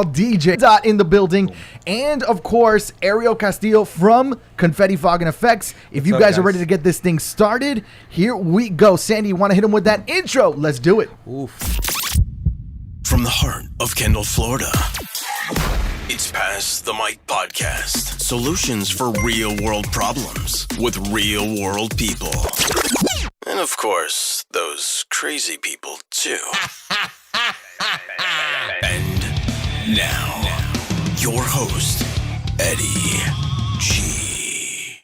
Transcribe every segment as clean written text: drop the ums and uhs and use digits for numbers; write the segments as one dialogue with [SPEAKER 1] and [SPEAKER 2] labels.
[SPEAKER 1] DJ Dot in the building, and of course Ariel Castillo from Confetti Fog and Effects. If you guys are ready to get this thing started, here we go. Sandy, you want to hit him with that intro? Let's do it.
[SPEAKER 2] Oof. From the heart of Kendall, Florida, it's Pass the Mic Podcast. Solutions for real world problems with real world people. And of course, those crazy people too. And now, your host, Eddie G.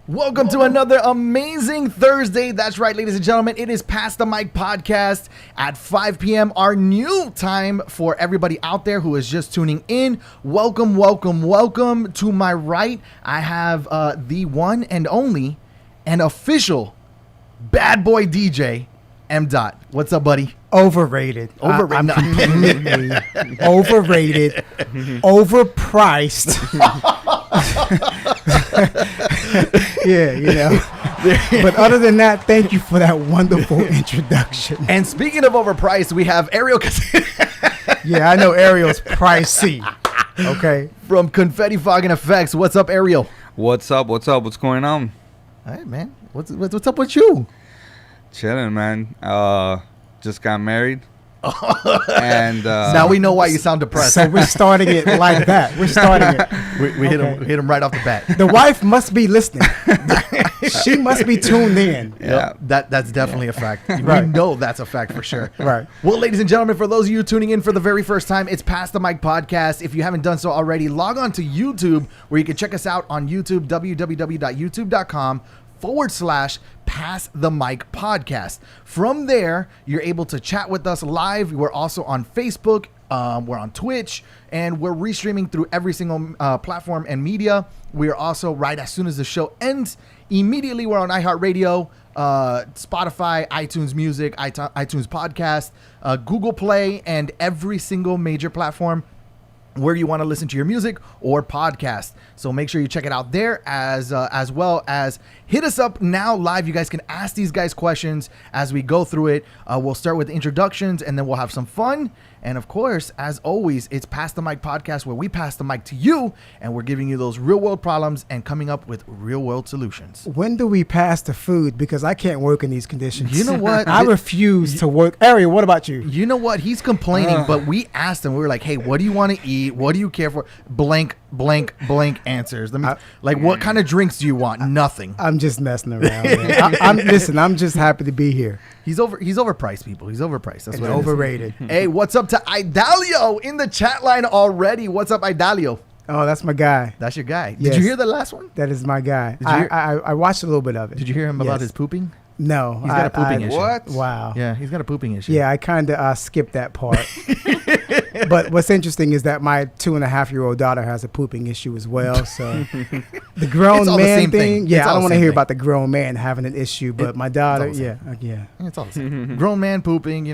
[SPEAKER 1] Welcome to another amazing Thursday. That's right, ladies and gentlemen. It is Pass the Mic Podcast at 5 p.m. Our new time for everybody out there who is just tuning in. Welcome, welcome, welcome. To my right, I have the one and only and official bad boy DJ, M. Dot. What's up, buddy?
[SPEAKER 3] Overrated. I'm completely overrated, overpriced. Yeah, you know. But other than that, thank you for that wonderful introduction.
[SPEAKER 1] And speaking of overpriced, we have Ariel Castillo.
[SPEAKER 3] Yeah, I know Ariel's pricey. Okay.
[SPEAKER 1] From Confetti Fog and Effects. What's up, Ariel?
[SPEAKER 4] What's up? What's up? What's going on?
[SPEAKER 1] All right, man. What's up with you?
[SPEAKER 4] Chilling, man. Just got married. And
[SPEAKER 1] now we know why you sound depressed.
[SPEAKER 3] So we're starting it like that. We're starting it.
[SPEAKER 1] We hit him right off the bat.
[SPEAKER 3] The wife must be listening. She must be tuned in.
[SPEAKER 4] Yeah.
[SPEAKER 1] That's definitely a fact.
[SPEAKER 3] Right.
[SPEAKER 1] We know that's a fact for sure.
[SPEAKER 3] Right.
[SPEAKER 1] Well, ladies and gentlemen, for those of you tuning in for the very first time, it's Pass the Mic Podcast. If you haven't done so already, log on to YouTube where you can check us out on YouTube, www.youtube.com/Pass the Mic Podcast. From there, you're able to chat with us live. We're also on Facebook. We're on Twitch, and we're restreaming through every single platform and media. We are also, right as soon as the show ends, immediately we're on iHeartRadio, Spotify, iTunes Music, iTunes Podcast, Google Play, and every single major platform where you want to listen to your music or podcast. So make sure you check it out there, as well as hit us up now live. You guys can ask these guys questions as we go through it. We'll start with introductions and then we'll have some fun. And of course, as always, it's Pass the Mic Podcast where we pass the mic to you and we're giving you those real world problems and coming up with real world solutions.
[SPEAKER 3] When do we pass the food? Because I can't work in these conditions.
[SPEAKER 1] You know what?
[SPEAKER 3] I refuse to work. Ariel, what about you?
[SPEAKER 1] You know what? He's complaining, but we asked him. We were like, hey, what do you want to eat? What do you care for? Blank answers. What kind of drinks do you want? Nothing.
[SPEAKER 3] I'm just messing around. Listen, I'm just happy to be here.
[SPEAKER 1] He's overpriced, people. He's overpriced. That's what
[SPEAKER 3] overrated.
[SPEAKER 1] Hey, what's up to Idalio in the chat line already? What's up, Idalio?
[SPEAKER 3] Oh, that's my guy.
[SPEAKER 1] That's your guy.
[SPEAKER 3] Yes.
[SPEAKER 1] Did you hear the last one?
[SPEAKER 3] That is my guy. I watched a little bit of it.
[SPEAKER 1] Did you hear him about his pooping?
[SPEAKER 3] No.
[SPEAKER 1] He's got a pooping issue.
[SPEAKER 4] What?
[SPEAKER 3] Wow.
[SPEAKER 1] Yeah, he's got a pooping issue.
[SPEAKER 3] Yeah, I kind of skipped that part. But what's interesting is that my 2.5-year-old daughter has a pooping issue as well. So the grown man thing. Yeah, I don't want to hear about the grown man having an issue, but my daughter, yeah.
[SPEAKER 1] It's all the same. Grown man pooping,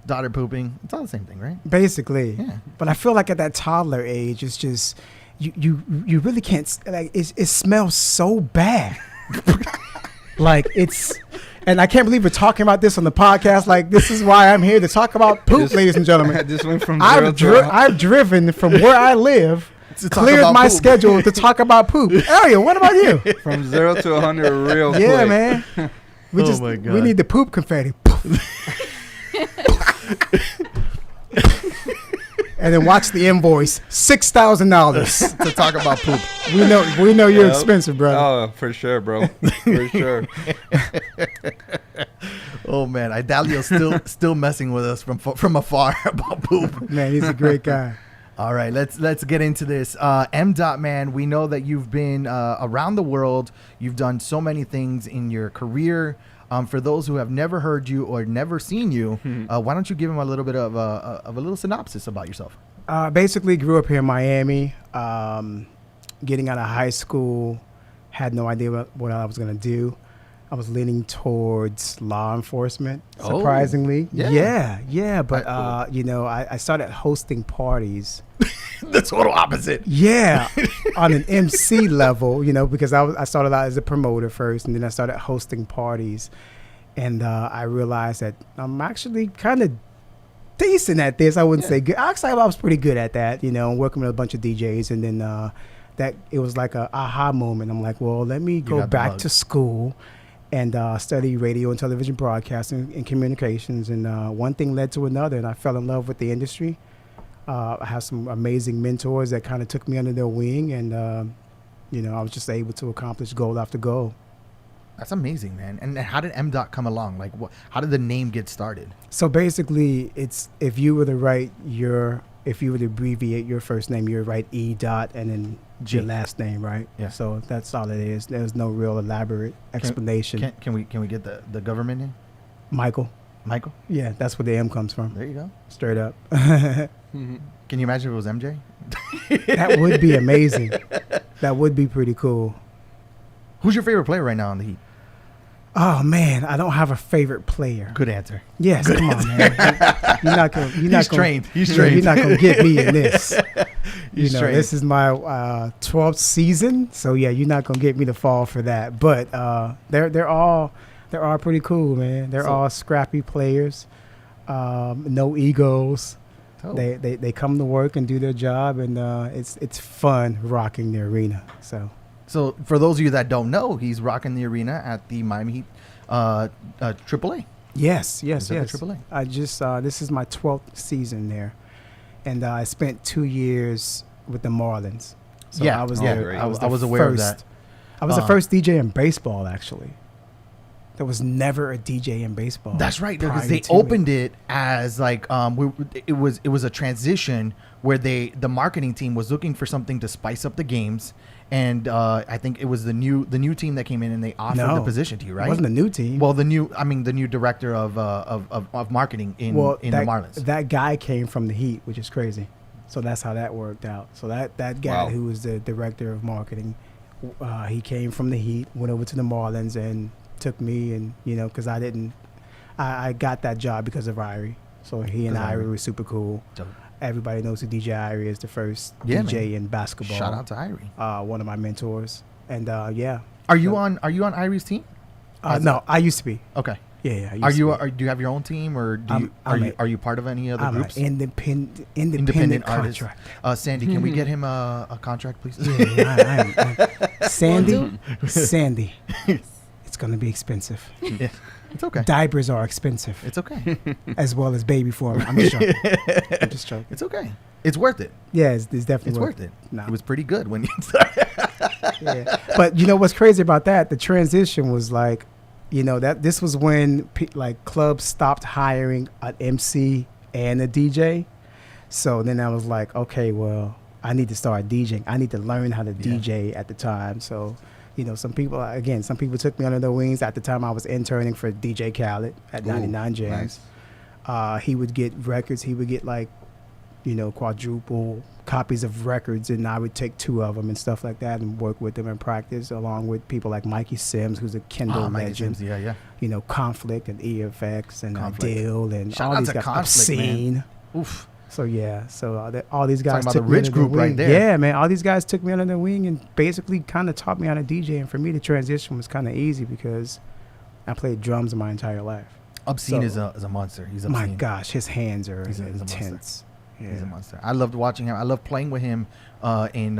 [SPEAKER 1] daughter pooping. It's all the same thing, right?
[SPEAKER 3] Basically.
[SPEAKER 1] Yeah.
[SPEAKER 3] But I feel like at that toddler age, it's just you really can't, like, it smells so bad. Like, it's, and I can't believe we're talking about this on the podcast. Like, this is why I'm here to talk about poop, ladies and gentlemen.
[SPEAKER 4] This went from
[SPEAKER 3] I've driven from where I live, cleared my schedule to talk about poop. Ariel, what about you?
[SPEAKER 4] From 0 to 100 real quick.
[SPEAKER 3] Yeah, man. We need the poop confetti. And then watch the invoice, $6,000
[SPEAKER 1] to talk about poop.
[SPEAKER 3] We know you're expensive, brother.
[SPEAKER 4] Oh, for sure, bro. For sure.
[SPEAKER 1] Oh man, Idalio's still messing with us from afar about poop.
[SPEAKER 3] Man, he's a great guy.
[SPEAKER 1] All right, let's get into this. M. Dot, man, we know that you've been around the world. You've done so many things in your career. For those who have never heard you or never seen you, why don't you give them a little bit of a little synopsis about yourself?
[SPEAKER 3] Basically, grew up here in Miami. Getting out of high school, had no idea what I was going to do. I was leaning towards law enforcement, surprisingly. Yeah. But, cool. I started hosting parties.
[SPEAKER 1] The total opposite.
[SPEAKER 3] Yeah. On an MC level, because I started out as a promoter first, and then I started hosting parties. And I realized that I'm actually kind of decent at this. I wouldn't say good. Actually, I was pretty good at that, working with a bunch of DJs. And then that it was like a aha moment. I'm like, well, let me go back to school and study radio and television broadcasting and communications. And one thing led to another, and I fell in love with the industry. I have some amazing mentors that kind of took me under their wing, and I was just able to accomplish goal after goal.
[SPEAKER 1] That's amazing, man. And how did M. come along? Like, how did the name get started?
[SPEAKER 3] So basically, it's if you were to abbreviate your first name, you would write E. and then
[SPEAKER 1] G.
[SPEAKER 3] your last name, right?
[SPEAKER 1] Yeah.
[SPEAKER 3] So that's all it is. There's no real elaborate explanation.
[SPEAKER 1] Can we get the government name?
[SPEAKER 3] Michael.
[SPEAKER 1] Michael?
[SPEAKER 3] Yeah, that's where the M comes from.
[SPEAKER 1] There you go.
[SPEAKER 3] Straight up.
[SPEAKER 1] Can you imagine if it was MJ?
[SPEAKER 3] That would be amazing. That would be pretty cool.
[SPEAKER 1] Who's your favorite player right now on the Heat?
[SPEAKER 3] Oh man, I don't have a favorite player.
[SPEAKER 1] Good answer.
[SPEAKER 3] Yes, come on, man. You're not gonna.
[SPEAKER 1] He's trained. He's trained.
[SPEAKER 3] You're not gonna get me in this.
[SPEAKER 1] He's trained.
[SPEAKER 3] This is my 12th season, so yeah, you're not gonna get me to fall for that. But they're all pretty cool, man. They're all scrappy players, no egos.
[SPEAKER 1] Oh.
[SPEAKER 3] They come to work and do their job, and it's fun rocking the arena.
[SPEAKER 1] So for those of you that don't know, he's rocking the arena at the Miami Heat AAA.
[SPEAKER 3] Yes.
[SPEAKER 1] The AAA.
[SPEAKER 3] I just this is my 12th season there, and I spent 2 years with the Marlins. So
[SPEAKER 1] Yeah,
[SPEAKER 3] I was
[SPEAKER 1] yeah,
[SPEAKER 3] there.
[SPEAKER 1] I was aware of that.
[SPEAKER 3] I was the first DJ in baseball, actually. There was never a DJ in baseball.
[SPEAKER 1] That's right, because
[SPEAKER 3] prior
[SPEAKER 1] they
[SPEAKER 3] to me.
[SPEAKER 1] opened it as like it was a transition where the marketing team was looking for something to spice up the games, and I think it was the new team that came in and they offered the position to you, right?
[SPEAKER 3] It wasn't a new team.
[SPEAKER 1] Well, the new director of marketing in the Marlins.
[SPEAKER 3] That guy came from the Heat, which is crazy. So that's how that worked out. So that guy who was the director of marketing, he came from the Heat, went over to the Marlins, and took me, and because I got that job because of Irie. So he and Irie were super cool.
[SPEAKER 1] Dope.
[SPEAKER 3] Everybody knows who DJ Irie is, the first
[SPEAKER 1] Yeah,
[SPEAKER 3] DJ
[SPEAKER 1] man.
[SPEAKER 3] in basketball.
[SPEAKER 1] Shout out to Irie.
[SPEAKER 3] One of my mentors. And
[SPEAKER 1] Are you on Irie's team?
[SPEAKER 3] No, I used to be.
[SPEAKER 1] Okay.
[SPEAKER 3] Yeah. I
[SPEAKER 1] Are
[SPEAKER 3] used
[SPEAKER 1] you?
[SPEAKER 3] to be.
[SPEAKER 1] Do you have your own team, or are you part of any other
[SPEAKER 3] I'm
[SPEAKER 1] groups?
[SPEAKER 3] an independent
[SPEAKER 1] artist.
[SPEAKER 3] contract.
[SPEAKER 1] Sandy, can we get him a contract, please?
[SPEAKER 3] Yeah, Sandy. It's gonna be expensive.
[SPEAKER 1] Yeah. It's okay.
[SPEAKER 3] Diapers are expensive,
[SPEAKER 1] It's okay.
[SPEAKER 3] as well as baby formula. I'm just joking.
[SPEAKER 1] It's okay. It's worth it.
[SPEAKER 3] Yeah, it's definitely
[SPEAKER 1] It's worth it.
[SPEAKER 3] No.
[SPEAKER 1] It was pretty good when you started.
[SPEAKER 3] Yeah. But what's crazy about that? The transition was like, that this was when clubs stopped hiring an MC and a DJ. So then I was like, okay, well, I need to start DJing. I need to learn how to DJ at the time. So, some people took me under their wings. At the time, I was interning for DJ Khaled at 99 Jams.
[SPEAKER 4] Nice.
[SPEAKER 3] He would get records. He would get quadruple copies of records, and I would take 2 of them and stuff like that and work with them and practice, along with people like Mikey Sims, who's a Kendall legend.
[SPEAKER 1] Sims, yeah.
[SPEAKER 3] Conflict and EFX and
[SPEAKER 1] Conflict.
[SPEAKER 3] Dill and
[SPEAKER 1] Shout
[SPEAKER 3] all
[SPEAKER 1] out
[SPEAKER 3] these
[SPEAKER 1] to
[SPEAKER 3] guys.
[SPEAKER 1] Conflict,
[SPEAKER 3] Obscene.
[SPEAKER 1] man. Oof.
[SPEAKER 3] So all these guys
[SPEAKER 1] Talking about
[SPEAKER 3] took
[SPEAKER 1] the
[SPEAKER 3] me
[SPEAKER 1] rich
[SPEAKER 3] under their
[SPEAKER 1] group right
[SPEAKER 3] wing.
[SPEAKER 1] there.
[SPEAKER 3] Yeah, man, all these guys took me under their wing and basically kind of taught me how to DJ. And for me, the transition was kind of easy because I played drums my entire life.
[SPEAKER 1] Obscene
[SPEAKER 3] So-
[SPEAKER 1] is a monster. He's obscene.
[SPEAKER 3] My gosh, his hands are
[SPEAKER 1] He's a monster.
[SPEAKER 3] intense.
[SPEAKER 1] He's a monster. I loved watching him. I loved playing with him in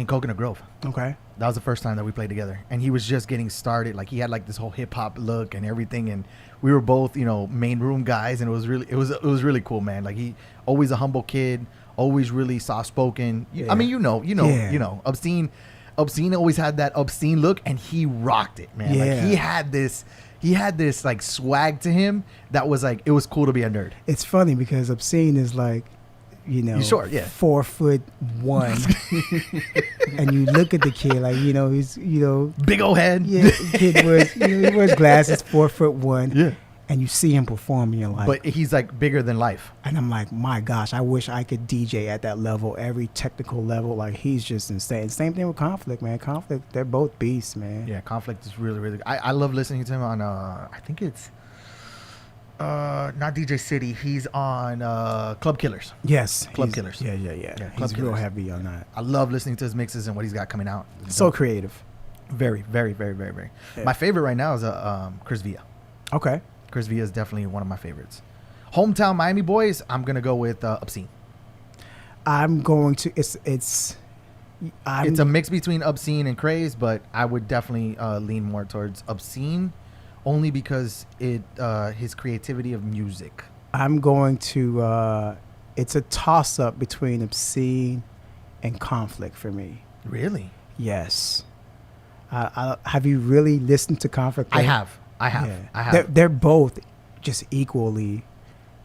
[SPEAKER 1] Coconut Grove.
[SPEAKER 3] Okay.
[SPEAKER 1] That was the first time that we played together, and he was just getting started. Like, he had like this whole hip hop look and everything, and we were both main room guys, and it was really cool, man. Like, he always a humble kid, always really soft spoken.
[SPEAKER 3] Yeah.
[SPEAKER 1] I mean,
[SPEAKER 3] Yeah.
[SPEAKER 1] Obscene always had that obscene look, and he rocked it, man.
[SPEAKER 3] Yeah.
[SPEAKER 1] Like, he had this like swag to him that was like, it was cool to be a nerd.
[SPEAKER 3] It's funny because Obscene is like,
[SPEAKER 1] He's short, yeah.
[SPEAKER 3] 4'1", and you look at the kid like, he's
[SPEAKER 1] Big old head.
[SPEAKER 3] yeah, kid wears he wears glasses, 4'1",
[SPEAKER 1] Yeah.
[SPEAKER 3] and you see him perform, and you're like,
[SPEAKER 1] But he's like bigger than life.
[SPEAKER 3] and I'm like, my gosh, I wish I could DJ at that level, every technical level. Like, he's just insane. Same thing with Conflict, man. Conflict, they're both beasts, man.
[SPEAKER 1] Yeah, Conflict is really, really good. I love listening to him on I think it's not DJ City. He's on Club Killers.
[SPEAKER 3] Yes,
[SPEAKER 1] Club
[SPEAKER 3] he's-
[SPEAKER 1] Killers.
[SPEAKER 3] Yeah.
[SPEAKER 1] Club
[SPEAKER 3] He's real
[SPEAKER 1] Killers.
[SPEAKER 3] heavy on that.
[SPEAKER 1] I love listening to his mixes and what he's got coming out.
[SPEAKER 3] So creative.
[SPEAKER 1] very, very, very, very, very.
[SPEAKER 3] Yeah.
[SPEAKER 1] My favorite right now is Chris Villa.
[SPEAKER 3] Okay.
[SPEAKER 1] Chris Villa is definitely one of my favorites. Hometown Miami boys, I'm gonna go with Obscene.
[SPEAKER 3] I'm going to. It's
[SPEAKER 1] a mix between Obscene and Craze, but I would definitely lean more towards Obscene, only because his creativity of music.
[SPEAKER 3] I'm going to. It's a toss up between Obscene and Conflict for me.
[SPEAKER 1] Really?
[SPEAKER 3] Yes. Have you really listened to Conflict?
[SPEAKER 1] I have. Yeah.
[SPEAKER 3] They're both just equally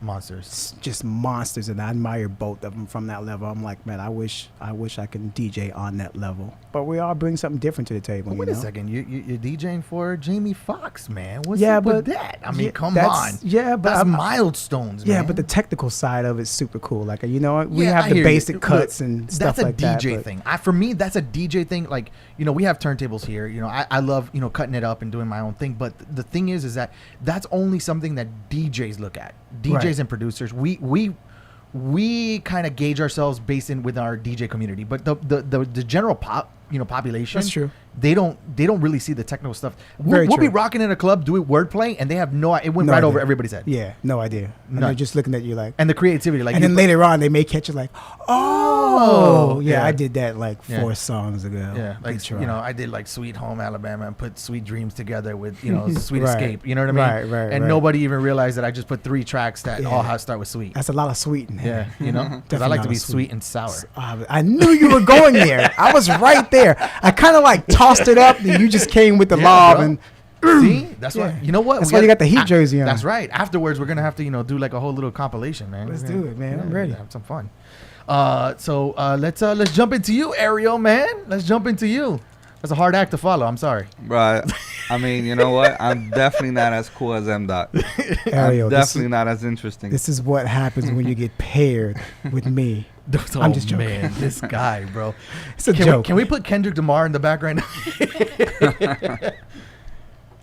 [SPEAKER 1] monsters,
[SPEAKER 3] just monsters, and I admire both of them from that level. I'm like, man, I wish I can DJ on that level. But we all bring something different to the table.
[SPEAKER 1] Well, wait a second, you're DJing for Jamie Foxx, man. What's
[SPEAKER 3] up
[SPEAKER 1] with that? I mean, come on.
[SPEAKER 3] Yeah, but
[SPEAKER 1] that's milestones, man.
[SPEAKER 3] Yeah, but the technical side of it's super cool. Like, we have the basic cuts and stuff like that.
[SPEAKER 1] That's a DJ thing. For me, that's a DJ thing. Like, we have turntables here. I love cutting it up and doing my own thing. But the thing is that that's only something that DJs look at. DJs and producers, we kind of gauge ourselves based with our DJ community, but the general population,
[SPEAKER 3] that's true.
[SPEAKER 1] They don't really see the technical stuff. We'll be rocking in a club doing wordplay, and they have it went right over everybody's head.
[SPEAKER 3] Yeah, no idea. And they're just looking at you like,
[SPEAKER 1] and the creativity, like,
[SPEAKER 3] and then later on they may catch you like, oh yeah, I did that like 4 songs ago.
[SPEAKER 1] Yeah, like I did like Sweet Home Alabama and put Sweet Dreams together with Sweet Escape. You know what I mean?
[SPEAKER 3] Right.
[SPEAKER 1] And nobody even realized that I just put 3 tracks that all have to start with sweet.
[SPEAKER 3] That's a lot of sweet in there.
[SPEAKER 1] Yeah, because I like to be sweet and sour.
[SPEAKER 3] I knew you were going there. I was right there. I kind of like tossed it up, and you just came with the lob and.
[SPEAKER 1] See, that's why. You know what?
[SPEAKER 3] That's why you got the Heat jersey on.
[SPEAKER 1] That's right. Afterwards, we're gonna have to do like a whole little compilation, man.
[SPEAKER 3] Let's do it, man. I'm ready.
[SPEAKER 1] Have some fun. So let's jump into you, Ariel, man. Let's jump into you. That's a hard act to follow. I'm sorry.
[SPEAKER 4] Right. I mean, you know what? I'm definitely not as cool as M. Dot.
[SPEAKER 3] Ariel,
[SPEAKER 4] I'm definitely not as interesting.
[SPEAKER 3] This is what happens when you get paired with me. I'm just joking.
[SPEAKER 1] Man, this guy, bro.
[SPEAKER 3] It's a joke.
[SPEAKER 1] Can we put Kendrick Lamar in the background?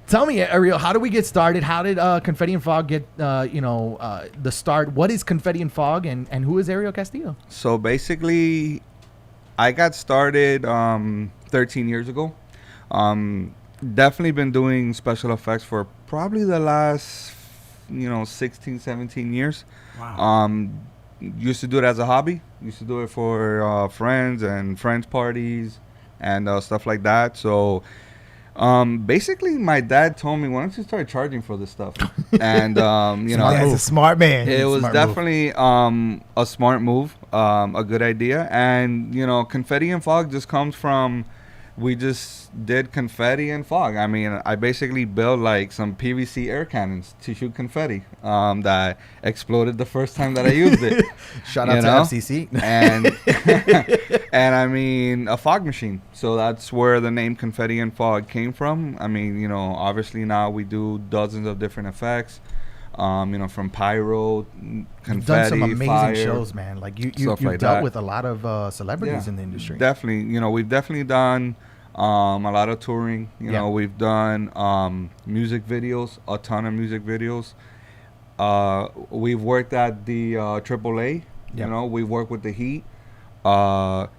[SPEAKER 1] Tell me, Ariel, how did we get started? How did Confetti and Fog get, the start? What is Confetti and Fog, and who is Ariel Castillo?
[SPEAKER 4] So basically, I got started 13 years ago. Definitely been doing special effects for probably the last, 16, 17 years.
[SPEAKER 3] Wow.
[SPEAKER 4] Used to do it as a hobby. Used to do it for friends and friends parties and stuff like that. So basically, my dad told me, why don't you start charging for this stuff? And,
[SPEAKER 3] Dad's a smart man.
[SPEAKER 4] It was definitely a smart move, a good idea. And, Confetti and Fog just comes from, we just did confetti and fog. I mean, I basically built like some PVC air cannons to shoot confetti that exploded the first time that I used it.
[SPEAKER 1] Shout out to FCC.
[SPEAKER 4] And I mean, a fog machine. So that's where the name Confetti and Fog came from. I mean, obviously now we do dozens of different effects. From pyro, confetti,
[SPEAKER 1] you've done some amazing
[SPEAKER 4] fire,
[SPEAKER 1] shows, man. Like you've
[SPEAKER 4] like
[SPEAKER 1] dealt
[SPEAKER 4] that.
[SPEAKER 1] with a lot of celebrities in the industry.
[SPEAKER 4] Definitely, we've definitely done a lot of touring. We've done music videos, a ton of music videos. We've worked at the AAA. We've worked with the Heat.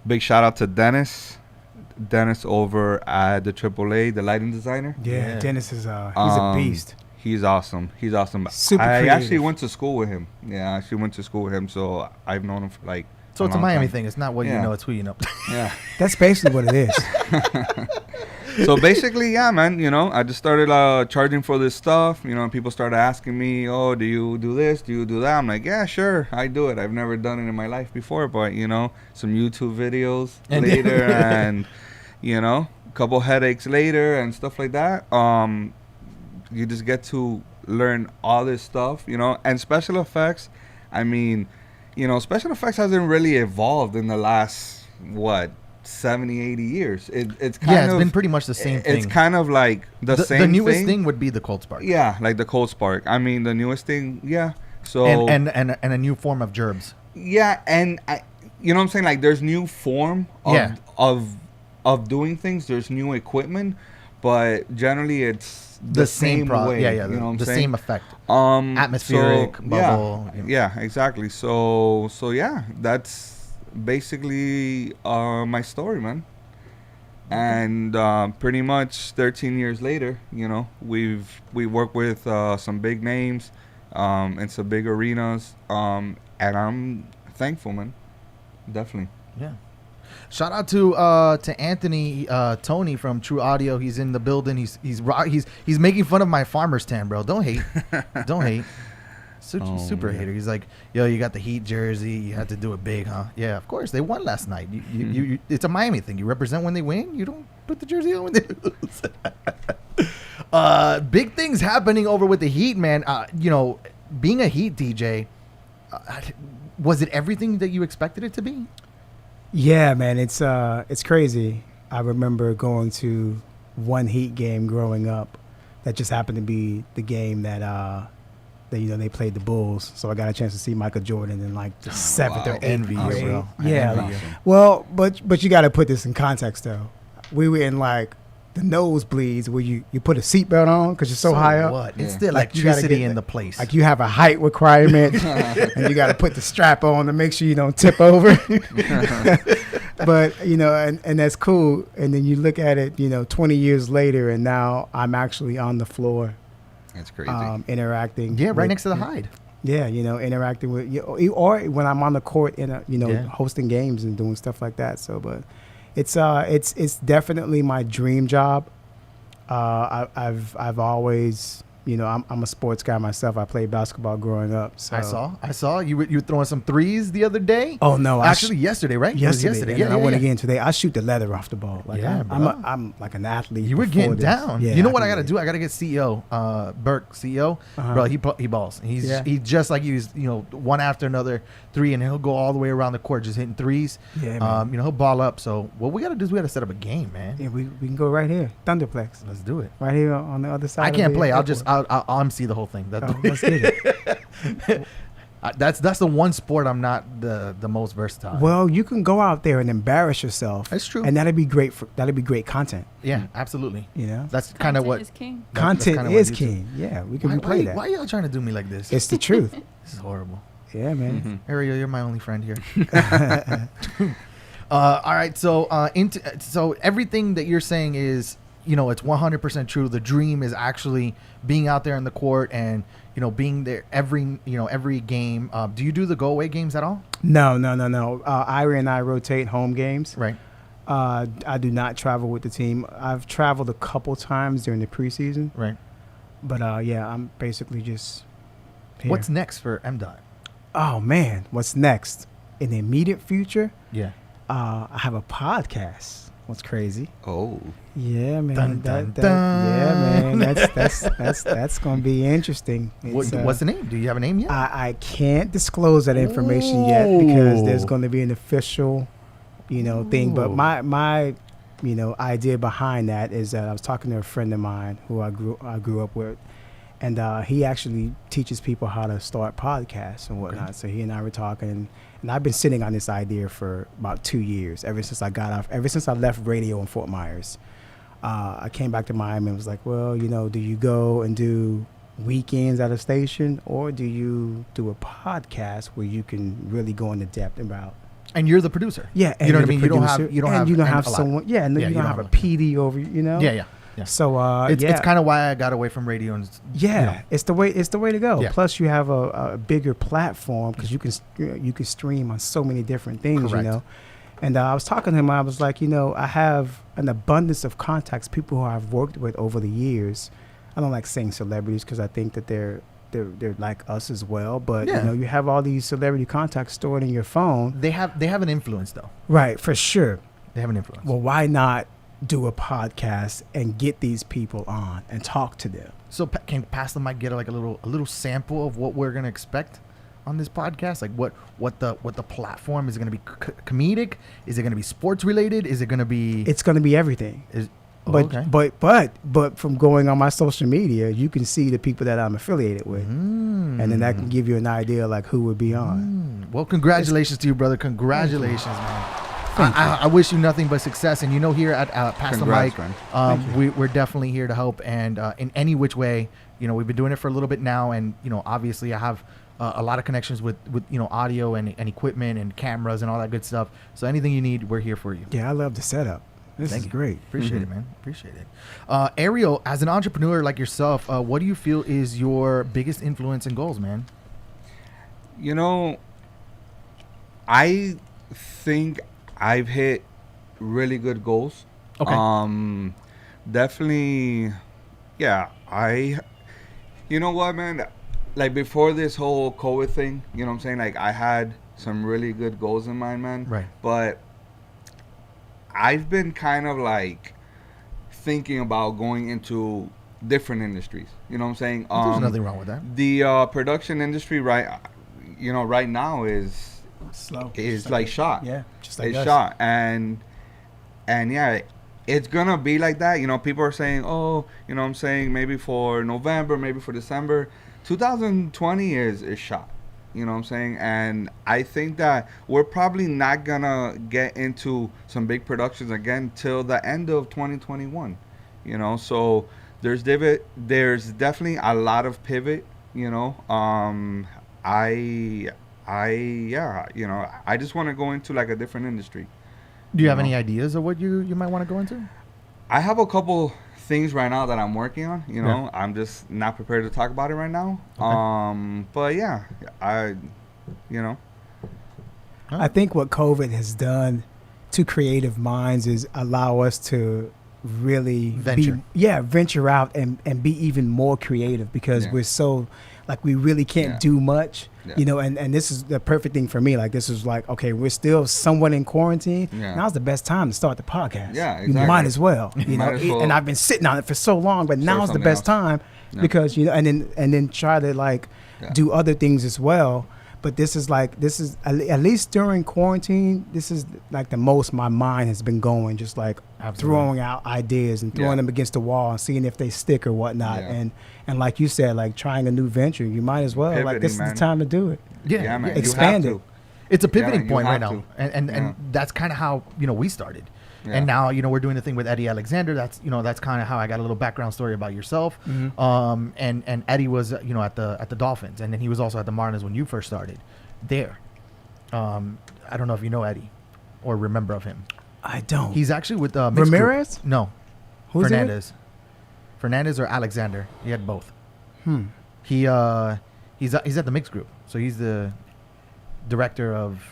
[SPEAKER 4] Big shout out to Dennis over at the AAA, the lighting designer.
[SPEAKER 3] Yeah. Dennis is he's a beast.
[SPEAKER 4] He's awesome.
[SPEAKER 3] Super
[SPEAKER 4] I
[SPEAKER 3] creative.
[SPEAKER 4] actually went to school with him. Yeah, I actually went to school with him, so I've known him for like.
[SPEAKER 1] So it's a Miami thing. It's not what you know, it's who you know.
[SPEAKER 4] Yeah.
[SPEAKER 3] That's basically what it is.
[SPEAKER 4] So basically, yeah, man, I just started charging for this stuff. People started asking me, oh, do you do this? Do you do that? I'm like, yeah, sure, I do it. I've never done it in my life before, but, some YouTube videos later and, a couple headaches later and stuff like that. You just get to learn all this stuff, and special effects. I mean, special effects hasn't really evolved in the last, 70, 80 years. It's
[SPEAKER 1] been pretty much the same thing.
[SPEAKER 4] It's kind of like the same
[SPEAKER 1] The newest
[SPEAKER 4] thing.
[SPEAKER 1] thing would be the Cold Spark.
[SPEAKER 4] Yeah, like the Cold Spark. I mean, the newest thing, yeah. So
[SPEAKER 1] and a new form of gerbs.
[SPEAKER 4] Yeah, and you know what I'm saying? Like, there's new form of doing things. There's new equipment, but generally it's the same way.
[SPEAKER 1] Yeah,
[SPEAKER 4] you know what I'm
[SPEAKER 1] the
[SPEAKER 4] saying?
[SPEAKER 1] same effect. Atmospheric, bubble.
[SPEAKER 4] Yeah, exactly. So yeah, that's basically my story, man. And pretty much 13 years later, we work with some big names, It's a big arenas, and I'm thankful, man. Definitely.
[SPEAKER 1] Yeah. Shout out to Anthony Tony from True Audio. He's in the building. He's making fun of my farmer's tan, bro. Don't hate. Don't hate. Super hater. He's like, yo, you got the Heat jersey. You had to do it big, huh? Yeah, of course. They won last night. You it's a Miami thing. You represent when they win. You don't put the jersey on when they lose. Big things happening over with the Heat, man. Being a Heat DJ, was it everything that you expected it to be?
[SPEAKER 3] Yeah, man, it's crazy. I remember going to one Heat game growing up. That just happened to be the game that they played the Bulls. So I got a chance to see Michael Jordan in like the 7th or 8th
[SPEAKER 1] Envy you,
[SPEAKER 3] grade.
[SPEAKER 1] bro.
[SPEAKER 3] Yeah. Well, but you got to put this in context though. We were in like the nosebleeds where you put a seatbelt on because you're so high up.
[SPEAKER 1] What? It's the
[SPEAKER 3] Like, you gotta
[SPEAKER 1] electricity
[SPEAKER 3] get
[SPEAKER 1] in the place.
[SPEAKER 3] Like you have a height requirement and you got to put the strap on to make sure you don't tip over. But, and that's cool. And then you look at it, 20 years later, and now I'm actually on the floor.
[SPEAKER 4] That's crazy.
[SPEAKER 3] Interacting.
[SPEAKER 1] Yeah, right
[SPEAKER 3] with-
[SPEAKER 1] next to the Hyde.
[SPEAKER 3] Yeah, interacting with or when I'm on the court in
[SPEAKER 1] Yeah.
[SPEAKER 3] hosting games and doing stuff like that. So, but it's definitely my dream job. I've always I'm a sports guy myself. I played basketball growing up. So
[SPEAKER 1] I saw you were throwing some threes the other day.
[SPEAKER 3] Oh no!
[SPEAKER 1] Actually, yesterday, right? It was
[SPEAKER 3] yesterday.
[SPEAKER 1] Yeah,
[SPEAKER 3] I went again today. I shoot the leather off the ball. Like
[SPEAKER 1] Yeah,
[SPEAKER 3] I'm like an athlete.
[SPEAKER 1] You were
[SPEAKER 3] before
[SPEAKER 1] getting
[SPEAKER 3] this.
[SPEAKER 1] down.
[SPEAKER 3] Yeah,
[SPEAKER 1] You know what I
[SPEAKER 3] can
[SPEAKER 1] got to do? I got to get CEO, Burke, CEO.
[SPEAKER 3] Uh-huh.
[SPEAKER 1] Bro, he balls. He's
[SPEAKER 3] Yeah.
[SPEAKER 1] he just like you. One after another three, and he'll go all the way around the court just hitting threes.
[SPEAKER 3] Yeah, man.
[SPEAKER 1] He'll ball up. So what we got to do is we got to set up a game, man.
[SPEAKER 3] Yeah, we can go right here, Thunderplex,
[SPEAKER 1] Let's do it.
[SPEAKER 3] right here on the other side.
[SPEAKER 1] I
[SPEAKER 3] of
[SPEAKER 1] can't
[SPEAKER 3] the
[SPEAKER 1] play. I'll
[SPEAKER 3] airport.
[SPEAKER 1] MC the whole thing.
[SPEAKER 3] Let's get it.
[SPEAKER 1] That's the one sport I'm not the most versatile.
[SPEAKER 3] Well, you can go out there and embarrass yourself.
[SPEAKER 1] That's true.
[SPEAKER 3] and that'd be great content.
[SPEAKER 1] Yeah, absolutely.
[SPEAKER 3] That's
[SPEAKER 1] kind of what
[SPEAKER 5] is king.
[SPEAKER 3] content
[SPEAKER 1] kinda what
[SPEAKER 3] is
[SPEAKER 1] I do too.
[SPEAKER 3] king. Yeah, we can replay that.
[SPEAKER 1] Why y'all trying to do me like this?
[SPEAKER 3] It's the truth.
[SPEAKER 1] This is horrible.
[SPEAKER 3] Yeah, man.
[SPEAKER 1] Ariel, you're my only friend here. All right, so so everything that you're saying is, it's 100% true. The dream is actually being out there in the court and being there every game. Do you do the go away games at all?
[SPEAKER 3] No. Irie and I rotate home games.
[SPEAKER 1] Right.
[SPEAKER 3] I do not travel with the team. I've traveled a couple times during the preseason,
[SPEAKER 1] Right.
[SPEAKER 3] but I'm basically just here.
[SPEAKER 1] What's next for MDOT?
[SPEAKER 3] Oh man, what's next? In the immediate future,
[SPEAKER 1] Yeah.
[SPEAKER 3] I have a podcast. What's crazy?
[SPEAKER 4] Oh.
[SPEAKER 3] Yeah, man.
[SPEAKER 1] Dun, dun,
[SPEAKER 3] Yeah, man.
[SPEAKER 1] dun.
[SPEAKER 3] That's gonna be interesting.
[SPEAKER 1] What's the name? Do you have a name yet?
[SPEAKER 3] I can't disclose that information yet because there's going to be an official, thing. But
[SPEAKER 1] Ooh.
[SPEAKER 3] my idea behind that is that I was talking to a friend of mine who I grew up with, and he actually teaches people how to start podcasts and whatnot.
[SPEAKER 1] Okay.
[SPEAKER 3] So he and I were talking, and I've been sitting on this idea for about 2 years. Ever since I left radio in Fort Myers, I came back to Miami and was like, well, do you go and do weekends at a station, or do you do a podcast where you can really go into depth about?
[SPEAKER 1] And you're the producer.
[SPEAKER 3] Yeah, and
[SPEAKER 1] You know what I
[SPEAKER 3] you're
[SPEAKER 1] mean?
[SPEAKER 3] the producer,
[SPEAKER 1] You don't have
[SPEAKER 3] have
[SPEAKER 1] a lot.
[SPEAKER 3] someone. Yeah, and then
[SPEAKER 1] Yeah,
[SPEAKER 3] you don't have a
[SPEAKER 1] lot.
[SPEAKER 3] PD over.
[SPEAKER 1] Yeah.
[SPEAKER 3] So
[SPEAKER 1] It's kind of why I got away from radio and
[SPEAKER 3] it's the way to go.
[SPEAKER 1] Yeah.
[SPEAKER 3] Plus, you have a bigger platform because you can stream on so many different things.
[SPEAKER 1] Correct.
[SPEAKER 3] And I was talking to him. I was like, I have an abundance of contacts, people who I've worked with over the years. I don't like saying celebrities because I think that they're like us as well. But
[SPEAKER 1] Yeah.
[SPEAKER 3] you have all these celebrity contacts stored in your phone.
[SPEAKER 1] They have an influence though.
[SPEAKER 3] Right, for sure.
[SPEAKER 1] They have an influence.
[SPEAKER 3] Well, why not do a podcast and get these people on and talk to them?
[SPEAKER 1] So can Pass the Mic get like a little sample of what we're gonna expect on this podcast? Like what the platform is it gonna be? Comedic? Is it gonna be sports related? Is it gonna be?
[SPEAKER 3] It's going to be everything.
[SPEAKER 1] Okay.
[SPEAKER 3] But from going on my social media, you can see the people that I'm affiliated with, and then that can give you an idea like who would be on.
[SPEAKER 1] Well, congratulations to you, brother. Congratulations, man. I wish you nothing but success. And here at Pass the Mic,
[SPEAKER 4] Congrats,
[SPEAKER 1] we're definitely here to help. And in any which way, we've been doing it for a little bit now. And, obviously I have a lot of connections with audio and equipment and cameras and all that good stuff. So anything you need, we're here for you.
[SPEAKER 3] Yeah, I love the setup. This is great.
[SPEAKER 1] Appreciate it, man. Appreciate it. Ariel, as an entrepreneur like yourself, what do you feel is your biggest influence and goals, man?
[SPEAKER 4] You know, I think I've hit really good goals.
[SPEAKER 1] Okay.
[SPEAKER 4] Definitely, yeah. You know what, man? Like before this whole COVID thing, you know what I'm saying? Like I had some really good goals in mind, man.
[SPEAKER 1] Right.
[SPEAKER 4] But I've been kind of like thinking about going into different industries. You know what I'm saying?
[SPEAKER 1] There's nothing wrong with that.
[SPEAKER 4] The production industry, right now is
[SPEAKER 3] Slow.
[SPEAKER 4] is like shot.
[SPEAKER 3] Yeah, just like
[SPEAKER 4] It's
[SPEAKER 3] us.
[SPEAKER 4] shot, and yeah, it's gonna be like that. You know, people are saying, oh, you know what I'm saying, maybe for November, maybe for December. 2020 is shot. You know what I'm saying? And I think that we're probably not gonna get into some big productions again till the end of 2021. You know, so there's definitely a lot of pivot. You know, you know, I just want to go into like a different industry.
[SPEAKER 1] Do you have any ideas of what you might want to go into?
[SPEAKER 4] I have a couple things right now that I'm working on. You know, I'm just not prepared to talk about it right now.
[SPEAKER 1] Okay.
[SPEAKER 4] But yeah, you know.
[SPEAKER 3] I think what COVID has done to creative minds is allow us to really venture out and be even more creative, because we're so like we really can't do much, you know, and this is the perfect thing for me. Like this is like, okay, we're still somewhat in quarantine. Now's the best time to start the podcast.
[SPEAKER 4] Yeah, exactly.
[SPEAKER 3] You might as well, you know, and I've been sitting on it for so long, but now's the best time because, you know, and then try to like do other things as well. But this is at least during quarantine, this is like the most my mind has been going, just like throwing out ideas and throwing them against the wall and seeing if they stick or whatnot. And like you said, like trying a new venture, you might as well.
[SPEAKER 4] Pivoting,
[SPEAKER 3] like this is the time to do it.
[SPEAKER 1] Yeah,
[SPEAKER 4] man.
[SPEAKER 3] Expand it.
[SPEAKER 1] It's a pivoting point right
[SPEAKER 4] have
[SPEAKER 1] now, and that's kind of how, you know, we started. And now, you know, we're doing the thing with Eddie Alexander. That's, you know, that's kind of how I got a little background story about yourself. And Eddie was, you know, at the Dolphins, and then he was also at the Marlins when you first started there. I don't know if you know Eddie or remember of him.
[SPEAKER 3] I don't.
[SPEAKER 1] He's actually with
[SPEAKER 3] Ramirez?
[SPEAKER 1] Group. No,
[SPEAKER 3] Who's
[SPEAKER 1] Fernandez or Alexander. He had both. He's at the Mixed Group, so he's the director of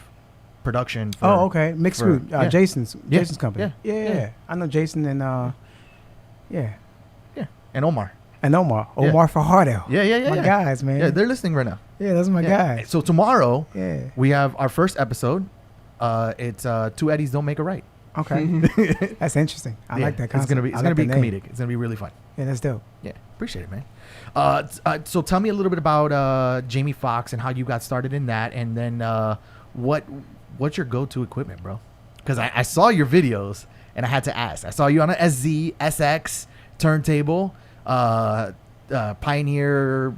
[SPEAKER 1] production. For,
[SPEAKER 3] Mixed Group. Jason's company. Yeah. I know Jason and
[SPEAKER 1] and Omar.
[SPEAKER 3] Omar Fajardo.
[SPEAKER 1] Yeah.
[SPEAKER 3] My guys, man.
[SPEAKER 1] Yeah, they're listening right now.
[SPEAKER 3] Yeah, those are my guys.
[SPEAKER 1] So tomorrow,
[SPEAKER 3] we
[SPEAKER 1] have our first episode. It's Two Eddies Don't Make a Right.
[SPEAKER 3] Okay, that's interesting. I like that concept.
[SPEAKER 1] It's gonna be comedic. It's gonna be really fun.
[SPEAKER 3] Yeah, that's dope.
[SPEAKER 1] Yeah, appreciate it, man. So tell me a little bit about Jamie Foxx and how you got started in that, and then what's your go-to equipment, bro? Because I saw your videos and I had to ask. I saw you on an SZ SX turntable, Pioneer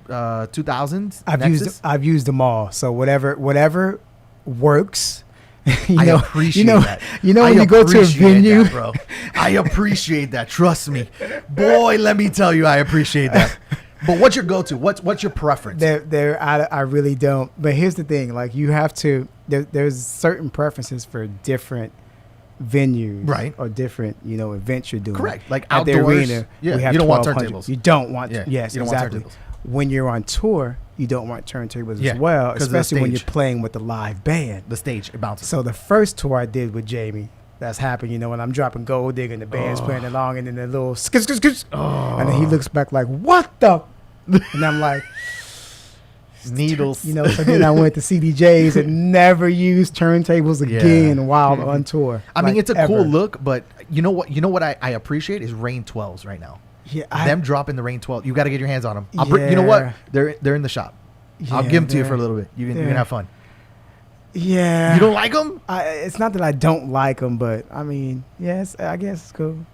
[SPEAKER 1] 2000s.
[SPEAKER 3] I've used them all. So whatever works.
[SPEAKER 1] I appreciate that.
[SPEAKER 3] You know when you go to a venue,
[SPEAKER 1] that, bro. I appreciate that. Trust me, boy. Let me tell you, I appreciate that. But what's your go-to? What's your preference?
[SPEAKER 3] I really don't. But here's the thing: like you have to. There's certain preferences for different venues,
[SPEAKER 1] right?
[SPEAKER 3] Or different, you know, events you're doing.
[SPEAKER 1] Correct. Like
[SPEAKER 3] at
[SPEAKER 1] outdoors,
[SPEAKER 3] the arena,
[SPEAKER 1] you
[SPEAKER 3] have
[SPEAKER 1] don't want turntables.
[SPEAKER 3] You don't want.
[SPEAKER 1] Yeah.
[SPEAKER 3] Yes,
[SPEAKER 1] you don't
[SPEAKER 3] exactly.
[SPEAKER 1] want turntables.
[SPEAKER 3] When you're on tour, you don't want turntables as well, especially when you're playing with the live band.
[SPEAKER 1] The stage, it bounces.
[SPEAKER 3] So the first tour I did with Jamie, that's happened, you know, when I'm dropping Gold Digger and the band's playing along, and then the little skis, and then he looks back like, what the? And I'm like,
[SPEAKER 1] needles.
[SPEAKER 3] You know, so then I went to CDJs and never used turntables again while on tour.
[SPEAKER 1] I mean, it's a cool look, but you know what I appreciate is Rain 12s right now.
[SPEAKER 3] Yeah,
[SPEAKER 1] them dropping the Rain 12. You got to get your hands on them. You know what? They're in the shop. I'll give them to you for a little bit. You can have fun.
[SPEAKER 3] Yeah.
[SPEAKER 1] You don't like them?
[SPEAKER 3] It's not that I don't like them, but I mean, yes, I guess it's cool.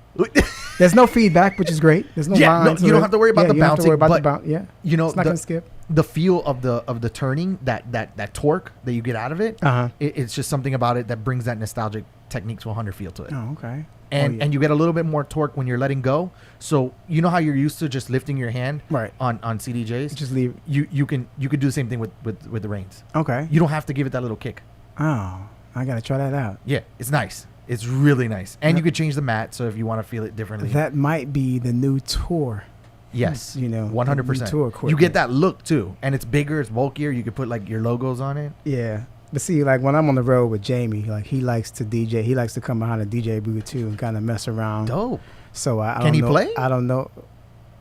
[SPEAKER 3] There's no feedback, which is great. There's no lines.
[SPEAKER 1] You don't have to worry about the bouncing.
[SPEAKER 3] You know, it's not gonna skip.
[SPEAKER 1] The feel of the turning, that torque that you get out of it. It's just something about it that brings that nostalgic Techniques 100 feel to it.
[SPEAKER 3] Oh, okay.
[SPEAKER 1] And you get a little bit more torque when you're letting go. So you know how you're used to just lifting your hand on CDJs?
[SPEAKER 3] Just leave.
[SPEAKER 1] You could do the same thing with the reins.
[SPEAKER 3] Okay.
[SPEAKER 1] You don't have to give it that little kick.
[SPEAKER 3] Oh, I gotta try that out.
[SPEAKER 1] Yeah, it's nice. It's really nice, and you could change the mat so if you want to feel it differently.
[SPEAKER 3] That might be the new tour.
[SPEAKER 1] Yes,
[SPEAKER 3] 100%.
[SPEAKER 1] tour. You get that look too, and it's bigger, it's bulkier. You could put like your logos on it.
[SPEAKER 3] Yeah, but see, like when I'm on the road with Jamie, like he likes to DJ. He likes to come behind a DJ booth too and kind of mess around.
[SPEAKER 1] Dope.
[SPEAKER 3] So I
[SPEAKER 1] Can
[SPEAKER 3] don't
[SPEAKER 1] he
[SPEAKER 3] know,
[SPEAKER 1] play?
[SPEAKER 3] I don't know.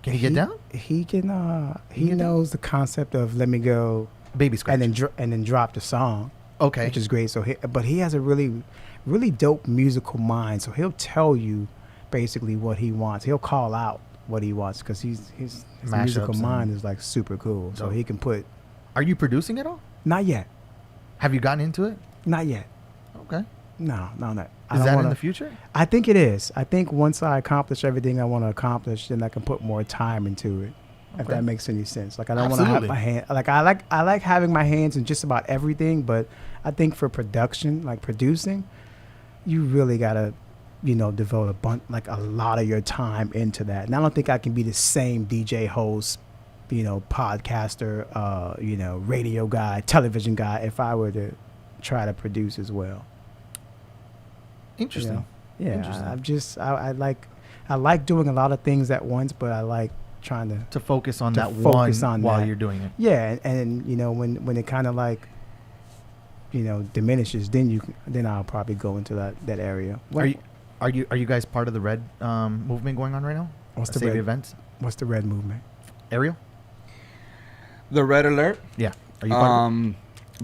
[SPEAKER 1] Can he get down?
[SPEAKER 3] He can. He knows the concept of let me go
[SPEAKER 1] Baby scratch.
[SPEAKER 3] and then drop the song.
[SPEAKER 1] Okay.
[SPEAKER 3] Which is great. So, but he has a really, really dope musical mind. So he'll tell you basically what he wants. He'll call out what he wants because his musical mind is like super cool. So he can put.
[SPEAKER 1] Are you producing it all?
[SPEAKER 3] Not yet.
[SPEAKER 1] Have you gotten into it?
[SPEAKER 3] Not yet.
[SPEAKER 1] Okay.
[SPEAKER 3] No, not.
[SPEAKER 1] Is that in the future?
[SPEAKER 3] I think it is. I think once I accomplish everything I want to accomplish, then I can put more time into it. Okay. If that makes any sense. Like I don't want to have my hand. Like I like having my hands in just about everything, but I think for production, like producing, you really gotta, devote a lot of your time into that. And I don't think I can be the same DJ host, podcaster, radio guy, television guy if I were to try to produce as well.
[SPEAKER 1] Interesting.
[SPEAKER 3] Yeah,
[SPEAKER 1] Interesting.
[SPEAKER 3] I like doing a lot of things at once, but I like trying
[SPEAKER 1] to focus on that
[SPEAKER 3] focus
[SPEAKER 1] one
[SPEAKER 3] on
[SPEAKER 1] while
[SPEAKER 3] that.
[SPEAKER 1] you're doing it.
[SPEAKER 3] Yeah, and when it kind of like diminishes, then I'll probably go into that area.
[SPEAKER 1] Are you guys part of the Red movement going on right now?
[SPEAKER 3] What's the
[SPEAKER 1] Save
[SPEAKER 3] Red
[SPEAKER 1] events?
[SPEAKER 3] What's the Red movement?
[SPEAKER 1] Ariel?
[SPEAKER 4] The Red Alert.
[SPEAKER 1] Yeah. Are you part of it?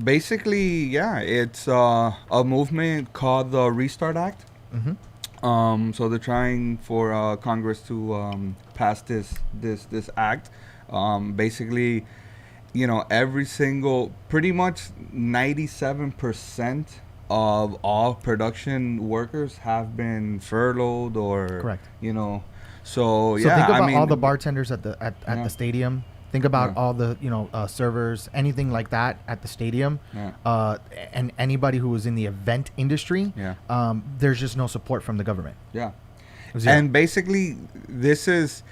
[SPEAKER 4] Basically, yeah, it's a movement called the Restart Act.
[SPEAKER 1] Mm-hmm.
[SPEAKER 4] So they're trying for Congress to pass this act. Basically, pretty much 97% of all production workers have been furloughed or
[SPEAKER 1] correct.
[SPEAKER 4] So
[SPEAKER 1] think
[SPEAKER 4] yeah,
[SPEAKER 1] about all the bartenders at the stadium. Think about
[SPEAKER 4] Yeah.
[SPEAKER 1] all the servers, anything like that at the stadium, and anybody who was in the event industry.
[SPEAKER 4] Yeah.
[SPEAKER 1] There's just no support from the government.
[SPEAKER 4] Yeah.
[SPEAKER 1] Zero.
[SPEAKER 4] And basically, this is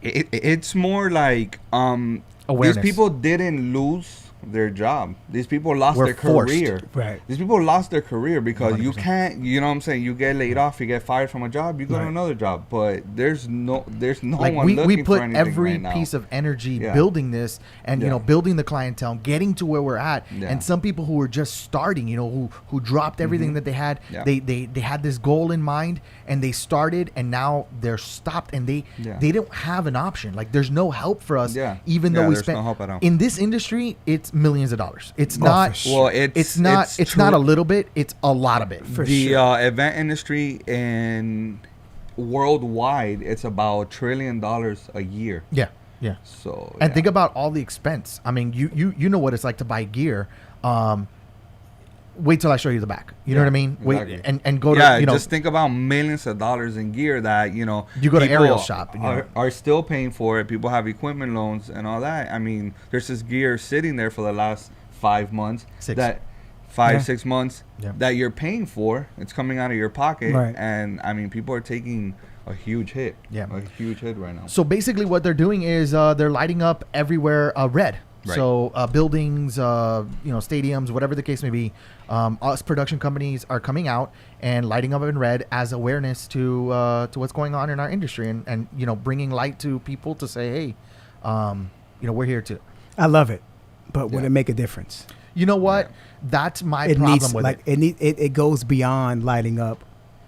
[SPEAKER 4] it's more like
[SPEAKER 1] Awareness.
[SPEAKER 4] these people didn't lose their job. These people lost
[SPEAKER 1] We're
[SPEAKER 4] their
[SPEAKER 1] forced.
[SPEAKER 4] career.
[SPEAKER 3] Right.
[SPEAKER 4] These people lost their career because
[SPEAKER 1] 100%.
[SPEAKER 4] you can't, you know what I'm saying? You get laid off, you get fired from a job, you go to
[SPEAKER 3] Right.
[SPEAKER 4] another job. But there's no
[SPEAKER 1] Like
[SPEAKER 4] one
[SPEAKER 1] we
[SPEAKER 4] looking
[SPEAKER 1] put
[SPEAKER 4] for anything
[SPEAKER 1] every
[SPEAKER 4] right now.
[SPEAKER 1] piece of energy
[SPEAKER 4] Yeah.
[SPEAKER 1] building this and
[SPEAKER 4] Yeah.
[SPEAKER 1] building the clientele, getting to where we're at.
[SPEAKER 4] Yeah.
[SPEAKER 1] And some people who were just starting, who dropped everything that they had,
[SPEAKER 4] Yeah.
[SPEAKER 1] they had this goal in mind and they started and now they're stopped and they don't have an option. Like there's no help for us.
[SPEAKER 4] Yeah.
[SPEAKER 1] Even though
[SPEAKER 4] Yeah,
[SPEAKER 1] we
[SPEAKER 4] there's
[SPEAKER 1] spent
[SPEAKER 4] no help at all.
[SPEAKER 1] in this industry, it's millions of dollars. It's
[SPEAKER 3] Oh,
[SPEAKER 1] not.
[SPEAKER 3] for sure.
[SPEAKER 4] Well,
[SPEAKER 1] It's not a little bit. It's a lot of it.
[SPEAKER 3] For
[SPEAKER 4] the
[SPEAKER 3] sure.
[SPEAKER 4] event industry in worldwide, it's about $1 trillion a year.
[SPEAKER 1] Yeah. Yeah.
[SPEAKER 4] So
[SPEAKER 1] And think about all the expense. I mean, you know what it's like to buy gear. Wait till I show you the back. You know what I mean?
[SPEAKER 4] Exactly.
[SPEAKER 1] Wait and go to
[SPEAKER 4] just think about millions of dollars in gear that
[SPEAKER 1] You go to
[SPEAKER 4] people
[SPEAKER 1] Ariel's shop,
[SPEAKER 4] are still paying for it. People have equipment loans and all that. I mean, there's this gear sitting there for the last 5 months.
[SPEAKER 1] 6.
[SPEAKER 4] That
[SPEAKER 3] Yeah.
[SPEAKER 4] 6 months
[SPEAKER 1] Yeah.
[SPEAKER 4] that you're paying for. It's coming out of your pocket,
[SPEAKER 3] Right.
[SPEAKER 4] and I mean, people are taking a huge hit.
[SPEAKER 1] Yeah.
[SPEAKER 4] A huge hit right now.
[SPEAKER 1] So basically, what they're doing is they're lighting up everywhere red.
[SPEAKER 4] Right.
[SPEAKER 1] So buildings, stadiums, whatever the case may be, us production companies are coming out and lighting up in red as awareness to what's going on in our industry and bringing light to people to say, hey, we're here too.
[SPEAKER 3] I love it, but would
[SPEAKER 4] Yeah.
[SPEAKER 3] it make a difference?
[SPEAKER 1] You know what? That's my
[SPEAKER 3] It
[SPEAKER 1] problem
[SPEAKER 3] needs
[SPEAKER 1] with
[SPEAKER 3] like
[SPEAKER 1] it.
[SPEAKER 3] it goes beyond lighting up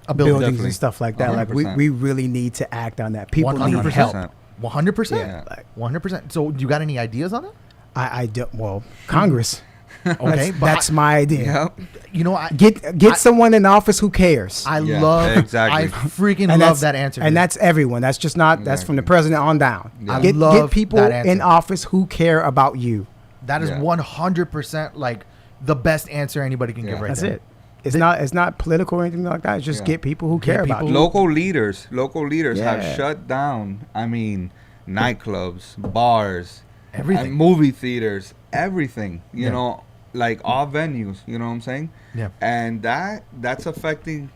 [SPEAKER 1] A building.
[SPEAKER 3] buildings
[SPEAKER 4] Definitely.
[SPEAKER 3] and stuff like that. Like
[SPEAKER 4] 100%.
[SPEAKER 3] we really need to act on that. People need
[SPEAKER 1] 100%.
[SPEAKER 3] help.
[SPEAKER 1] 100%.
[SPEAKER 4] Yeah.
[SPEAKER 3] Like
[SPEAKER 1] 100%. So you got any ideas on it?
[SPEAKER 3] I don't. Well, Congress.
[SPEAKER 1] Okay,
[SPEAKER 3] that's my idea.
[SPEAKER 4] Yep.
[SPEAKER 1] I
[SPEAKER 3] Get someone in office who cares.
[SPEAKER 1] I
[SPEAKER 4] Yeah,
[SPEAKER 1] love
[SPEAKER 4] exactly.
[SPEAKER 1] I freaking
[SPEAKER 3] And
[SPEAKER 1] love
[SPEAKER 3] that's-
[SPEAKER 1] that answer.
[SPEAKER 3] And
[SPEAKER 1] dude.
[SPEAKER 3] that's everyone. That's just not. That's from the
[SPEAKER 4] Exactly.
[SPEAKER 3] president on down.
[SPEAKER 4] Yeah. I
[SPEAKER 3] Get
[SPEAKER 1] love
[SPEAKER 3] people
[SPEAKER 1] that answer.
[SPEAKER 3] in office who care about you.
[SPEAKER 1] That is
[SPEAKER 4] Yeah.
[SPEAKER 1] 100% like the best answer anybody can give
[SPEAKER 4] Yeah.
[SPEAKER 1] right
[SPEAKER 3] That's
[SPEAKER 1] there.
[SPEAKER 3] it. It's not political or anything like that. It's just
[SPEAKER 4] Yeah.
[SPEAKER 3] get people who care about
[SPEAKER 1] people
[SPEAKER 3] you.
[SPEAKER 4] Local leaders have
[SPEAKER 3] Yeah.
[SPEAKER 4] shut down. I mean, nightclubs, bars,
[SPEAKER 1] Everything.
[SPEAKER 4] movie theaters, everything. You
[SPEAKER 1] Yeah.
[SPEAKER 4] know, like all venues. You know what I'm saying?
[SPEAKER 1] Yeah.
[SPEAKER 4] And that's affecting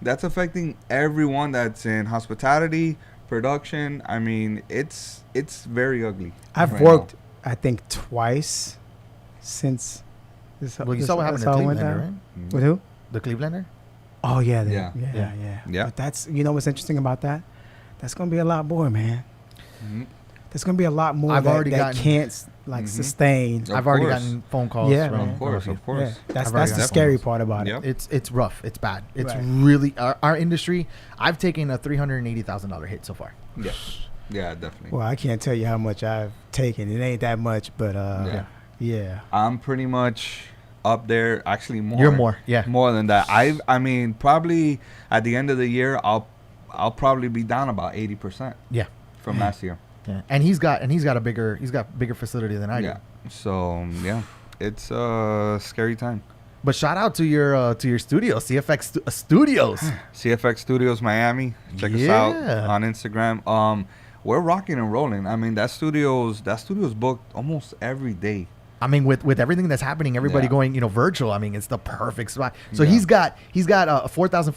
[SPEAKER 4] everyone that's in hospitality, production. I mean, it's very ugly.
[SPEAKER 3] I've
[SPEAKER 4] right
[SPEAKER 3] worked, I think, twice since this.
[SPEAKER 1] Well, you
[SPEAKER 3] this-
[SPEAKER 1] saw what happened
[SPEAKER 3] this
[SPEAKER 1] to
[SPEAKER 3] all went
[SPEAKER 1] Clevelander,
[SPEAKER 3] down.
[SPEAKER 1] right?
[SPEAKER 3] With who?
[SPEAKER 1] The Clevelander?
[SPEAKER 3] Oh yeah,
[SPEAKER 4] Yeah.
[SPEAKER 3] yeah. But that's, you know what's interesting about that? That's gonna be a lot more, man.
[SPEAKER 4] Mm-hmm.
[SPEAKER 3] There's gonna be a lot more
[SPEAKER 1] I've
[SPEAKER 3] that,
[SPEAKER 1] already
[SPEAKER 3] that
[SPEAKER 1] gotten-
[SPEAKER 3] can't like sustain.
[SPEAKER 4] Of
[SPEAKER 1] I've already
[SPEAKER 4] course.
[SPEAKER 1] gotten phone calls.
[SPEAKER 3] Yeah,
[SPEAKER 1] from
[SPEAKER 3] man.
[SPEAKER 4] Of course,
[SPEAKER 1] Russell.
[SPEAKER 4] of course.
[SPEAKER 3] Yeah,
[SPEAKER 1] I've
[SPEAKER 3] that's
[SPEAKER 1] already
[SPEAKER 3] the
[SPEAKER 1] gotten
[SPEAKER 3] scary
[SPEAKER 1] phone
[SPEAKER 3] part about
[SPEAKER 4] Yep.
[SPEAKER 3] it.
[SPEAKER 1] It's rough. It's bad. It's
[SPEAKER 3] Right.
[SPEAKER 1] really our industry. I've taken a $380,000 hit so far.
[SPEAKER 4] Yeah. Yeah, definitely.
[SPEAKER 3] Well, I can't tell you how much I've taken. It ain't that much, but yeah.
[SPEAKER 4] I'm pretty much up there. Actually, more.
[SPEAKER 1] You're more, yeah.
[SPEAKER 4] More than that. I mean, probably at the end of the year, I'll probably be down about 80%
[SPEAKER 1] Yeah.
[SPEAKER 4] from last year.
[SPEAKER 1] Yeah. And he's got a bigger facility than I do.
[SPEAKER 4] Yeah. So yeah, it's a scary time.
[SPEAKER 1] But shout out to your studio, CFX Studios.
[SPEAKER 4] CFX Studios Miami. Check us
[SPEAKER 1] Yeah.
[SPEAKER 4] out on Instagram. We're rocking and rolling. I mean, that studio's booked almost every day.
[SPEAKER 1] I mean, with everything that's happening, everybody
[SPEAKER 4] Yeah.
[SPEAKER 1] going, virtual. I mean, it's the perfect spot. So
[SPEAKER 4] Yeah.
[SPEAKER 1] he's got a 4,000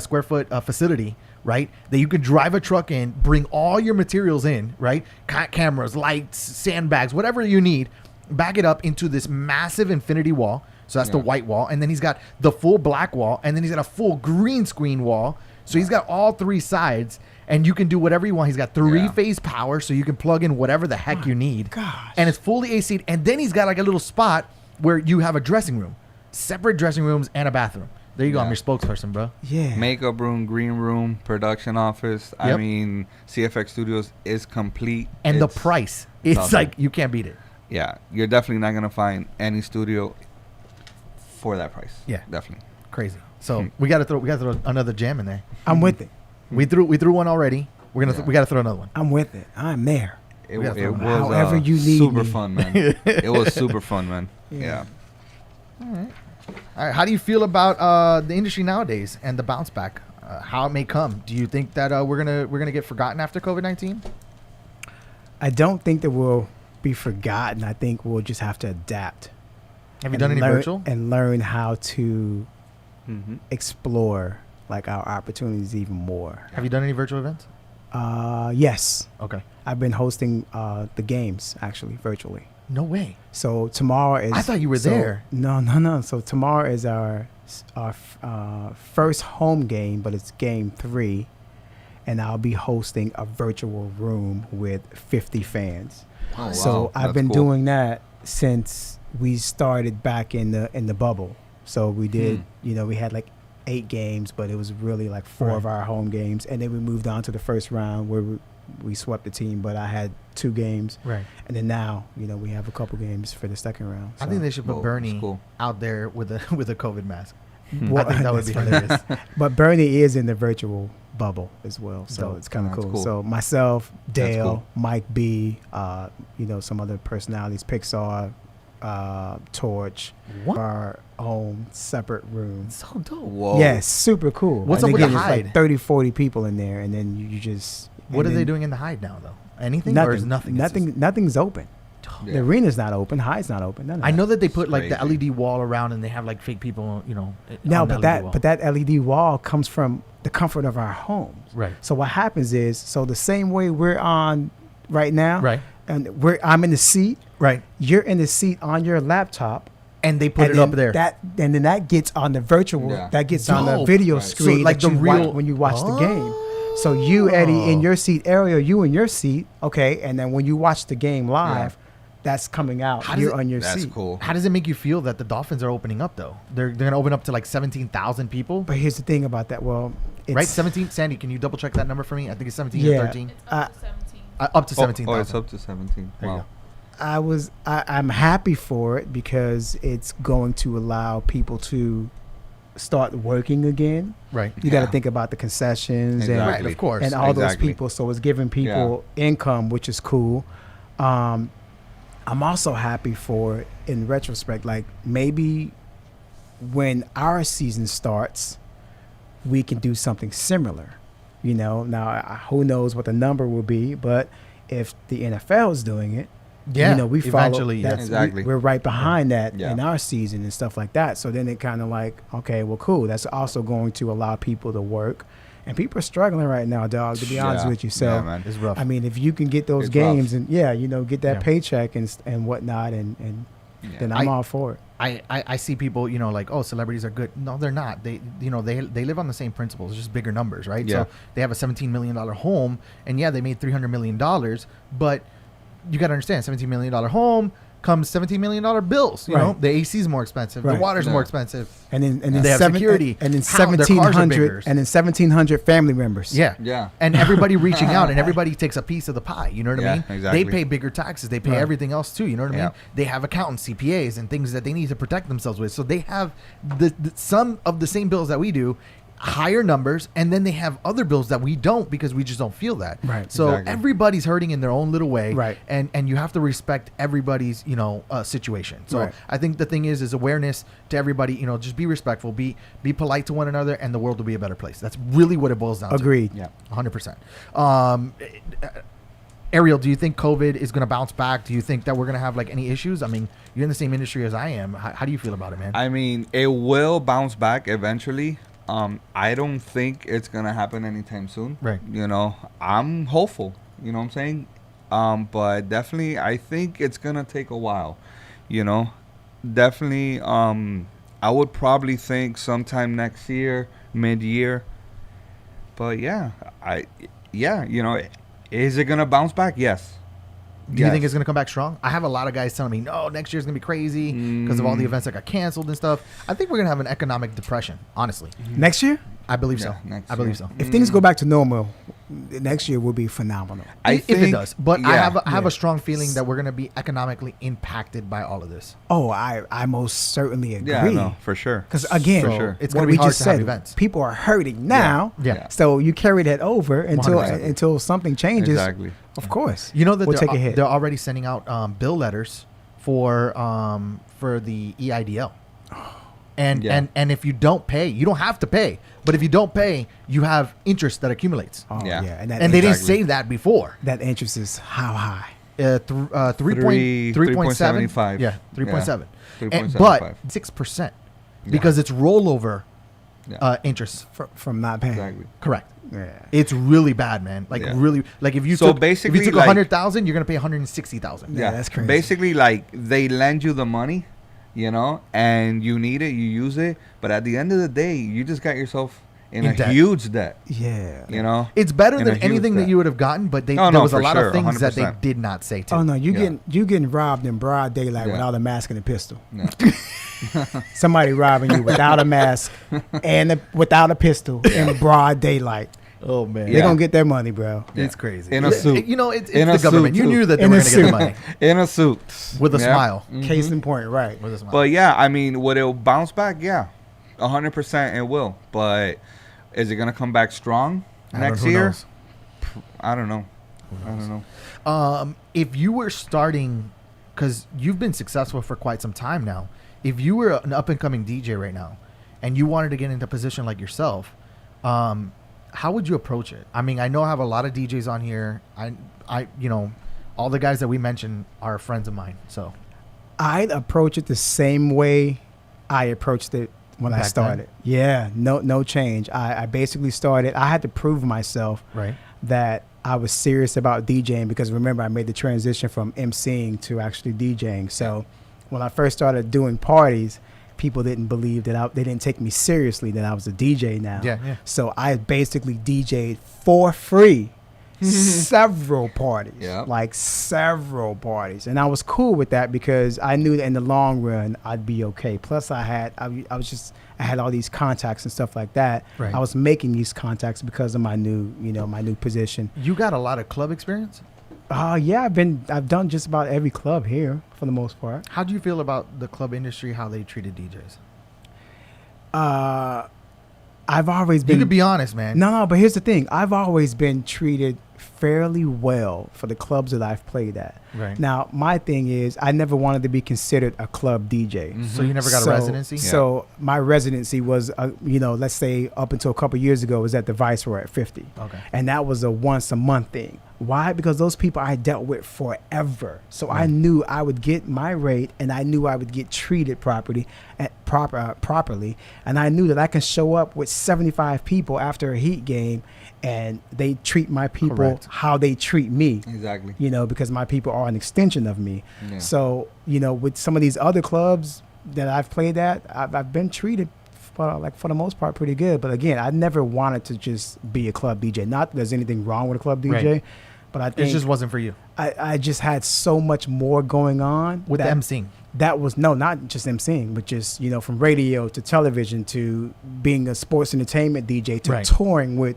[SPEAKER 1] square foot facility, right? That you could drive a truck in, bring all your materials in, right? Cameras, lights, sandbags, whatever you need, back it up into this massive infinity wall. So that's the
[SPEAKER 4] Yeah.
[SPEAKER 1] white wall, and then he's got the full black wall, and then he's got a full green screen wall. So he's got all three sides, and you can do whatever you want. He's got three-phase power, so you can plug in whatever the heck you need.
[SPEAKER 3] gosh.
[SPEAKER 1] And it's fully AC'd. And then he's got like a little spot where you have a dressing room, separate dressing rooms, and a bathroom. There you go. I'm
[SPEAKER 4] Yeah.
[SPEAKER 1] your spokesperson, bro.
[SPEAKER 3] Yeah.
[SPEAKER 4] Makeup room, green room, production office. I
[SPEAKER 1] Yep.
[SPEAKER 4] mean, CFX Studios is complete.
[SPEAKER 1] And
[SPEAKER 4] It's-
[SPEAKER 1] the price, it's
[SPEAKER 4] awesome.
[SPEAKER 1] like you can't beat it.
[SPEAKER 4] Yeah, you're definitely not gonna find any studio for that price.
[SPEAKER 1] Yeah.
[SPEAKER 4] Definitely.
[SPEAKER 1] Crazy. So we gotta throw another gem in there.
[SPEAKER 3] I'm with it.
[SPEAKER 1] We threw one already. We gotta throw another one.
[SPEAKER 3] I'm with it. I'm there.
[SPEAKER 4] It
[SPEAKER 1] We gotta
[SPEAKER 4] was
[SPEAKER 1] throw
[SPEAKER 3] however you need
[SPEAKER 4] super
[SPEAKER 3] me.
[SPEAKER 4] fun, man. It was super fun, man. Yeah.
[SPEAKER 1] All right. How do you feel about the industry nowadays and the bounce back? How it may come? Do you think that we're gonna get forgotten after COVID-19?
[SPEAKER 3] I don't think that we'll be forgotten. I think we'll just have to adapt.
[SPEAKER 1] Have you
[SPEAKER 3] and
[SPEAKER 1] done any
[SPEAKER 3] learn-
[SPEAKER 1] virtual?
[SPEAKER 3] and learn how to
[SPEAKER 4] Mm-hmm.
[SPEAKER 3] explore like our opportunities even more.
[SPEAKER 1] Have you done any virtual events?
[SPEAKER 3] Yes,
[SPEAKER 1] Okay.
[SPEAKER 3] I've been hosting the games actually virtually.
[SPEAKER 1] No way.
[SPEAKER 3] So tomorrow is.
[SPEAKER 1] I thought you were there.
[SPEAKER 3] No. So tomorrow is our first home game, but it's game 3, and I'll be hosting a virtual room with 50 fans.
[SPEAKER 4] Oh, wow.
[SPEAKER 3] So I've
[SPEAKER 4] That's
[SPEAKER 3] been
[SPEAKER 4] cool.
[SPEAKER 3] doing that since we started back in the bubble. So we did, we had like 8 games, but it was really like 4 of our home games, and then we moved on to the first round where we swept the team. But I had 2 games,
[SPEAKER 1] Right.
[SPEAKER 3] and then now we have a couple games for the second round.
[SPEAKER 1] I think they should put
[SPEAKER 4] Whoa,
[SPEAKER 1] Bernie
[SPEAKER 4] that's cool.
[SPEAKER 1] out there with a COVID mask.
[SPEAKER 3] Well,
[SPEAKER 1] I think that would be
[SPEAKER 3] that's
[SPEAKER 1] hilarious.
[SPEAKER 3] But Bernie is in the virtual bubble as well, so
[SPEAKER 1] Dope.
[SPEAKER 3] it's kind of
[SPEAKER 4] That's
[SPEAKER 3] cool.
[SPEAKER 4] cool.
[SPEAKER 3] So myself, Dale,
[SPEAKER 4] cool.
[SPEAKER 3] Mike B, some other personalities, Pixar, Torch,
[SPEAKER 1] What?
[SPEAKER 3] our own separate rooms.
[SPEAKER 1] So dope.
[SPEAKER 4] Whoa.
[SPEAKER 3] Yes, super cool.
[SPEAKER 1] What's
[SPEAKER 3] And
[SPEAKER 1] up with
[SPEAKER 3] again,
[SPEAKER 1] the
[SPEAKER 3] it's
[SPEAKER 1] hide?
[SPEAKER 3] like 30, 40 people in there, and then you just.
[SPEAKER 1] What
[SPEAKER 3] and
[SPEAKER 1] are they
[SPEAKER 3] then
[SPEAKER 1] doing in the hide now, though? Anything?
[SPEAKER 3] Nothing.
[SPEAKER 1] Or is nothing? It's just-
[SPEAKER 3] Nothing's open.
[SPEAKER 4] Yeah.
[SPEAKER 3] The arena's not open. Hide's not open. None of
[SPEAKER 1] I
[SPEAKER 3] that.
[SPEAKER 1] know that they put like the
[SPEAKER 4] Crazy.
[SPEAKER 1] LED wall around, and they have like fake people,
[SPEAKER 3] No,
[SPEAKER 1] on the
[SPEAKER 3] but
[SPEAKER 1] LED wall.
[SPEAKER 3] that LED wall comes from the comfort of our homes.
[SPEAKER 1] Right.
[SPEAKER 3] So what happens is, so the same way we're on right now,
[SPEAKER 1] Right.
[SPEAKER 3] and I'm in the seat,
[SPEAKER 1] Right.
[SPEAKER 3] you're in the seat on your laptop,
[SPEAKER 1] And they put
[SPEAKER 3] and
[SPEAKER 1] it
[SPEAKER 3] then
[SPEAKER 1] up there.
[SPEAKER 3] and then that gets on the virtual,
[SPEAKER 4] Yeah.
[SPEAKER 3] that gets on the
[SPEAKER 1] Dope.
[SPEAKER 3] video
[SPEAKER 4] Right.
[SPEAKER 3] screen,
[SPEAKER 1] So, like
[SPEAKER 3] that
[SPEAKER 1] the
[SPEAKER 3] you watch
[SPEAKER 1] real-
[SPEAKER 3] when you watch the game. So you, Eddie, in your seat area, you in your seat, okay, and then when you watch the game live, that's coming out.
[SPEAKER 1] How does
[SPEAKER 3] You're
[SPEAKER 1] it-
[SPEAKER 3] on your
[SPEAKER 4] That's
[SPEAKER 3] seat.
[SPEAKER 4] cool.
[SPEAKER 1] How does it make you feel that the Dolphins are opening up, though? They're going to open up to like 17,000 people,
[SPEAKER 3] But here's the thing about that. Well, it's,
[SPEAKER 1] right? 17. Sandy, can you double check that number for me? I think it's 17
[SPEAKER 3] Yeah.
[SPEAKER 1] or 13.
[SPEAKER 5] It's up to 17.
[SPEAKER 1] Up to 17,000.
[SPEAKER 4] Oh, it's up to 17.
[SPEAKER 1] There you
[SPEAKER 4] Wow.
[SPEAKER 1] go.
[SPEAKER 3] I'm happy for it because it's going to allow people to start working again.
[SPEAKER 1] Right.
[SPEAKER 3] You got
[SPEAKER 4] Yeah.
[SPEAKER 3] to think about the concessions
[SPEAKER 4] Exactly.
[SPEAKER 1] Right, of course.
[SPEAKER 3] and all those
[SPEAKER 4] Exactly.
[SPEAKER 3] people. So it's giving people income, which is cool. I'm also happy for it in retrospect. Like maybe when our season starts, we can do something similar. Now who knows what the number will be, but if the NFL is doing it,
[SPEAKER 1] Yeah.
[SPEAKER 3] we follow.
[SPEAKER 1] eventually. Yeah.
[SPEAKER 3] That's,
[SPEAKER 4] Exactly.
[SPEAKER 3] we're right behind that
[SPEAKER 4] Yeah.
[SPEAKER 3] in our season and stuff like that. So then it kind of like, okay, well, cool. That's also going to allow people to work, and people are struggling right now, dog. To be honest
[SPEAKER 4] Yeah.
[SPEAKER 3] with you, so
[SPEAKER 4] Yeah, man.
[SPEAKER 1] It's rough.
[SPEAKER 3] I mean, if you can get those
[SPEAKER 4] It's
[SPEAKER 3] games
[SPEAKER 4] rough.
[SPEAKER 3] and get that
[SPEAKER 1] Yeah.
[SPEAKER 3] paycheck and whatnot, and then I'm all for it.
[SPEAKER 1] I see people, you know, like, oh, celebrities are good. No, they're not. They, you know, they live on the same principles, just bigger numbers, right?
[SPEAKER 4] Yeah.
[SPEAKER 1] So they have a $17 million home, and yeah, they made $300 million, but you got to understand, $17 million home comes $17 million bills. You know, the AC is more expensive, the water's more expensive,
[SPEAKER 3] and then
[SPEAKER 1] they have security,
[SPEAKER 3] and then 1,700 family members.
[SPEAKER 1] Yeah, and everybody reaching out, and everybody takes a piece of the pie. You know what I mean?
[SPEAKER 4] Exactly.
[SPEAKER 1] They pay bigger taxes, they pay everything else too. You know what I mean? They have accountants, CPAs, and things that they need to protect themselves with. So they have the some of the same bills that we do, higher numbers, and then they have other bills that we don't because we just don't feel that.
[SPEAKER 3] Right.
[SPEAKER 1] So everybody's hurting in their own little way.
[SPEAKER 3] Right.
[SPEAKER 1] And you have to respect everybody's, you know, situation. So I think the thing is awareness to everybody. You know, just be respectful, be polite to one another, and the world will be a better place. That's really what it boils down
[SPEAKER 3] Agreed.
[SPEAKER 1] to. Yeah, 100%. Ariel, do you think COVID is going to bounce back? Do you think that we're going to have like any issues? I mean, you're in the same industry as I am. How do you feel about it, man?
[SPEAKER 4] I mean, it will bounce back eventually. I don't think it's gonna happen anytime soon.
[SPEAKER 1] Right.
[SPEAKER 4] You know, I'm hopeful. You know what I'm saying? But definitely, I think it's gonna take a while. You know, definitely. I would probably think sometime next year, mid-year. But yeah, you know, is it gonna bounce back? Yes.
[SPEAKER 1] Do you think it's going to come back strong? I have a lot of guys telling me, no, next year's going to be crazy because of all the events that got canceled and stuff. I think we're going to have an economic depression, honestly.
[SPEAKER 3] Next year?
[SPEAKER 1] I believe so. I believe so.
[SPEAKER 3] If things go back to normal, next year will be phenomenal.
[SPEAKER 1] If it does. But I have a strong feeling that we're going to be economically impacted by all of this.
[SPEAKER 3] Oh, I most certainly agree.
[SPEAKER 4] Yeah, no, for sure.
[SPEAKER 3] Because again,
[SPEAKER 1] it's
[SPEAKER 3] what
[SPEAKER 1] going to
[SPEAKER 3] we
[SPEAKER 1] be hard
[SPEAKER 3] just
[SPEAKER 1] to have
[SPEAKER 3] said,
[SPEAKER 1] events.
[SPEAKER 3] people are hurting now.
[SPEAKER 1] Yeah.
[SPEAKER 3] So you carry that over until
[SPEAKER 1] 100%.
[SPEAKER 3] something changes.
[SPEAKER 4] Exactly.
[SPEAKER 3] Of course.
[SPEAKER 1] You know that
[SPEAKER 3] we'll take a hit.
[SPEAKER 1] They're already sending out bill letters for the EIDL. And if you don't pay, you don't have to pay. But if you don't pay, you have interest that accumulates.
[SPEAKER 3] Oh,
[SPEAKER 4] Yeah.
[SPEAKER 3] And
[SPEAKER 1] they didn't say that before.
[SPEAKER 3] That interest is how high?
[SPEAKER 1] 3.75. Yeah, 3.7. But 6% because it's rollover interest
[SPEAKER 3] from not paying.
[SPEAKER 4] Exactly.
[SPEAKER 1] Correct.
[SPEAKER 3] Yeah.
[SPEAKER 1] It's really bad, man. Like really, like if you took
[SPEAKER 4] basically
[SPEAKER 1] 100,000, you're gonna pay 160,000.
[SPEAKER 3] Yeah, that's crazy.
[SPEAKER 4] Basically, like they lend you the money, you know, and you need it, you use it, but at the end of the day, you just got yourself in a
[SPEAKER 1] debt.
[SPEAKER 4] Huge debt.
[SPEAKER 3] Yeah.
[SPEAKER 4] You know,
[SPEAKER 1] it's better than anything that you would have gotten, but there was a lot of things 100%. That they did not say to.
[SPEAKER 3] Oh no, you getting robbed in broad daylight without a mask and a pistol.
[SPEAKER 4] Yeah.
[SPEAKER 3] Somebody robbing you without a mask and without a pistol in broad daylight.
[SPEAKER 1] Oh man,
[SPEAKER 3] they're gonna get their money, bro.
[SPEAKER 1] Yeah. It's crazy.
[SPEAKER 4] In a suit.
[SPEAKER 1] You know, it's the government. You knew that they were gonna get their money
[SPEAKER 4] in a suit
[SPEAKER 1] with a smile.
[SPEAKER 3] Mm-hmm. Case in point, right?
[SPEAKER 1] With a smile.
[SPEAKER 4] But yeah, I mean, would it bounce back? Yeah, 100% it will. But is it gonna come back strong next year? I don't know.
[SPEAKER 1] If you were starting, because you've been successful for quite some time now, if you were an up and coming DJ right now, and you wanted to get into a position like yourself, how would you approach it? I mean, I know I have a lot of DJs on here. I you know, all the guys that we mentioned are friends of mine. So
[SPEAKER 3] I'd approach it the same way I approached it when I started. Then? Yeah, no change. I basically started. I had to prove myself that I was serious about DJing because remember I made the transition from MCing to actually DJing. So when I first started doing parties, people didn't believe that they didn't take me seriously that I was a DJ now.
[SPEAKER 1] Yeah.
[SPEAKER 3] So I basically DJ'd for free several parties.
[SPEAKER 4] Yeah.
[SPEAKER 3] Like several parties. And I was cool with that because I knew that in the long run I'd be okay. Plus I had all these contacts and stuff like that.
[SPEAKER 1] Right.
[SPEAKER 3] I was making these contacts because of my new position.
[SPEAKER 1] You got a lot of club experience?
[SPEAKER 3] Yeah, I've done just about every club here for the most part.
[SPEAKER 1] How do you feel about the club industry, how they treated DJs?
[SPEAKER 3] I've always been...
[SPEAKER 1] You could be honest, man.
[SPEAKER 3] No, but here's the thing. I've always been treated fairly well for the clubs that I've played at.
[SPEAKER 1] Right.
[SPEAKER 3] Now, my thing is I never wanted to be considered a club DJ.
[SPEAKER 1] Mm-hmm. So you never got a residency?
[SPEAKER 3] So my residency was, let's say up until a couple years ago was at the Viceroy at 50.
[SPEAKER 1] Okay.
[SPEAKER 3] And that was a once a month thing. Why? Because those people I dealt with forever. So I knew I would get my rate and I knew I would get treated properly. And I knew that I can show up with 75 people after a Heat game and they treat my people
[SPEAKER 1] Correct.
[SPEAKER 3] how they treat me.
[SPEAKER 4] Exactly.
[SPEAKER 3] You know, because my people are an extension of me.
[SPEAKER 4] Yeah.
[SPEAKER 3] So, you know, with some of these other clubs that I've played at, I've been treated for the most part pretty good. But again, I never wanted to just be a club DJ. Not that there's anything wrong with a club DJ,
[SPEAKER 1] Right.
[SPEAKER 3] but I think
[SPEAKER 1] It just wasn't for you.
[SPEAKER 3] I just had so much more going on
[SPEAKER 1] With the emceeing.
[SPEAKER 3] that was not just emceeing, but just, you know, from radio to television to being a sports entertainment DJ to
[SPEAKER 1] Right.
[SPEAKER 3] touring with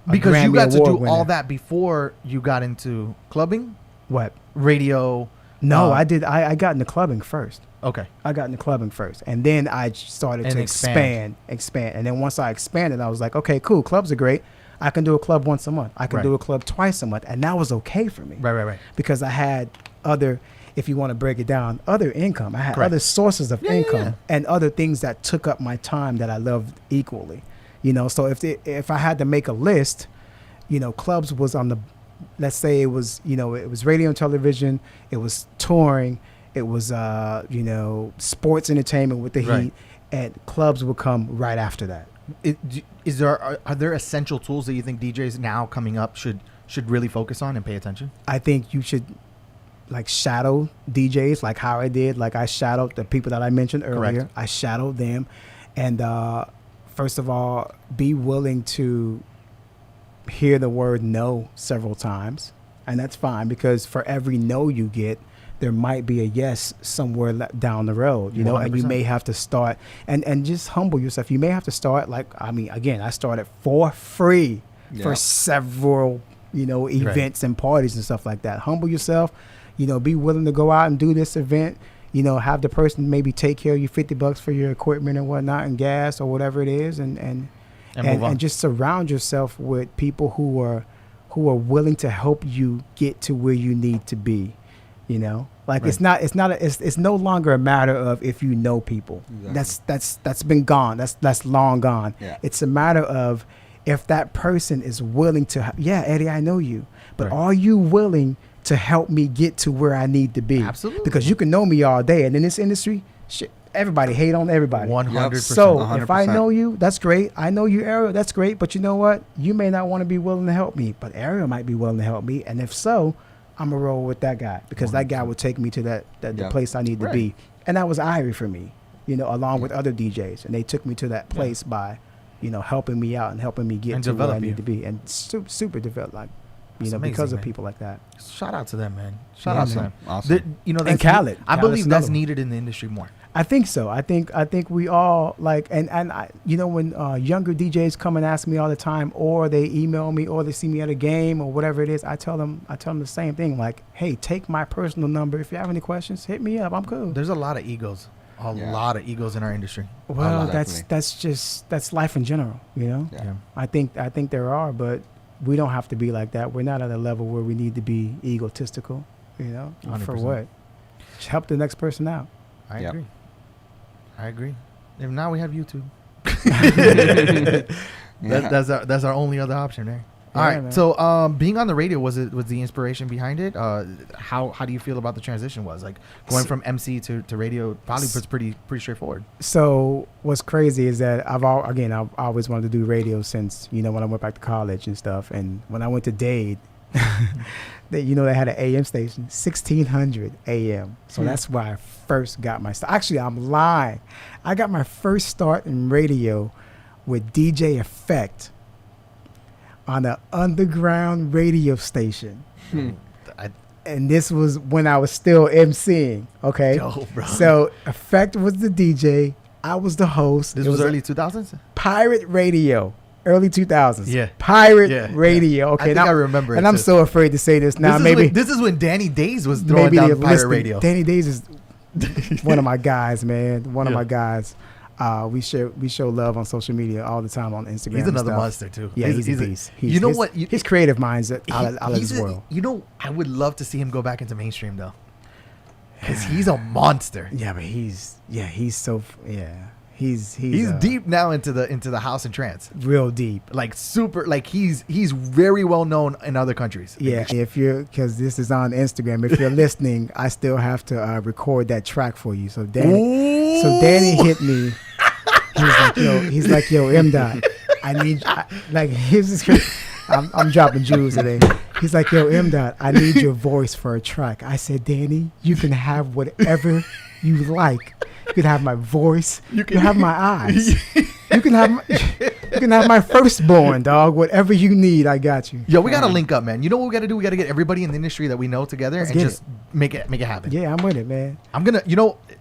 [SPEAKER 3] a
[SPEAKER 1] Because you
[SPEAKER 3] Grammy
[SPEAKER 1] got to
[SPEAKER 3] Award
[SPEAKER 1] do all
[SPEAKER 3] winner.
[SPEAKER 1] that before you got into clubbing,
[SPEAKER 3] What?
[SPEAKER 1] radio.
[SPEAKER 3] No,
[SPEAKER 1] uh,
[SPEAKER 3] I did. I got into clubbing first.
[SPEAKER 1] Okay.
[SPEAKER 3] I got into clubbing first, and then I started
[SPEAKER 1] And
[SPEAKER 3] to expand. And then once I expanded, I was like, okay, cool. Clubs are great. I can do a club once a month. I can
[SPEAKER 1] Right.
[SPEAKER 3] do a club twice a month, and that was okay for me.
[SPEAKER 1] Right.
[SPEAKER 3] Because I had other, if you want to break it down, other income. I had
[SPEAKER 1] Correct.
[SPEAKER 3] other sources of
[SPEAKER 1] Yeah,
[SPEAKER 3] income and other things that took up my time that I loved equally. You know, so if I had to make a list, you know, clubs was on the, let's say it was, you know, it was radio and television, it was touring, it was, you know, sports entertainment with the
[SPEAKER 1] Right.
[SPEAKER 3] heat, and clubs would come right after that.
[SPEAKER 1] Are there essential tools that you think DJs now coming up should really focus on and pay attention?
[SPEAKER 3] I think you should like shadow DJs like how I did. Like I shadowed the people that I mentioned earlier.
[SPEAKER 1] Correct.
[SPEAKER 3] I shadowed them. And first of all, be willing to hear the word no several times. And that's fine, because for every no you get, there might be a yes somewhere down the road, you know, and you
[SPEAKER 1] 100%.
[SPEAKER 3] may have to start and just humble yourself. You may have to start, like, I mean, again, I started for free for
[SPEAKER 4] Yeah.
[SPEAKER 3] several, you know, events and parties and stuff like that. Humble yourself, you know, be willing to go out and do this event, you know, have the person maybe take care of you $50 for your equipment and whatnot and gas or whatever it is. And
[SPEAKER 1] move on.
[SPEAKER 3] and just surround yourself with people who are willing to help you get to where you need to be. You know, like
[SPEAKER 1] Right.
[SPEAKER 3] it's no longer a matter of if you know people.
[SPEAKER 4] Exactly.
[SPEAKER 3] That's been gone. That's long gone.
[SPEAKER 4] Yeah.
[SPEAKER 3] It's a matter of if that person is willing to. Yeah, Eddie, I know you, but
[SPEAKER 1] Right.
[SPEAKER 3] are you willing to help me get to where I need to be?
[SPEAKER 1] Absolutely.
[SPEAKER 3] Because you can know me all day, and in this industry, shit, everybody hate on everybody.
[SPEAKER 1] 100%.
[SPEAKER 3] So if I
[SPEAKER 4] 100%.
[SPEAKER 3] know you, that's great. I know you, Ariel, that's great. But you know what? You may not want to be willing to help me, but Ariel might be willing to help me. And if so, I'm going to roll with that guy, because that guy will take me to the
[SPEAKER 4] Yeah.
[SPEAKER 3] place I need to
[SPEAKER 1] Right.
[SPEAKER 3] be. And that was Irie for me, you know, along with other DJs. And they took me to that place by, you know, helping me out and helping me get
[SPEAKER 1] And
[SPEAKER 3] to where I
[SPEAKER 1] develop you.
[SPEAKER 3] need to be. And super developed, like, you
[SPEAKER 1] It's
[SPEAKER 3] know,
[SPEAKER 1] amazing,
[SPEAKER 3] because of
[SPEAKER 1] man.
[SPEAKER 3] people like that.
[SPEAKER 1] Shout out to them, man. Shout
[SPEAKER 3] Yeah,
[SPEAKER 1] out to
[SPEAKER 3] man.
[SPEAKER 1] them.
[SPEAKER 4] Awesome.
[SPEAKER 1] You know,
[SPEAKER 3] And
[SPEAKER 1] that's
[SPEAKER 3] Khaled.
[SPEAKER 1] I
[SPEAKER 3] Khaled's
[SPEAKER 1] believe
[SPEAKER 3] another
[SPEAKER 1] that's
[SPEAKER 3] one.
[SPEAKER 1] needed in the industry more.
[SPEAKER 3] I think so. I think we all like, and I, you know, when younger DJs come and ask me all the time, or they email me, or they see me at a game or whatever it is, I tell them the same thing. Like, hey, take my personal number. If you have any questions, hit me up. I'm cool.
[SPEAKER 1] There's a lot of egos. A
[SPEAKER 4] Yeah.
[SPEAKER 1] lot of egos in our industry.
[SPEAKER 3] Well,
[SPEAKER 4] Exactly.
[SPEAKER 3] that's life in general. You know,
[SPEAKER 4] Yeah.
[SPEAKER 3] I think there are, but we don't have to be like that. We're not at a level where we need to be egotistical. You know, for
[SPEAKER 1] 100%.
[SPEAKER 3] what? Just help the next person out.
[SPEAKER 1] I
[SPEAKER 4] Yep.
[SPEAKER 1] agree. I agree. And now we have YouTube.
[SPEAKER 4] Yeah.
[SPEAKER 1] That's our only other option there. All
[SPEAKER 3] Yeah,
[SPEAKER 1] right.
[SPEAKER 3] man.
[SPEAKER 1] So, being on the radio was the inspiration behind it? How do you feel about the transition? Was like going from MC to radio? Probably was pretty straightforward.
[SPEAKER 3] So what's crazy is that I've always wanted to do radio since, you know, when I went back to college and stuff. And when I went to Dade, they had an AM station, 1600 AM. So that's where I first got my start. Actually, I'm lying. I got my first start in radio with DJ Effect on an underground radio station. And this was when I was still MCing, okay?
[SPEAKER 1] Dope, bro.
[SPEAKER 3] So Effect was the DJ. I was the host.
[SPEAKER 1] This
[SPEAKER 3] It
[SPEAKER 1] was
[SPEAKER 3] a
[SPEAKER 1] early 2000s.
[SPEAKER 3] pirate radio, early 2000s.
[SPEAKER 1] Yeah.
[SPEAKER 3] Pirate
[SPEAKER 1] Yeah,
[SPEAKER 3] radio.
[SPEAKER 1] yeah.
[SPEAKER 3] Okay,
[SPEAKER 1] I think
[SPEAKER 3] now,
[SPEAKER 1] I remember it
[SPEAKER 3] and I'm
[SPEAKER 1] too.
[SPEAKER 3] so afraid to say this now.
[SPEAKER 1] This is when Danny Days was throwing
[SPEAKER 3] maybe
[SPEAKER 1] down
[SPEAKER 3] they're
[SPEAKER 1] pirate
[SPEAKER 3] listening.
[SPEAKER 1] radio.
[SPEAKER 3] Danny Days is one of my guys, man. One of
[SPEAKER 1] Yeah.
[SPEAKER 3] my guys. We show love on social media all the time on Instagram.
[SPEAKER 1] He's
[SPEAKER 3] and
[SPEAKER 1] another
[SPEAKER 3] stuff.
[SPEAKER 1] monster too.
[SPEAKER 3] Yeah, he's a beast.
[SPEAKER 1] You know what?
[SPEAKER 3] His creative mind's out of
[SPEAKER 1] He's
[SPEAKER 3] this world.
[SPEAKER 1] You know, I would love to see him go back into mainstream though, because he's a monster.
[SPEAKER 3] Yeah, but he's
[SPEAKER 1] He's deep now into the house and trance,
[SPEAKER 3] real deep.
[SPEAKER 1] like super. Like he's very well known in other countries.
[SPEAKER 3] Yeah, because this is on Instagram. If you're listening, I still have to record that track for you. So Danny hit me. He's like, yo, M. Dot, I need, I'm dropping jewels today. He's like, yo, M-Dot, I need your voice for a track. I said, Danny, you can have whatever you like. You can have my voice. You can have my eyes. You can have my firstborn, dog. Whatever you need, I got you.
[SPEAKER 1] Yo, we got to link up, man. You know what we got to do? We got to get everybody in the industry that we know together and just make it happen.
[SPEAKER 3] Yeah, I'm with it, man.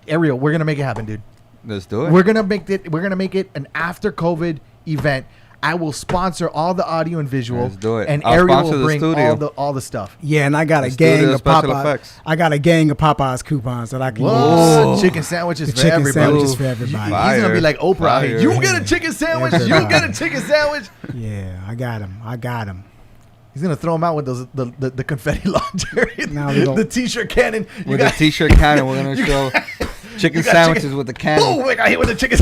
[SPEAKER 1] Ariel, we're going to make it happen, dude.
[SPEAKER 4] Let's do it.
[SPEAKER 1] We're going to make it an after COVID event. I will sponsor all the audio and visual.
[SPEAKER 4] Let's do it.
[SPEAKER 1] And
[SPEAKER 4] I'll
[SPEAKER 1] Ariel
[SPEAKER 4] sponsor
[SPEAKER 1] will
[SPEAKER 4] the
[SPEAKER 1] bring
[SPEAKER 4] studio.
[SPEAKER 1] all the stuff.
[SPEAKER 3] Yeah, and I got a
[SPEAKER 4] The
[SPEAKER 3] gang
[SPEAKER 4] studio
[SPEAKER 3] of
[SPEAKER 4] special
[SPEAKER 3] Popeyes.
[SPEAKER 4] effects.
[SPEAKER 3] I got a gang of Popeyes coupons that I can
[SPEAKER 1] Whoa.
[SPEAKER 3] use.
[SPEAKER 1] Chicken sandwiches
[SPEAKER 3] The
[SPEAKER 1] for
[SPEAKER 3] chicken
[SPEAKER 1] everybody.
[SPEAKER 3] sandwiches for everybody.
[SPEAKER 4] Fire.
[SPEAKER 1] He's going to be like Oprah.
[SPEAKER 4] Fire.
[SPEAKER 1] You get a chicken sandwich. You
[SPEAKER 3] Everybody.
[SPEAKER 1] get a chicken sandwich.
[SPEAKER 3] Yeah, I got him.
[SPEAKER 1] He's going to throw them out with those the confetti launcher.
[SPEAKER 3] Now we
[SPEAKER 1] the t-shirt cannon.
[SPEAKER 4] With the t-shirt cannon, we're going to show chicken sandwiches with the cannon.
[SPEAKER 1] Boom, I got hit with the chicken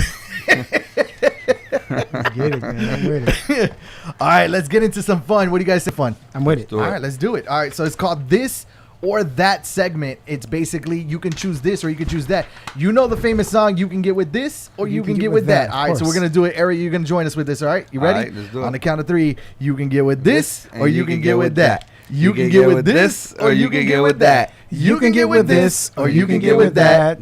[SPEAKER 3] Get it, man. I'm with it.
[SPEAKER 1] All right, let's get into some fun. What do you guys say fun?
[SPEAKER 3] I'm with it.
[SPEAKER 4] Do
[SPEAKER 1] All
[SPEAKER 4] it.
[SPEAKER 1] right, let's do it. All right, so it's called This or That segment. It's basically you can choose this or you can choose that. You know the famous song, You Can Get With This or You Can Get With That. All right, so we're going to do it. Ariel, you're going to join us with this, all right? You ready?
[SPEAKER 4] All right, let's do it.
[SPEAKER 1] On the count of 3, you can get with this or you can get with that.
[SPEAKER 4] You can get with this or you can get with that.
[SPEAKER 1] You can get with this or you can get with that.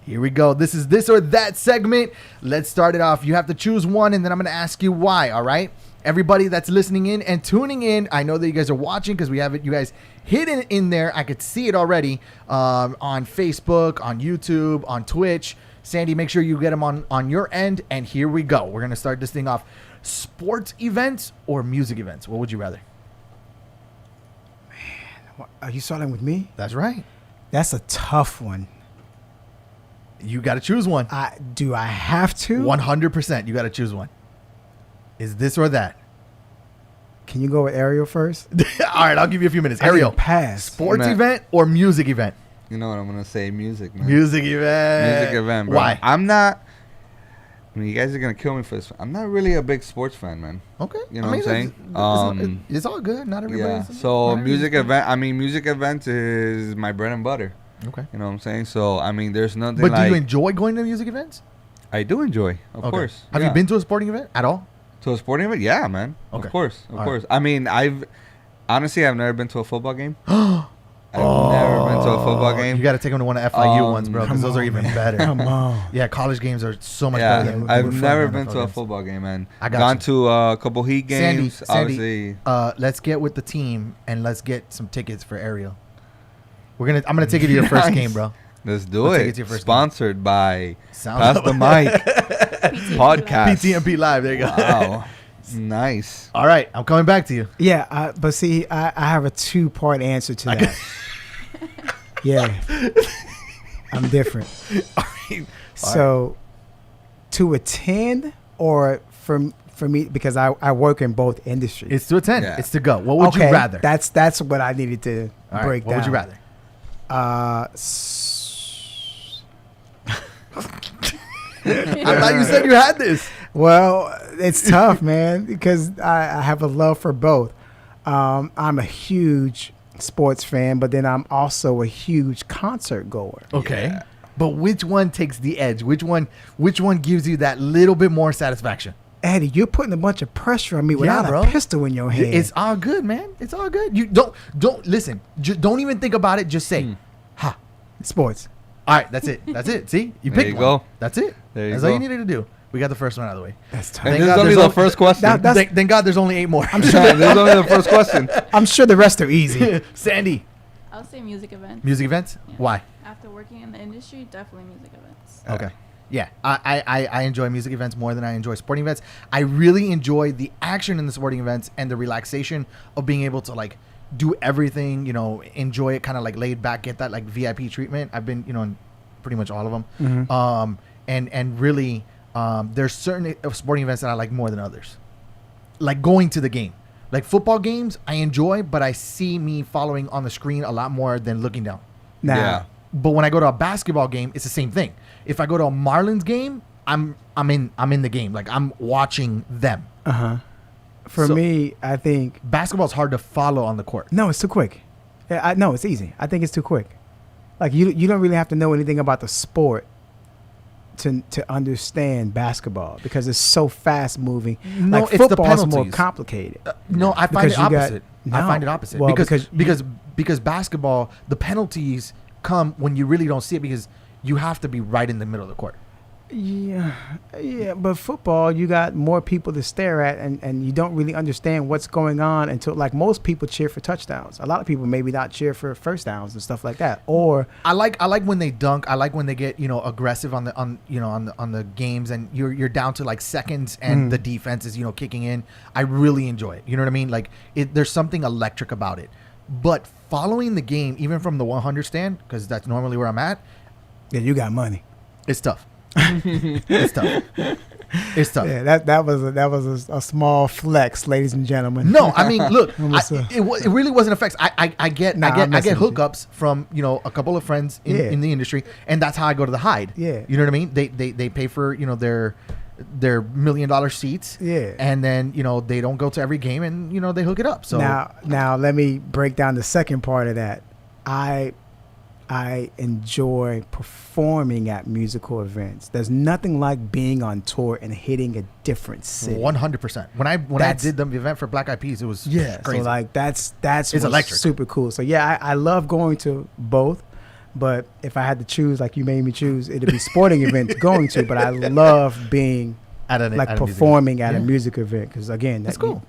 [SPEAKER 1] Here we go. This is This or That segment. Let's start it off. You have to choose one, and then I'm going to ask you why, all right? Everybody that's listening in and tuning in, I know that you guys are watching because we have it, you guys hidden in there. I could see it already on Facebook, on YouTube, on Twitch. Sandy, make sure you get them on your end, and here we go. We're going to start this thing off. Sports events or music events? What would you rather?
[SPEAKER 3] Are you starting with me?
[SPEAKER 1] That's right.
[SPEAKER 3] That's a tough one.
[SPEAKER 1] You got to choose one.
[SPEAKER 3] Do I have to?
[SPEAKER 1] 100%. You got to choose one. Is this or that?
[SPEAKER 3] Can you go with Ariel first?
[SPEAKER 1] All right, I'll give you a few minutes.
[SPEAKER 3] I need
[SPEAKER 1] Ariel,
[SPEAKER 3] a pass.
[SPEAKER 1] sports
[SPEAKER 4] Man.
[SPEAKER 1] event or music event?
[SPEAKER 4] You know what I'm going to say? Music, man.
[SPEAKER 1] Music event.
[SPEAKER 4] Music event, bro.
[SPEAKER 1] Why?
[SPEAKER 4] I'm not... I mean, you guys are going to kill me for this. I'm not really a big sports fan, man.
[SPEAKER 1] Okay.
[SPEAKER 4] You know what I'm saying?
[SPEAKER 1] It's all good. Not everybody.
[SPEAKER 4] Yeah. So, music events is my bread and butter.
[SPEAKER 1] Okay.
[SPEAKER 4] You know what I'm saying? So, I mean, there's nothing
[SPEAKER 1] But
[SPEAKER 4] like...
[SPEAKER 1] do you enjoy going to music events?
[SPEAKER 4] I do enjoy, of
[SPEAKER 1] Okay.
[SPEAKER 4] course.
[SPEAKER 1] Have
[SPEAKER 4] Yeah.
[SPEAKER 1] you been to a sporting event at all?
[SPEAKER 4] To a sporting event? Yeah, man.
[SPEAKER 1] Okay.
[SPEAKER 4] Of course. Of
[SPEAKER 1] All
[SPEAKER 4] course. I mean, I've never been to a football game. I've never been to a football game.
[SPEAKER 1] You got to take them to one of FIU ones, bro, because
[SPEAKER 3] come
[SPEAKER 1] those are
[SPEAKER 3] on,
[SPEAKER 1] even
[SPEAKER 3] man.
[SPEAKER 1] better.
[SPEAKER 3] Come on.
[SPEAKER 1] Yeah, college games are so much better
[SPEAKER 4] Yeah,
[SPEAKER 1] than
[SPEAKER 4] I've
[SPEAKER 1] than
[SPEAKER 4] never
[SPEAKER 1] NFL
[SPEAKER 4] been to a
[SPEAKER 1] games.
[SPEAKER 4] football game, man.
[SPEAKER 1] I got
[SPEAKER 4] Gone
[SPEAKER 1] you.
[SPEAKER 4] to a couple Heat games.
[SPEAKER 1] Sandy,
[SPEAKER 4] Obviously,
[SPEAKER 1] let's get with the team and let's get some tickets for Ariel. I'm gonna take you to your first
[SPEAKER 4] Nice.
[SPEAKER 1] game, bro.
[SPEAKER 4] let's do
[SPEAKER 1] Let's take
[SPEAKER 4] it.
[SPEAKER 1] it to your first
[SPEAKER 4] Sponsored by
[SPEAKER 1] Sounds
[SPEAKER 4] Pass the Mic Podcast.
[SPEAKER 1] PTMP Live. There you go.
[SPEAKER 4] Wow, nice.
[SPEAKER 1] All right, I'm coming back to you.
[SPEAKER 3] Yeah, but see, I have a 2-part answer to that. Yeah. I'm different.
[SPEAKER 1] All right.
[SPEAKER 3] So, to attend or for me, because I work in both industries.
[SPEAKER 1] It's to attend.
[SPEAKER 4] Yeah.
[SPEAKER 1] It's to go. What would you rather?
[SPEAKER 3] That's what I needed to
[SPEAKER 1] All right,
[SPEAKER 3] break
[SPEAKER 1] what
[SPEAKER 3] down.
[SPEAKER 1] would you rather? I thought you said you had this.
[SPEAKER 3] Well, it's tough, man, because I have a love for both. I'm a huge sports fan, but then I'm also a huge concert goer.
[SPEAKER 1] Okay.
[SPEAKER 4] Yeah.
[SPEAKER 1] But which one takes the edge? Which one gives you that little bit more satisfaction?
[SPEAKER 3] Eddie, you're putting a bunch of pressure on me without
[SPEAKER 1] bro.
[SPEAKER 3] a pistol in your hand.
[SPEAKER 1] It's all good, man. It's all good. You don't listen. Don't even think about it. Just say, "Ha."
[SPEAKER 3] sports.
[SPEAKER 1] All right, that's it. That's it. See, you
[SPEAKER 4] There
[SPEAKER 1] picked
[SPEAKER 4] you
[SPEAKER 1] one.
[SPEAKER 4] go.
[SPEAKER 1] That's it.
[SPEAKER 4] There you
[SPEAKER 1] That's all you
[SPEAKER 4] go.
[SPEAKER 1] needed to do. We got the first one out of the way.
[SPEAKER 3] That's tough.
[SPEAKER 4] And
[SPEAKER 1] Thank
[SPEAKER 4] this is
[SPEAKER 1] God
[SPEAKER 4] only
[SPEAKER 1] there's
[SPEAKER 4] the first question.
[SPEAKER 1] Thank God there's only 8 more.
[SPEAKER 4] This is only the first question.
[SPEAKER 3] I'm sure the rest are easy.
[SPEAKER 1] Sandy,
[SPEAKER 5] I'll say music events.
[SPEAKER 1] music events.
[SPEAKER 5] Yeah.
[SPEAKER 1] Why?
[SPEAKER 5] After working in the industry, definitely music events.
[SPEAKER 1] Okay. Yeah, I enjoy music events more than I enjoy sporting events. I really enjoy the action in the sporting events and the relaxation of being able to like do everything, enjoy it kind of like laid back, get that like VIP treatment. I've been, in pretty much all of them.
[SPEAKER 3] Mm-hmm.
[SPEAKER 1] And really, there's certain sporting events that I like more than others. Like going to the game. Like football games, I enjoy, but I see me following on the screen a lot more than looking down.
[SPEAKER 3] Now,
[SPEAKER 4] Yeah.
[SPEAKER 1] But when I go to a basketball game, it's the same thing. If I go to a Marlins game, I'm in the game. Like I'm watching them.
[SPEAKER 3] for
[SPEAKER 1] So-
[SPEAKER 3] me, I think
[SPEAKER 1] Basketball's hard to follow on the court.
[SPEAKER 3] no, it's too quick. No, it's easy. I think it's too quick. Like you don't really have to know anything about the sport to understand basketball because it's so fast moving.
[SPEAKER 1] No,
[SPEAKER 3] like
[SPEAKER 1] it's the
[SPEAKER 3] football is more
[SPEAKER 1] penalties.
[SPEAKER 3] complicated.
[SPEAKER 1] No, I find
[SPEAKER 3] Because
[SPEAKER 1] it
[SPEAKER 3] you got-
[SPEAKER 1] opposite. I
[SPEAKER 3] No.
[SPEAKER 1] find it opposite
[SPEAKER 3] Well,
[SPEAKER 1] because basketball, the penalties come when you really don't see it because you have to be right in the middle of the court.
[SPEAKER 3] Yeah, but football, you got more people to stare at, and you don't really understand what's going on until, like, most people cheer for touchdowns. A lot of people maybe not cheer for first downs and stuff like that. Or
[SPEAKER 1] I like when they dunk. I like when they get aggressive on the games, and you're down to like seconds, and the defense is kicking in. I really enjoy it. You know what I mean? Like there's something electric about it. But following the game, even from the 100 stand, because that's normally where I'm at,
[SPEAKER 3] yeah, you got money.
[SPEAKER 1] it's tough. It's tough. It's tough.
[SPEAKER 3] Yeah, that was a small flex, ladies and gentlemen.
[SPEAKER 1] No, I mean, look,
[SPEAKER 3] Almost,
[SPEAKER 1] it really wasn't effects. I get
[SPEAKER 3] I'm messing with you.
[SPEAKER 1] hookups from a couple of friends in the industry, and that's how I go to the Hide.
[SPEAKER 3] Yeah.
[SPEAKER 1] You know what I mean? They pay for their $1 million seats.
[SPEAKER 3] Yeah.
[SPEAKER 1] And then they don't go to every game, and they hook it up. So
[SPEAKER 3] now let me break down the second part of that. I enjoy performing at musical events. There's nothing like being on tour and hitting a different city.
[SPEAKER 1] 100%. When I did the event for Black Eyed Peas, it was crazy.
[SPEAKER 3] So like that's
[SPEAKER 1] It's
[SPEAKER 3] what's
[SPEAKER 1] electric.
[SPEAKER 3] super cool. So yeah, I love going to both, but if I had to choose, like you made me choose, it'd be sporting events going to. But I love being
[SPEAKER 1] at a music
[SPEAKER 3] performing
[SPEAKER 1] event.
[SPEAKER 3] at a
[SPEAKER 1] Yeah.
[SPEAKER 3] music event because again,
[SPEAKER 1] That's cool.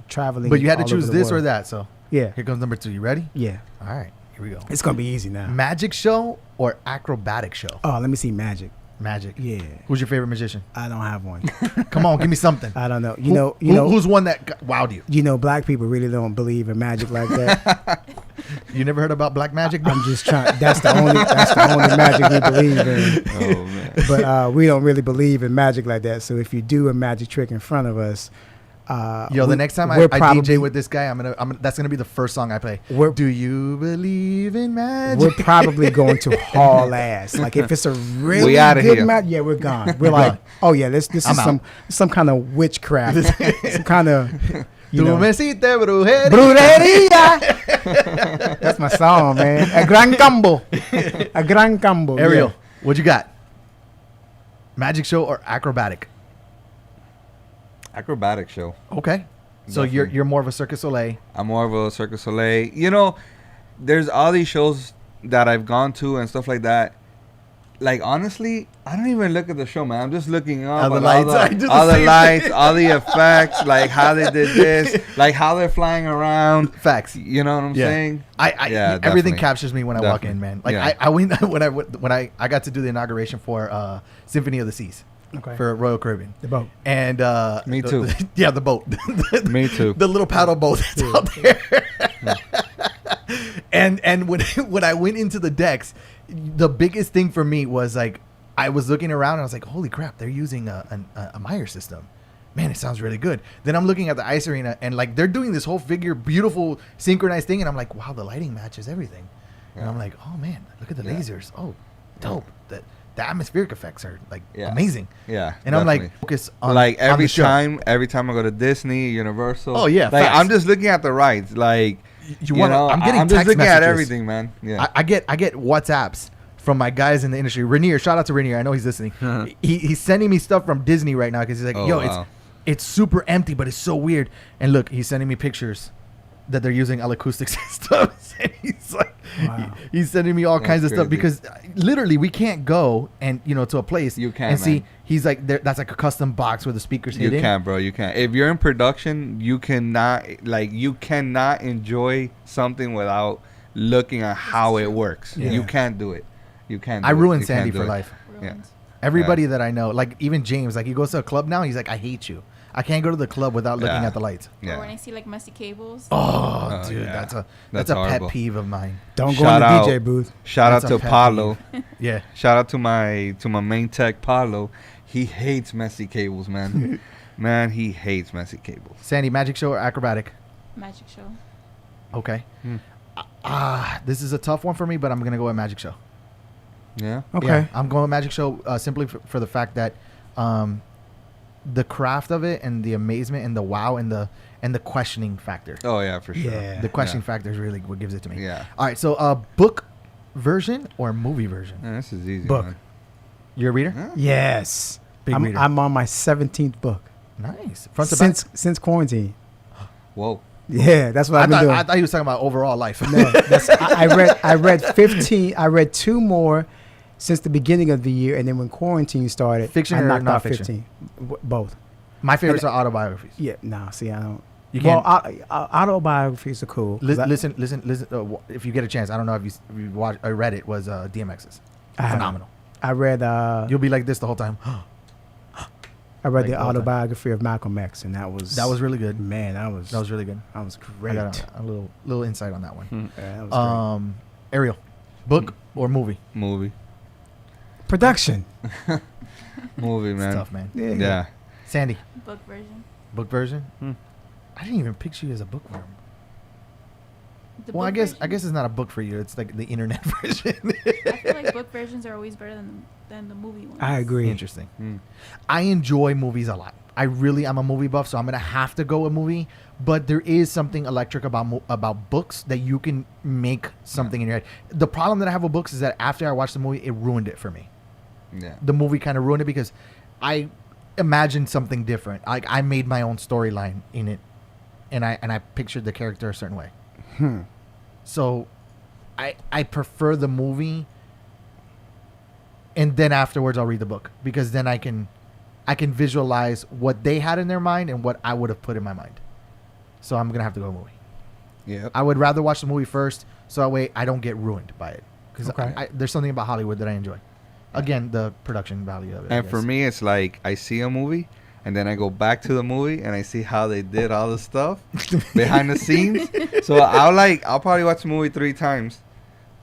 [SPEAKER 3] Traveling.
[SPEAKER 1] But you had to
[SPEAKER 3] all
[SPEAKER 1] choose
[SPEAKER 3] over the
[SPEAKER 1] this or
[SPEAKER 3] world.
[SPEAKER 1] that. So
[SPEAKER 3] Yeah,
[SPEAKER 1] here comes number 2. You ready?
[SPEAKER 3] yeah.
[SPEAKER 1] All right. Here we go.
[SPEAKER 3] It's gonna be easy now.
[SPEAKER 1] Magic show or acrobatic show?
[SPEAKER 3] Oh, let me see magic.
[SPEAKER 1] Magic.
[SPEAKER 3] Yeah,
[SPEAKER 1] Who's your favorite magician?
[SPEAKER 3] I don't have one.
[SPEAKER 1] Come on, give me something.
[SPEAKER 3] I don't know.
[SPEAKER 1] Who's one that wowed you?
[SPEAKER 3] Black people really don't believe in magic like that.
[SPEAKER 1] You never heard about black magic?
[SPEAKER 3] I'm just trying. That's the only magic we believe in.
[SPEAKER 4] Oh man.
[SPEAKER 3] But we don't really believe in magic like that. So if you do a magic trick in front of us,
[SPEAKER 1] The next time I DJ with this guy, that's gonna be the first song I play. Do you believe in magic?
[SPEAKER 3] We're probably going to haul ass. Like if it's a really
[SPEAKER 4] We outta
[SPEAKER 3] good
[SPEAKER 4] here.
[SPEAKER 3] match, yeah, we're gone. We're like, oh yeah, this is some kind of witchcraft, some kind of
[SPEAKER 1] Tu me hiciste brujería.
[SPEAKER 3] brujería. That's my song, man. A gran combo.
[SPEAKER 1] Ariel,
[SPEAKER 3] Yeah.
[SPEAKER 1] what you got? Magic show or acrobatic?
[SPEAKER 4] Acrobatic show.
[SPEAKER 1] Okay. So
[SPEAKER 4] Definitely.
[SPEAKER 1] you're more of a Cirque du Soleil.
[SPEAKER 4] I'm more of a Cirque du Soleil. There's all these shows that I've gone to and stuff like that. Like, honestly, I don't even look at the show, man. I'm just looking up
[SPEAKER 1] All the
[SPEAKER 4] at
[SPEAKER 1] lights. I do the
[SPEAKER 4] all the
[SPEAKER 1] same
[SPEAKER 4] lights, all the effects, like how they did this, like how they're flying around.
[SPEAKER 1] Facts.
[SPEAKER 4] You know what I'm saying?
[SPEAKER 1] Yeah, everything
[SPEAKER 4] definitely.
[SPEAKER 1] captures me when I walk in, man. Like
[SPEAKER 4] Yeah.
[SPEAKER 1] I went when I got to do the inauguration for Symphony of the Seas.
[SPEAKER 3] Okay.
[SPEAKER 1] For Royal Caribbean.
[SPEAKER 3] The boat.
[SPEAKER 1] And
[SPEAKER 4] Me too.
[SPEAKER 1] The boat.
[SPEAKER 4] Me too.
[SPEAKER 1] The little paddle boat that's out there. And when I went into the decks, the biggest thing for me was like I was looking around and I was like, holy crap, they're using a Meyer system. Man, it sounds really good. Then I'm looking at the ice arena and like they're doing this whole beautiful synchronized thing, and I'm like, wow, the lighting matches everything. And I'm like, oh man, look at the lasers. Oh, dope. The atmospheric effects are like amazing.
[SPEAKER 4] Yeah.
[SPEAKER 1] And I'm like,
[SPEAKER 4] definitely.
[SPEAKER 1] focus on
[SPEAKER 4] like
[SPEAKER 1] on the show.
[SPEAKER 4] every time I go to Disney, Universal.
[SPEAKER 1] Oh, yeah,
[SPEAKER 4] Like
[SPEAKER 1] facts.
[SPEAKER 4] I'm just looking at the rides. Like
[SPEAKER 1] I'm getting
[SPEAKER 4] I'm just
[SPEAKER 1] text
[SPEAKER 4] looking at
[SPEAKER 1] messages.
[SPEAKER 4] everything, man. Yeah.
[SPEAKER 1] I get WhatsApps from my guys in the industry. Rainier, shout out to Rainier. I know he's listening. He's sending me stuff from Disney right now because he's like,
[SPEAKER 4] Oh,
[SPEAKER 1] yo,
[SPEAKER 4] wow.
[SPEAKER 1] it's super empty, but it's so weird. And look, he's sending me pictures that they're using acoustic systems. And he's like,
[SPEAKER 3] Wow.
[SPEAKER 1] he's sending me all
[SPEAKER 4] That's
[SPEAKER 1] kinds of stuff
[SPEAKER 4] crazy.
[SPEAKER 1] because literally we can't go and to a place
[SPEAKER 4] You can't,
[SPEAKER 1] and see.
[SPEAKER 4] man.
[SPEAKER 1] He's like, that's like a custom box where the speakers
[SPEAKER 4] You
[SPEAKER 1] hit in.
[SPEAKER 4] can't, bro. You can't. If you're in production, you cannot enjoy something without looking at how it works.
[SPEAKER 3] Yeah.
[SPEAKER 4] You can't do it. You can't.
[SPEAKER 1] I
[SPEAKER 4] do it.
[SPEAKER 1] ruined
[SPEAKER 4] You can't
[SPEAKER 1] Sandy
[SPEAKER 4] do
[SPEAKER 1] for
[SPEAKER 4] it.
[SPEAKER 1] life.
[SPEAKER 5] Ruined.
[SPEAKER 1] Everybody that I know, like even James, like he goes to a club now. He's like, I hate you. I can't go to the club without looking
[SPEAKER 4] Yeah.
[SPEAKER 1] at the lights.
[SPEAKER 4] Yeah.
[SPEAKER 5] Or when I see like messy cables.
[SPEAKER 1] Oh,
[SPEAKER 4] Oh,
[SPEAKER 1] dude,
[SPEAKER 4] yeah.
[SPEAKER 1] that's a
[SPEAKER 4] That's
[SPEAKER 1] pet
[SPEAKER 4] horrible.
[SPEAKER 1] peeve of mine.
[SPEAKER 3] Don't go
[SPEAKER 4] Shout
[SPEAKER 3] in the
[SPEAKER 4] out.
[SPEAKER 3] DJ booth.
[SPEAKER 4] Shout
[SPEAKER 1] That's
[SPEAKER 4] out
[SPEAKER 1] a
[SPEAKER 4] to
[SPEAKER 1] pet
[SPEAKER 4] Paulo.
[SPEAKER 1] Yeah.
[SPEAKER 4] Shout out to my main tech Paulo. He hates messy cables, man. Man, he hates messy cables.
[SPEAKER 1] Sandy, magic show or acrobatic?
[SPEAKER 5] Magic show.
[SPEAKER 1] Okay. This is a tough one for me, but I'm gonna go with magic show.
[SPEAKER 4] Yeah.
[SPEAKER 3] Okay.
[SPEAKER 1] Yeah, I'm going with magic show simply for the fact that the craft of it and the amazement and the wow and the questioning factor.
[SPEAKER 4] Oh yeah, for sure.
[SPEAKER 3] Yeah.
[SPEAKER 1] The questioning factor is really what gives it to me.
[SPEAKER 4] Yeah.
[SPEAKER 1] All right. So book version or movie version?
[SPEAKER 4] Man, this is easy.
[SPEAKER 3] Book.
[SPEAKER 4] Man.
[SPEAKER 1] You're a reader?
[SPEAKER 4] Huh?
[SPEAKER 3] Yes.
[SPEAKER 1] Big reader.
[SPEAKER 3] I'm on my 17th book
[SPEAKER 1] Nice. Front to back?
[SPEAKER 3] since quarantine.
[SPEAKER 4] Whoa.
[SPEAKER 3] Yeah, that's what I've been doing.
[SPEAKER 1] I thought he was talking about overall life.
[SPEAKER 3] No, I read 15. I read 2 more since the beginning of the year, and then when quarantine started,
[SPEAKER 1] Fiction
[SPEAKER 3] I
[SPEAKER 1] or
[SPEAKER 3] knocked out
[SPEAKER 1] nonfiction?
[SPEAKER 3] 15. Both.
[SPEAKER 1] My favorites are autobiographies.
[SPEAKER 3] Yeah, no, see, I don't.
[SPEAKER 1] You
[SPEAKER 3] Well,
[SPEAKER 1] can't-
[SPEAKER 3] autobiographies are cool. 'cause
[SPEAKER 1] Listen. If you get a chance, I don't know if you watched or read it. Was DMX's
[SPEAKER 3] I haven't.
[SPEAKER 1] phenomenal.
[SPEAKER 3] I read.
[SPEAKER 1] You'll be like this the whole time.
[SPEAKER 3] I read
[SPEAKER 1] like
[SPEAKER 3] the
[SPEAKER 1] all the time.
[SPEAKER 3] autobiography of Malcolm X, and that was
[SPEAKER 1] really good.
[SPEAKER 3] Man, that was
[SPEAKER 1] really good.
[SPEAKER 3] great.
[SPEAKER 1] I got a little insight on that one.
[SPEAKER 3] Yeah, that was
[SPEAKER 1] Ariel, book or movie?
[SPEAKER 4] Movie.
[SPEAKER 3] great. Production.
[SPEAKER 4] Movie,
[SPEAKER 1] It's
[SPEAKER 4] man.
[SPEAKER 1] tough, man.
[SPEAKER 4] Yeah.
[SPEAKER 1] Sandy,
[SPEAKER 5] Book version.
[SPEAKER 1] book version.
[SPEAKER 4] Hmm.
[SPEAKER 1] I didn't even picture you as a bookworm.
[SPEAKER 5] The
[SPEAKER 1] Well, I
[SPEAKER 5] book
[SPEAKER 1] guess
[SPEAKER 5] version?
[SPEAKER 1] it's not a book for you. It's like the internet version.
[SPEAKER 5] I feel like book versions are always better than the movie ones.
[SPEAKER 3] I agree.
[SPEAKER 1] Interesting.
[SPEAKER 4] Hmm.
[SPEAKER 1] I enjoy movies a lot. I'm a movie buff, so I'm gonna have to go with movie. But there is something electric about books that you can make something in your head. The problem that I have with books is that after I watched the movie, it ruined it for me.
[SPEAKER 4] Yeah.
[SPEAKER 1] The movie kind of ruined it because I imagined something different. Like I made my own storyline in it, and I pictured the character a certain way. So, I prefer the movie, and then afterwards I'll read the book because then I can visualize what they had in their mind and what I would have put in my mind. So I'm gonna have to go movie.
[SPEAKER 4] Yeah.
[SPEAKER 1] I would rather watch the movie first, so that way I don't get ruined by it. Because
[SPEAKER 3] Okay.
[SPEAKER 1] there's something about Hollywood that I enjoy. Again, the production value of it. I
[SPEAKER 4] And for
[SPEAKER 1] guess.
[SPEAKER 4] me, it's like I see a movie, and then I go back to the movie, and I see how they did all the stuff behind the scenes. So I'll probably watch the movie 3 times,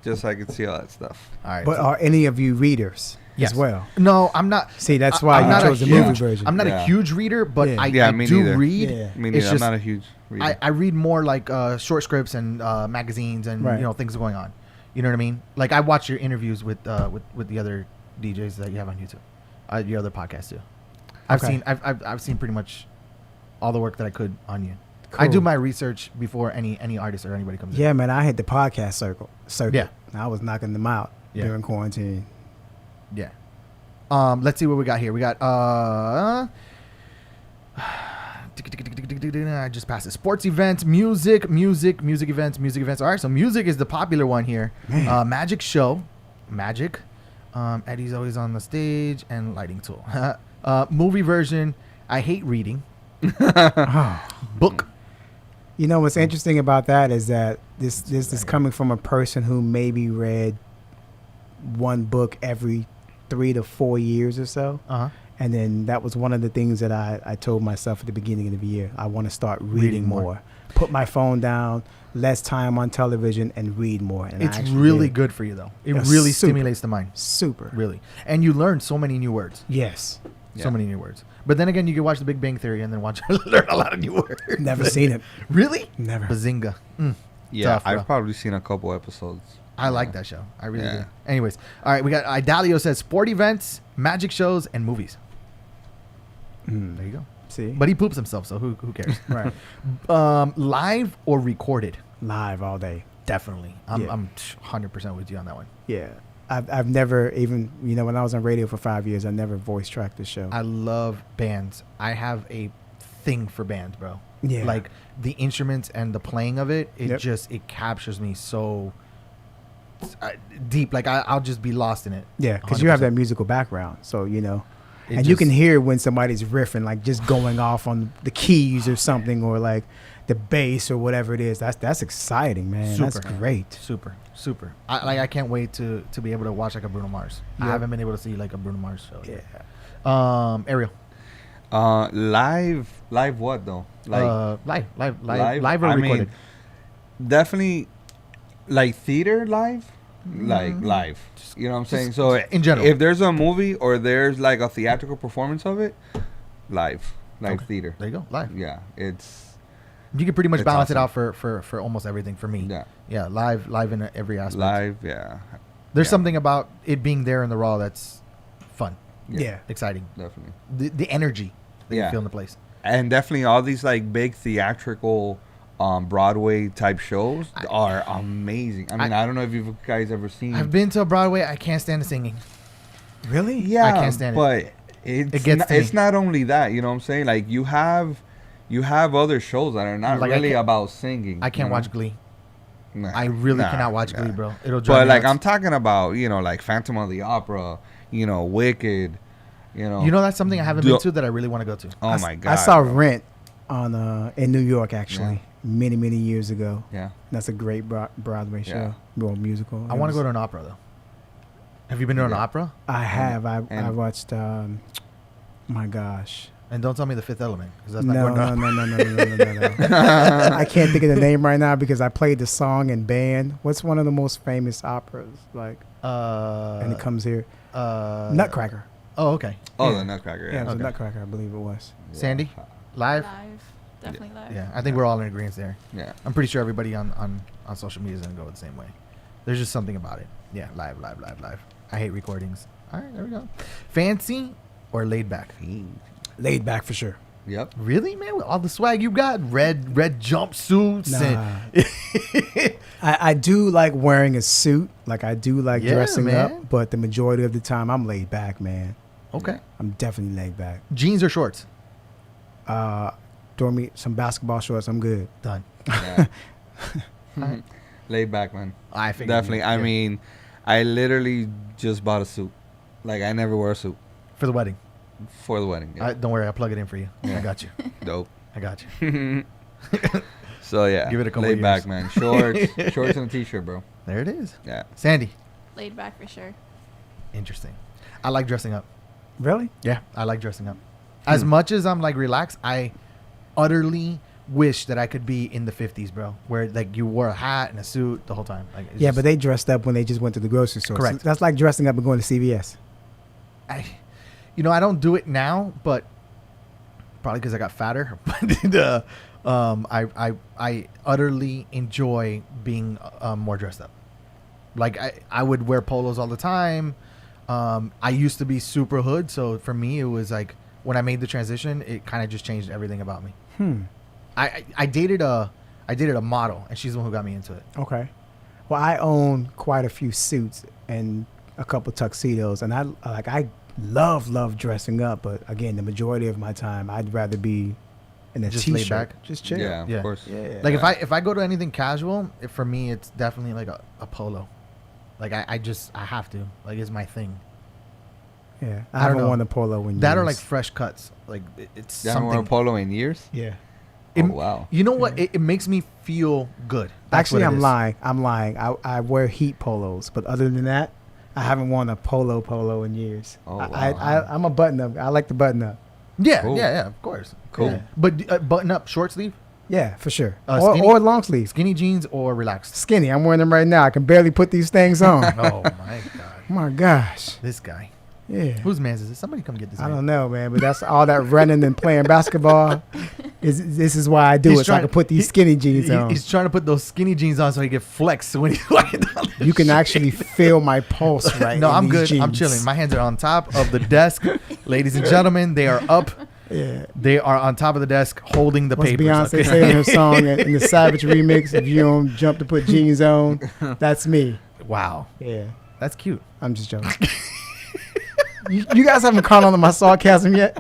[SPEAKER 4] just so I can see all that stuff.
[SPEAKER 1] all right.
[SPEAKER 3] But
[SPEAKER 1] so-
[SPEAKER 3] are any of you readers
[SPEAKER 1] Yes.
[SPEAKER 3] as well?
[SPEAKER 1] no, I'm not.
[SPEAKER 3] See, that's why
[SPEAKER 1] I'm
[SPEAKER 3] you
[SPEAKER 1] not
[SPEAKER 3] chose
[SPEAKER 1] a
[SPEAKER 3] the movie
[SPEAKER 1] huge-
[SPEAKER 3] version.
[SPEAKER 1] I'm not a
[SPEAKER 4] Yeah.
[SPEAKER 1] huge reader, but
[SPEAKER 3] Yeah.
[SPEAKER 1] I
[SPEAKER 4] Yeah, me
[SPEAKER 1] do
[SPEAKER 4] neither.
[SPEAKER 1] read.
[SPEAKER 3] Yeah.
[SPEAKER 4] I mean,
[SPEAKER 1] It's
[SPEAKER 4] I'm
[SPEAKER 1] just-
[SPEAKER 4] not a huge reader.
[SPEAKER 1] I read more like short scripts and magazines and
[SPEAKER 3] Right.
[SPEAKER 1] things going on. You know what I mean? Like I watch your interviews with the other DJs that you have on YouTube, your other podcast too.
[SPEAKER 3] Okay.
[SPEAKER 1] I've seen pretty much all the work that I could on you. I
[SPEAKER 3] Cool.
[SPEAKER 1] do my research before any artist or anybody comes in.
[SPEAKER 3] Yeah, man, I hit the podcast circuit.
[SPEAKER 1] Yeah.
[SPEAKER 3] I was knocking them out
[SPEAKER 1] Yeah.
[SPEAKER 3] during quarantine.
[SPEAKER 1] Yeah. Let's see what we got here. We got I just passed it. Sports events, music events. All right, so music is the popular one here.
[SPEAKER 3] Man.
[SPEAKER 1] Magic show. Magic. Eddie's always on the stage and lighting tool. Movie version. I hate reading.
[SPEAKER 3] Oh.
[SPEAKER 1] Book.
[SPEAKER 3] You know what's interesting about that is that this is coming from a person who maybe read one book every 3 to 4 years or so.
[SPEAKER 1] Uh-huh.
[SPEAKER 3] And then that was one of the things that I told myself at the beginning of the year. I want to start reading more. Put my phone down, less time on television, and read more. And I
[SPEAKER 1] It's
[SPEAKER 3] actually
[SPEAKER 1] really
[SPEAKER 3] did.
[SPEAKER 1] good for you though. It
[SPEAKER 3] Yeah,
[SPEAKER 1] really
[SPEAKER 3] super.
[SPEAKER 1] stimulates the mind.
[SPEAKER 3] Super.
[SPEAKER 1] Really. And you learn so many new words.
[SPEAKER 3] Yes.
[SPEAKER 1] So
[SPEAKER 4] Yeah.
[SPEAKER 1] many new words. But then again, you can watch The Big Bang Theory and then learn a lot of new words.
[SPEAKER 3] Never seen it.
[SPEAKER 1] Really?
[SPEAKER 3] Never.
[SPEAKER 1] Bazinga. Mm.
[SPEAKER 4] Yeah,
[SPEAKER 1] Tough, bro.
[SPEAKER 4] I've probably seen a couple episodes.
[SPEAKER 1] I like that show. I really
[SPEAKER 4] Yeah.
[SPEAKER 1] do. Anyways, all right, we got Idalio says sport events, magic shows, and movies. There you go.
[SPEAKER 3] See?
[SPEAKER 1] But he poops himself, so who cares?
[SPEAKER 3] Right.
[SPEAKER 1] Live or recorded?
[SPEAKER 3] Live all day.
[SPEAKER 1] Definitely.
[SPEAKER 3] Yeah.
[SPEAKER 1] I'm 100% with you on that one.
[SPEAKER 3] Yeah. I've never even, when I was on radio for 5 years, I never voice tracked the show.
[SPEAKER 1] I love bands. I have a thing for bands, bro.
[SPEAKER 3] Yeah.
[SPEAKER 1] Like the instruments and the playing of it,
[SPEAKER 3] Yep.
[SPEAKER 1] it captures me so deep. Like I'll just be lost in it.
[SPEAKER 3] Yeah, because you have
[SPEAKER 1] 100%.
[SPEAKER 3] that musical background, so
[SPEAKER 1] It
[SPEAKER 3] and you can
[SPEAKER 1] just-
[SPEAKER 3] hear when somebody's riffing, like just going off on the keys or something, or like the bass or whatever it is. That's exciting, man. That's
[SPEAKER 1] Super.
[SPEAKER 3] great.
[SPEAKER 1] Super. I can't wait to be able to watch like a Bruno Mars. I
[SPEAKER 3] Yep.
[SPEAKER 1] haven't been able to see like a Bruno Mars show.
[SPEAKER 3] Yeah.
[SPEAKER 1] Ariel.
[SPEAKER 4] Live what though? Like
[SPEAKER 1] Live or
[SPEAKER 4] I
[SPEAKER 1] recorded?
[SPEAKER 4] mean, definitely like theater live, like live. You know what I'm saying? So
[SPEAKER 1] in general.
[SPEAKER 4] if there's a movie or there's like a theatrical performance of it, live
[SPEAKER 1] Okay.
[SPEAKER 4] theater.
[SPEAKER 1] There you go. Live.
[SPEAKER 4] Yeah, it's
[SPEAKER 1] You can pretty much
[SPEAKER 4] It's
[SPEAKER 1] balance
[SPEAKER 4] awesome.
[SPEAKER 1] it out for almost everything for me.
[SPEAKER 4] yeah
[SPEAKER 1] Yeah, live in every aspect.
[SPEAKER 4] live. Yeah,
[SPEAKER 1] There's
[SPEAKER 4] yeah.
[SPEAKER 1] something about it being there in the raw that's fun,
[SPEAKER 3] Yeah.
[SPEAKER 1] exciting.
[SPEAKER 4] definitely.
[SPEAKER 1] The energy that you
[SPEAKER 4] Yeah.
[SPEAKER 1] feel in the place.
[SPEAKER 4] And definitely all these like big theatrical Broadway type shows are amazing. I mean, I don't know if you guys ever seen.
[SPEAKER 1] I've been to a Broadway. I can't stand the singing.
[SPEAKER 3] Really?
[SPEAKER 4] Yeah,
[SPEAKER 1] I can't stand it.
[SPEAKER 4] but it's
[SPEAKER 1] gets to me.
[SPEAKER 4] it's not only that. You know what I'm saying? Like you have other shows that are not
[SPEAKER 1] Like,
[SPEAKER 4] really about singing.
[SPEAKER 1] I can't
[SPEAKER 4] you know?
[SPEAKER 1] watch Glee.
[SPEAKER 4] Nah,
[SPEAKER 1] I really
[SPEAKER 4] nah,
[SPEAKER 1] cannot watch
[SPEAKER 4] nah.
[SPEAKER 1] Glee, bro. It'll drive
[SPEAKER 4] But
[SPEAKER 1] me
[SPEAKER 4] like
[SPEAKER 1] nuts.
[SPEAKER 4] I'm talking about, like Phantom of the Opera, Wicked,
[SPEAKER 1] You know, that's something I haven't been to that I really want to go to.
[SPEAKER 4] Oh my god!
[SPEAKER 3] I saw
[SPEAKER 4] bro.
[SPEAKER 3] Rent on in New York actually many years ago.
[SPEAKER 4] Yeah.
[SPEAKER 3] That's a great Broadway show.
[SPEAKER 4] Yeah.
[SPEAKER 3] Well, musical.
[SPEAKER 1] I want to go to an opera though. Have you been to an
[SPEAKER 4] Yeah.
[SPEAKER 1] opera?
[SPEAKER 3] I have. I
[SPEAKER 4] And-
[SPEAKER 3] watched. My gosh.
[SPEAKER 1] And don't tell me The Fifth Element, because that's not
[SPEAKER 3] No,
[SPEAKER 1] going to
[SPEAKER 3] no. I can't think of the name right now because I played the song in band. What's one of the most famous operas? Like, and it comes here. Nutcracker.
[SPEAKER 1] Oh, okay.
[SPEAKER 4] Oh,
[SPEAKER 3] Yeah.
[SPEAKER 4] the Nutcracker.
[SPEAKER 3] Yeah,
[SPEAKER 4] Yeah.
[SPEAKER 3] it was
[SPEAKER 1] Okay.
[SPEAKER 3] a Nutcracker, I believe it was.
[SPEAKER 1] Sandy, live?
[SPEAKER 5] Definitely live.
[SPEAKER 1] Yeah, I think we're all in agreement there.
[SPEAKER 4] Yeah.
[SPEAKER 1] I'm pretty sure everybody on social media is going to go the same way. There's just something about it. Yeah, live. I hate recordings. All right, there we go. Fancy or laid back?
[SPEAKER 3] Laid back for sure.
[SPEAKER 4] Yep.
[SPEAKER 1] Really, man? With all the swag you got, red jumpsuits, and
[SPEAKER 3] I do like wearing a suit. Like I do like
[SPEAKER 1] Yeah,
[SPEAKER 3] dressing
[SPEAKER 1] man.
[SPEAKER 3] up, but the majority of the time I'm laid back, man.
[SPEAKER 1] okay.
[SPEAKER 3] I'm definitely laid back.
[SPEAKER 1] Jeans or shorts?
[SPEAKER 3] Throw me some basketball shorts. I'm good.
[SPEAKER 1] Done.
[SPEAKER 4] Yeah.
[SPEAKER 1] Alright.
[SPEAKER 4] Laid back, man.
[SPEAKER 1] I figured.
[SPEAKER 4] Definitely. I mean, I literally just bought a suit. Like I never wear a suit
[SPEAKER 1] for the wedding.
[SPEAKER 4] for the wedding. Yeah.
[SPEAKER 1] Don't worry, I'll plug it in for you. I got you.
[SPEAKER 4] Dope.
[SPEAKER 1] I got you.
[SPEAKER 4] So yeah,
[SPEAKER 1] Give it a couple
[SPEAKER 4] laid
[SPEAKER 1] years.
[SPEAKER 4] back, man. Shorts and a t-shirt, bro.
[SPEAKER 1] There it is.
[SPEAKER 4] Yeah.
[SPEAKER 1] Sandy.
[SPEAKER 5] Laid back for sure.
[SPEAKER 1] Interesting. I like dressing up.
[SPEAKER 3] Really?
[SPEAKER 1] Yeah, I like dressing up. As much as I'm like relaxed, I utterly wish that I could be in the 50s, bro, where like you wore a hat and a suit the whole time. Like, it's
[SPEAKER 3] Yeah,
[SPEAKER 1] just-
[SPEAKER 3] but they dressed up when they just went to the grocery store.
[SPEAKER 1] Correct.
[SPEAKER 3] So that's like dressing up and going to CVS.
[SPEAKER 1] I don't do it now, but probably because I got fatter. But I utterly enjoy being more dressed up. Like I would wear polos all the time. I used to be super hood, so for me it was like when I made the transition, it kind of just changed everything about me. I dated a model, and she's the one who got me into it.
[SPEAKER 3] Okay. Well, I own quite a few suits and a couple tuxedos, and I love dressing up. But again, the majority of my time, I'd rather be in a
[SPEAKER 1] Just
[SPEAKER 3] t-shirt,
[SPEAKER 1] laid back?
[SPEAKER 3] just chill.
[SPEAKER 4] Yeah,
[SPEAKER 1] Yeah.
[SPEAKER 4] of course.
[SPEAKER 3] Yeah.
[SPEAKER 1] Like if I go to anything casual, for me it's definitely like a polo. Like I have to. Like it's my thing.
[SPEAKER 3] Yeah, I
[SPEAKER 1] I don't
[SPEAKER 3] haven't
[SPEAKER 1] know.
[SPEAKER 3] worn a polo in
[SPEAKER 1] That
[SPEAKER 3] years.
[SPEAKER 1] or like fresh cuts. Like it's
[SPEAKER 4] You haven't worn a
[SPEAKER 1] something.
[SPEAKER 4] polo in years?
[SPEAKER 3] Yeah.
[SPEAKER 1] It-
[SPEAKER 4] Oh, wow.
[SPEAKER 1] You know what? It makes me feel good. That's
[SPEAKER 3] Actually,
[SPEAKER 1] what it
[SPEAKER 3] I'm
[SPEAKER 1] is.
[SPEAKER 3] lying. I wear heat polos, but other than that, I haven't worn a polo in years.
[SPEAKER 4] Oh,
[SPEAKER 3] I,
[SPEAKER 4] wow.
[SPEAKER 3] I'm a button up. I like the button up.
[SPEAKER 1] Yeah,
[SPEAKER 4] Cool.
[SPEAKER 1] yeah, of course.
[SPEAKER 4] Cool.
[SPEAKER 1] Yeah. But button up, short sleeve,
[SPEAKER 3] Yeah, for sure.
[SPEAKER 1] Skinny?
[SPEAKER 3] Or long sleeves.
[SPEAKER 1] skinny jeans, or relaxed.
[SPEAKER 3] Skinny. I'm wearing them right now. I can barely put these things on.
[SPEAKER 1] Oh my god,
[SPEAKER 3] My gosh.
[SPEAKER 1] this guy.
[SPEAKER 3] Yeah.
[SPEAKER 1] Whose man's is this? Somebody come get this.
[SPEAKER 3] I
[SPEAKER 1] man.
[SPEAKER 3] don't know, man, but that's all that running and playing basketball. This is why I do
[SPEAKER 1] He's
[SPEAKER 3] it, so I
[SPEAKER 1] trying-
[SPEAKER 3] can put these skinny jeans on.
[SPEAKER 1] He's trying to put those skinny jeans on so he can flex when he's walking down the
[SPEAKER 3] You can
[SPEAKER 1] street.
[SPEAKER 3] actually feel my pulse right
[SPEAKER 1] No,
[SPEAKER 3] in
[SPEAKER 1] I'm
[SPEAKER 3] these
[SPEAKER 1] good. I'm
[SPEAKER 3] jeans.
[SPEAKER 1] chilling. My hands are on top of the desk. Ladies and gentlemen, they are up.
[SPEAKER 3] Yeah.
[SPEAKER 1] They are on top of the desk holding the
[SPEAKER 3] What's
[SPEAKER 1] papers.
[SPEAKER 3] Beyonce
[SPEAKER 1] okay?
[SPEAKER 3] say in her song in the Savage remix? If you don't jump to put jeans on, that's me.
[SPEAKER 1] Wow,
[SPEAKER 3] Yeah,
[SPEAKER 1] that's cute.
[SPEAKER 3] I'm just joking. you guys haven't caught on to my sarcasm yet?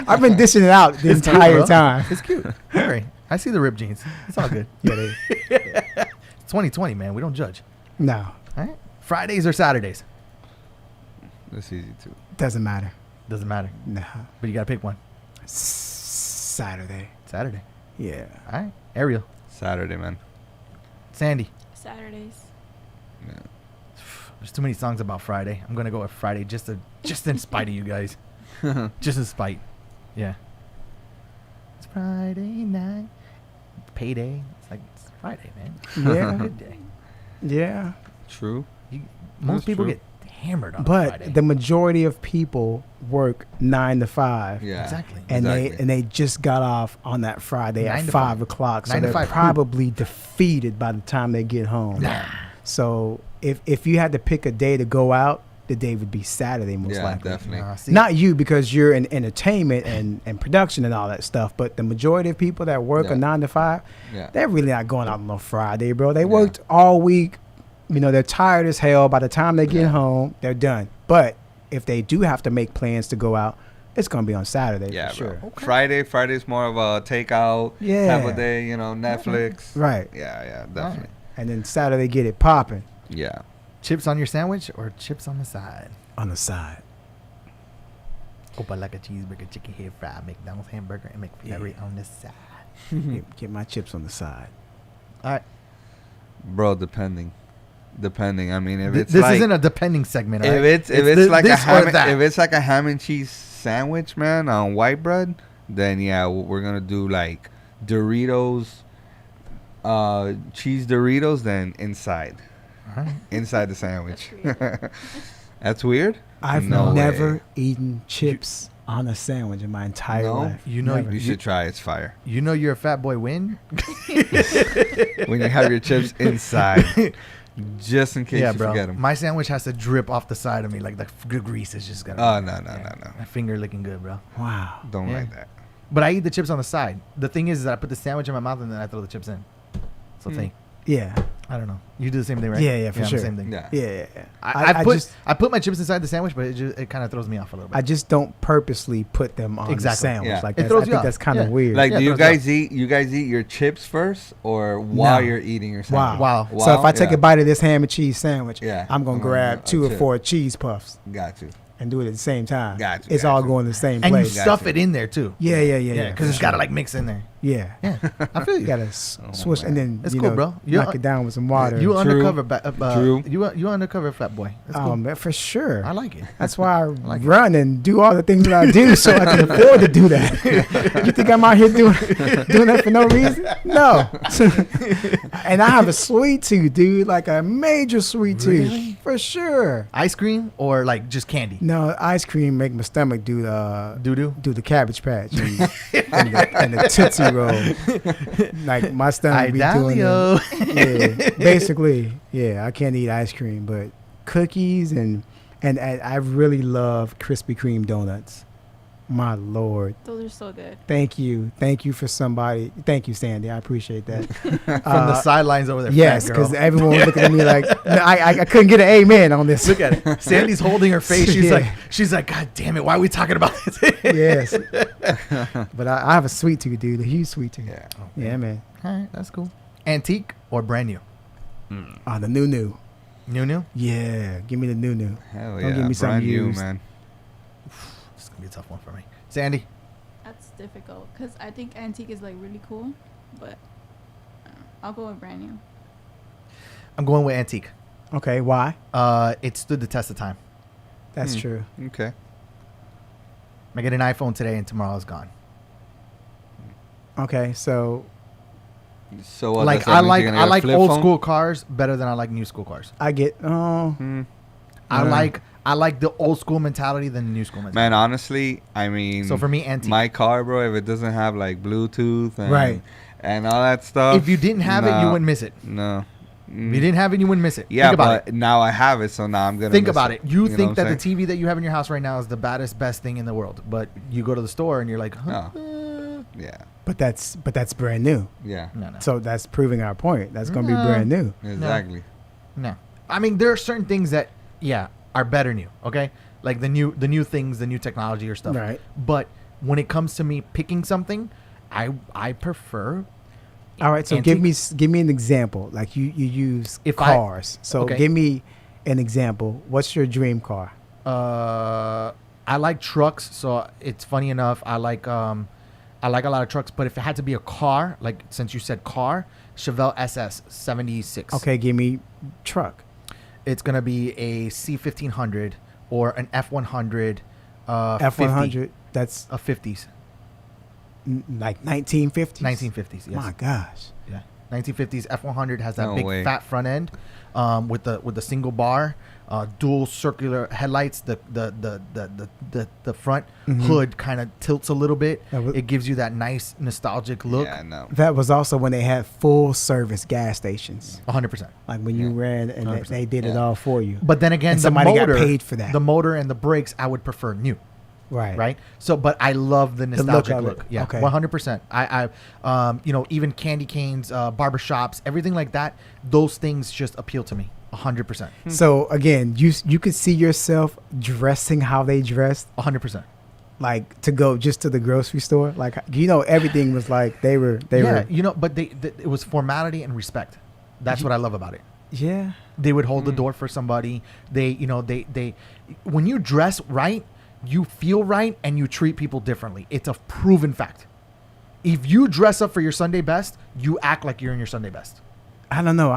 [SPEAKER 3] I've been dishing it out the
[SPEAKER 1] It's cute,
[SPEAKER 3] entire
[SPEAKER 1] bro.
[SPEAKER 3] time.
[SPEAKER 1] It's cute. Don't worry. I see the ripped jeans. It's all good.
[SPEAKER 3] Yeah,
[SPEAKER 1] It's 2020, man. We don't judge.
[SPEAKER 3] no,
[SPEAKER 1] All right. Fridays or Saturdays?
[SPEAKER 4] That's easy too.
[SPEAKER 3] doesn't matter.
[SPEAKER 1] Doesn't matter.
[SPEAKER 3] Nah,
[SPEAKER 1] But you gotta pick one.
[SPEAKER 3] Saturday.
[SPEAKER 1] Saturday.
[SPEAKER 3] Yeah.
[SPEAKER 1] All right. Ariel.
[SPEAKER 4] Saturday, man.
[SPEAKER 1] Sandy.
[SPEAKER 5] Saturdays.
[SPEAKER 4] Yeah.
[SPEAKER 1] There's too many songs about Friday. I'm gonna go with Friday just in spite of you guys. Just in spite. Yeah. It's Friday night. Payday. It's like it's Friday, man.
[SPEAKER 3] Yeah.
[SPEAKER 1] Good day.
[SPEAKER 3] Yeah.
[SPEAKER 4] True.
[SPEAKER 1] Most
[SPEAKER 4] That's
[SPEAKER 1] people
[SPEAKER 4] true.
[SPEAKER 1] get hammered on
[SPEAKER 3] But
[SPEAKER 1] Friday.
[SPEAKER 3] the majority of people work 9 to 5.
[SPEAKER 4] Yeah.
[SPEAKER 1] Exactly.
[SPEAKER 3] And
[SPEAKER 4] Exactly.
[SPEAKER 3] they just got off on that Friday
[SPEAKER 1] 9
[SPEAKER 3] at
[SPEAKER 1] to
[SPEAKER 3] 5
[SPEAKER 1] 5.
[SPEAKER 3] o'clock, so
[SPEAKER 1] 9 to
[SPEAKER 3] they're
[SPEAKER 1] 5.
[SPEAKER 3] probably defeated by the time they get home.
[SPEAKER 1] Nah.
[SPEAKER 3] So if you had to pick a day to go out, the day would be Saturday most
[SPEAKER 4] Yeah,
[SPEAKER 3] likely.
[SPEAKER 4] definitely.
[SPEAKER 1] See?
[SPEAKER 3] Not you, because you're in entertainment and production and all that stuff, but the majority of people that work
[SPEAKER 4] Yeah.
[SPEAKER 3] a 9 to 5,
[SPEAKER 4] Yeah.
[SPEAKER 3] they're really not going out on a Friday, bro. They worked all week. You know, they're tired as hell. By the time they get
[SPEAKER 4] Yeah.
[SPEAKER 3] home, they're done. But if they do have to make plans to go out, it's gonna be on Saturday
[SPEAKER 4] Yeah,
[SPEAKER 3] for sure.
[SPEAKER 4] bro. Okay. Friday's more of a takeout type of day, you know, Netflix.
[SPEAKER 3] Right.
[SPEAKER 4] Yeah, definitely.
[SPEAKER 1] Right.
[SPEAKER 3] And then Saturday get it popping
[SPEAKER 4] Yeah.
[SPEAKER 1] Chips on your sandwich or chips on the side?
[SPEAKER 3] on the side.
[SPEAKER 1] Opa like a cheeseburger, chicken head fry, McDonald's hamburger, and McFlurry on the side.
[SPEAKER 3] Get my chips on the side.
[SPEAKER 1] All right.
[SPEAKER 4] Bro, depending. I mean, if it's
[SPEAKER 1] This
[SPEAKER 4] like,
[SPEAKER 1] isn't a depending segment.
[SPEAKER 4] if
[SPEAKER 1] all right?
[SPEAKER 4] it's like a
[SPEAKER 1] this or that.
[SPEAKER 4] if it's like a ham and cheese sandwich, man, on white bread, then yeah, we're gonna do like Doritos, cheese Doritos, then inside the sandwich. That's weird.
[SPEAKER 3] I've
[SPEAKER 4] No
[SPEAKER 3] never
[SPEAKER 4] way.
[SPEAKER 3] eaten chips on a sandwich in my entire
[SPEAKER 4] No?
[SPEAKER 3] life.
[SPEAKER 1] You know,
[SPEAKER 3] Never.
[SPEAKER 4] You should try. It's fire.
[SPEAKER 1] You know you're a fat boy when?
[SPEAKER 4] When you have your chips inside, just in case
[SPEAKER 1] Yeah,
[SPEAKER 4] you
[SPEAKER 1] bro.
[SPEAKER 4] forget them.
[SPEAKER 1] My sandwich has to drip off the side of me. Like the grease is just gonna.
[SPEAKER 4] Oh, no.
[SPEAKER 1] My finger looking good, bro.
[SPEAKER 3] Wow.
[SPEAKER 4] Don't
[SPEAKER 1] Yeah.
[SPEAKER 4] like that.
[SPEAKER 1] But I eat the chips on the side. The thing is that I put the sandwich in my mouth and then I throw the chips in. So thing.
[SPEAKER 3] Yeah.
[SPEAKER 1] I don't know. You do the same thing, right?
[SPEAKER 3] Yeah, for sure.
[SPEAKER 1] Same thing.
[SPEAKER 4] Yeah.
[SPEAKER 3] Yeah.
[SPEAKER 1] I put my chips inside the sandwich, but it kind of throws me off a little bit.
[SPEAKER 3] I just don't purposely put them on the
[SPEAKER 1] Exactly.
[SPEAKER 3] sandwich.
[SPEAKER 4] Yeah.
[SPEAKER 3] Like
[SPEAKER 1] It
[SPEAKER 3] that's,
[SPEAKER 1] throws
[SPEAKER 3] I
[SPEAKER 1] you
[SPEAKER 3] think
[SPEAKER 1] off.
[SPEAKER 3] that's kind of
[SPEAKER 1] Yeah.
[SPEAKER 3] weird.
[SPEAKER 4] Like,
[SPEAKER 1] Yeah,
[SPEAKER 4] do you
[SPEAKER 1] throws
[SPEAKER 4] guys eat your chips first or while
[SPEAKER 3] No.
[SPEAKER 4] you're eating your
[SPEAKER 3] Wow.
[SPEAKER 4] sandwich?
[SPEAKER 1] Wow.
[SPEAKER 3] So if I take
[SPEAKER 4] Yeah.
[SPEAKER 3] a bite of this ham and cheese sandwich,
[SPEAKER 4] Yeah.
[SPEAKER 3] I'm gonna
[SPEAKER 4] I'm
[SPEAKER 3] grab
[SPEAKER 4] gonna
[SPEAKER 3] 2 or
[SPEAKER 4] chip.
[SPEAKER 3] 4 cheese puffs
[SPEAKER 4] Got you.
[SPEAKER 3] and do it at the same time.
[SPEAKER 4] Gotcha,
[SPEAKER 3] It's all
[SPEAKER 4] gotcha.
[SPEAKER 3] going to the same
[SPEAKER 1] and you
[SPEAKER 3] place.
[SPEAKER 1] stuff
[SPEAKER 4] Gotcha.
[SPEAKER 1] it in there too.
[SPEAKER 3] Yeah.
[SPEAKER 1] Yeah, because
[SPEAKER 3] for
[SPEAKER 1] it's got to
[SPEAKER 3] sure.
[SPEAKER 1] like mix in there.
[SPEAKER 3] Yeah.
[SPEAKER 1] Yeah, I feel
[SPEAKER 3] You
[SPEAKER 1] you.
[SPEAKER 3] gotta swish and then
[SPEAKER 1] It's
[SPEAKER 3] you
[SPEAKER 1] cool,
[SPEAKER 3] know,
[SPEAKER 1] bro. You-
[SPEAKER 3] knock it down with some water.
[SPEAKER 1] You
[SPEAKER 4] True.
[SPEAKER 1] undercover,
[SPEAKER 4] True.
[SPEAKER 1] You undercover, fat boy. That's cool.
[SPEAKER 3] Man, for sure.
[SPEAKER 1] I like it.
[SPEAKER 3] That's why I
[SPEAKER 1] like it.
[SPEAKER 3] run and do all the things that I do so I can afford to do that. You think I'm out here doing that for no reason? No. And I have a sweet tooth, dude, like a major sweet
[SPEAKER 1] Really?
[SPEAKER 3] tooth, for sure.
[SPEAKER 1] Ice cream or like just candy?
[SPEAKER 3] No, ice cream make my stomach do the
[SPEAKER 1] Doo-doo?
[SPEAKER 3] Cabbage Patch and the Tootsie Roll. Like my stomach be doing
[SPEAKER 1] Idalio.
[SPEAKER 3] yeah, basically, yeah. I can't eat ice cream, but cookies and I really love Krispy Kreme donuts. My Lord,
[SPEAKER 5] Those are so good.
[SPEAKER 3] thank you for somebody. Thank you, Sandy. I appreciate that.
[SPEAKER 1] From the sidelines over there.
[SPEAKER 3] Yes,
[SPEAKER 1] fat girl.
[SPEAKER 3] because everyone was looking at me like I couldn't get an amen on this.
[SPEAKER 1] Look at it. Sandy's holding her face.
[SPEAKER 3] Yeah.
[SPEAKER 1] She's like, God damn it! Why are we talking about this?
[SPEAKER 3] Yes, but I have a sweet tooth, dude. A huge sweet tooth.
[SPEAKER 4] Yeah.
[SPEAKER 3] Yeah, man.
[SPEAKER 1] All right, that's cool. Antique or brand new?
[SPEAKER 3] The new.
[SPEAKER 1] New?
[SPEAKER 3] Yeah, give me the new.
[SPEAKER 4] Hell
[SPEAKER 3] Don't
[SPEAKER 4] yeah.
[SPEAKER 3] give me some
[SPEAKER 4] Brand new,
[SPEAKER 3] used.
[SPEAKER 4] man.
[SPEAKER 1] This is gonna be a tough one for me. Sandy.
[SPEAKER 5] That's difficult because I think antique is like really cool, but I'll go with brand new.
[SPEAKER 1] I'm going with antique.
[SPEAKER 3] Okay, why?
[SPEAKER 1] It stood the test of time.
[SPEAKER 3] That's true.
[SPEAKER 4] Okay.
[SPEAKER 1] I get an iPhone today and tomorrow it's gone.
[SPEAKER 3] Okay, so
[SPEAKER 4] So what,
[SPEAKER 1] Like
[SPEAKER 4] does that
[SPEAKER 1] I
[SPEAKER 4] mean
[SPEAKER 1] like
[SPEAKER 4] you're gonna get a
[SPEAKER 1] old
[SPEAKER 4] flip phone?
[SPEAKER 1] school cars better than I like new school cars.
[SPEAKER 3] I get
[SPEAKER 1] I like the old school mentality than the new school mentality.
[SPEAKER 4] Man, honestly, I mean,
[SPEAKER 1] So for me, antique.
[SPEAKER 4] my car, bro, if it doesn't have like Bluetooth and,
[SPEAKER 3] Right.
[SPEAKER 4] and all that stuff.
[SPEAKER 1] If you didn't have it, you
[SPEAKER 4] no,
[SPEAKER 1] wouldn't miss it.
[SPEAKER 4] No.
[SPEAKER 1] If you didn't have it, you wouldn't miss it.
[SPEAKER 4] Yeah,
[SPEAKER 1] Think about
[SPEAKER 4] but
[SPEAKER 1] it.
[SPEAKER 4] now I have it, so now I'm gonna
[SPEAKER 1] Think
[SPEAKER 4] miss
[SPEAKER 1] about it. You
[SPEAKER 4] know
[SPEAKER 1] think
[SPEAKER 4] what
[SPEAKER 1] that
[SPEAKER 4] I'm
[SPEAKER 1] the TV that you have in your house right now is the best thing in the world, but you go to the store and you're like, huh?
[SPEAKER 4] saying? Yeah,
[SPEAKER 3] but that's brand new.
[SPEAKER 4] yeah,
[SPEAKER 1] No.
[SPEAKER 3] So that's proving our point. That's going to
[SPEAKER 1] No.
[SPEAKER 3] be brand new.
[SPEAKER 4] exactly.
[SPEAKER 1] No. I mean, there are certain things that, are better new. Okay, like the new things, the new technology or stuff.
[SPEAKER 3] Right.
[SPEAKER 1] But when it comes to me picking something, I prefer.
[SPEAKER 3] All right, so
[SPEAKER 1] antique.
[SPEAKER 3] give me an example. Like you use
[SPEAKER 1] If I-
[SPEAKER 3] cars. So
[SPEAKER 1] okay.
[SPEAKER 3] give me an example. What's your dream car?
[SPEAKER 1] I like trucks, so it's funny enough. I like a lot of trucks, but if it had to be a car, like since you said car, Chevelle SS 76.
[SPEAKER 3] Okay, give me truck.
[SPEAKER 1] It's gonna be a C1500 or an F100.
[SPEAKER 3] F100. That's
[SPEAKER 1] a 50s,
[SPEAKER 3] like 1950s.
[SPEAKER 1] 1950s. Yes.
[SPEAKER 3] My gosh.
[SPEAKER 1] Yeah, 1950s F100 has that
[SPEAKER 4] No
[SPEAKER 1] big
[SPEAKER 4] way.
[SPEAKER 1] fat front end, with the single bar, dual circular headlights. The front hood kind of tilts a little bit. It gives you that nice nostalgic look.
[SPEAKER 4] Yeah, no.
[SPEAKER 3] That was also when they had full service gas stations.
[SPEAKER 1] 100%.
[SPEAKER 3] Like when you ran and
[SPEAKER 1] 100%.
[SPEAKER 3] they did it
[SPEAKER 4] Yeah.
[SPEAKER 3] all for you.
[SPEAKER 1] But then again,
[SPEAKER 3] And
[SPEAKER 1] the
[SPEAKER 3] somebody got
[SPEAKER 1] motor,
[SPEAKER 3] paid for that.
[SPEAKER 1] The motor and the brakes, I would prefer new.
[SPEAKER 3] Right.
[SPEAKER 1] So, but I love the nostalgic
[SPEAKER 3] of it.
[SPEAKER 1] look. Yeah,
[SPEAKER 3] Okay.
[SPEAKER 1] 100%. I even candy canes, barbershops, everything like that. Those things just appeal to me, 100%.
[SPEAKER 3] So again, you could see yourself dressing how they dressed,
[SPEAKER 1] 100%.
[SPEAKER 3] like to go just to the grocery store. Like everything was like they were.
[SPEAKER 1] But it was formality and respect. That's what I love about it.
[SPEAKER 3] Yeah.
[SPEAKER 1] They would hold the door for somebody. They when you dress right, you feel right and you treat people differently. It's a proven fact. If you dress up for your Sunday best, you act like you're in your Sunday best.
[SPEAKER 3] I don't know.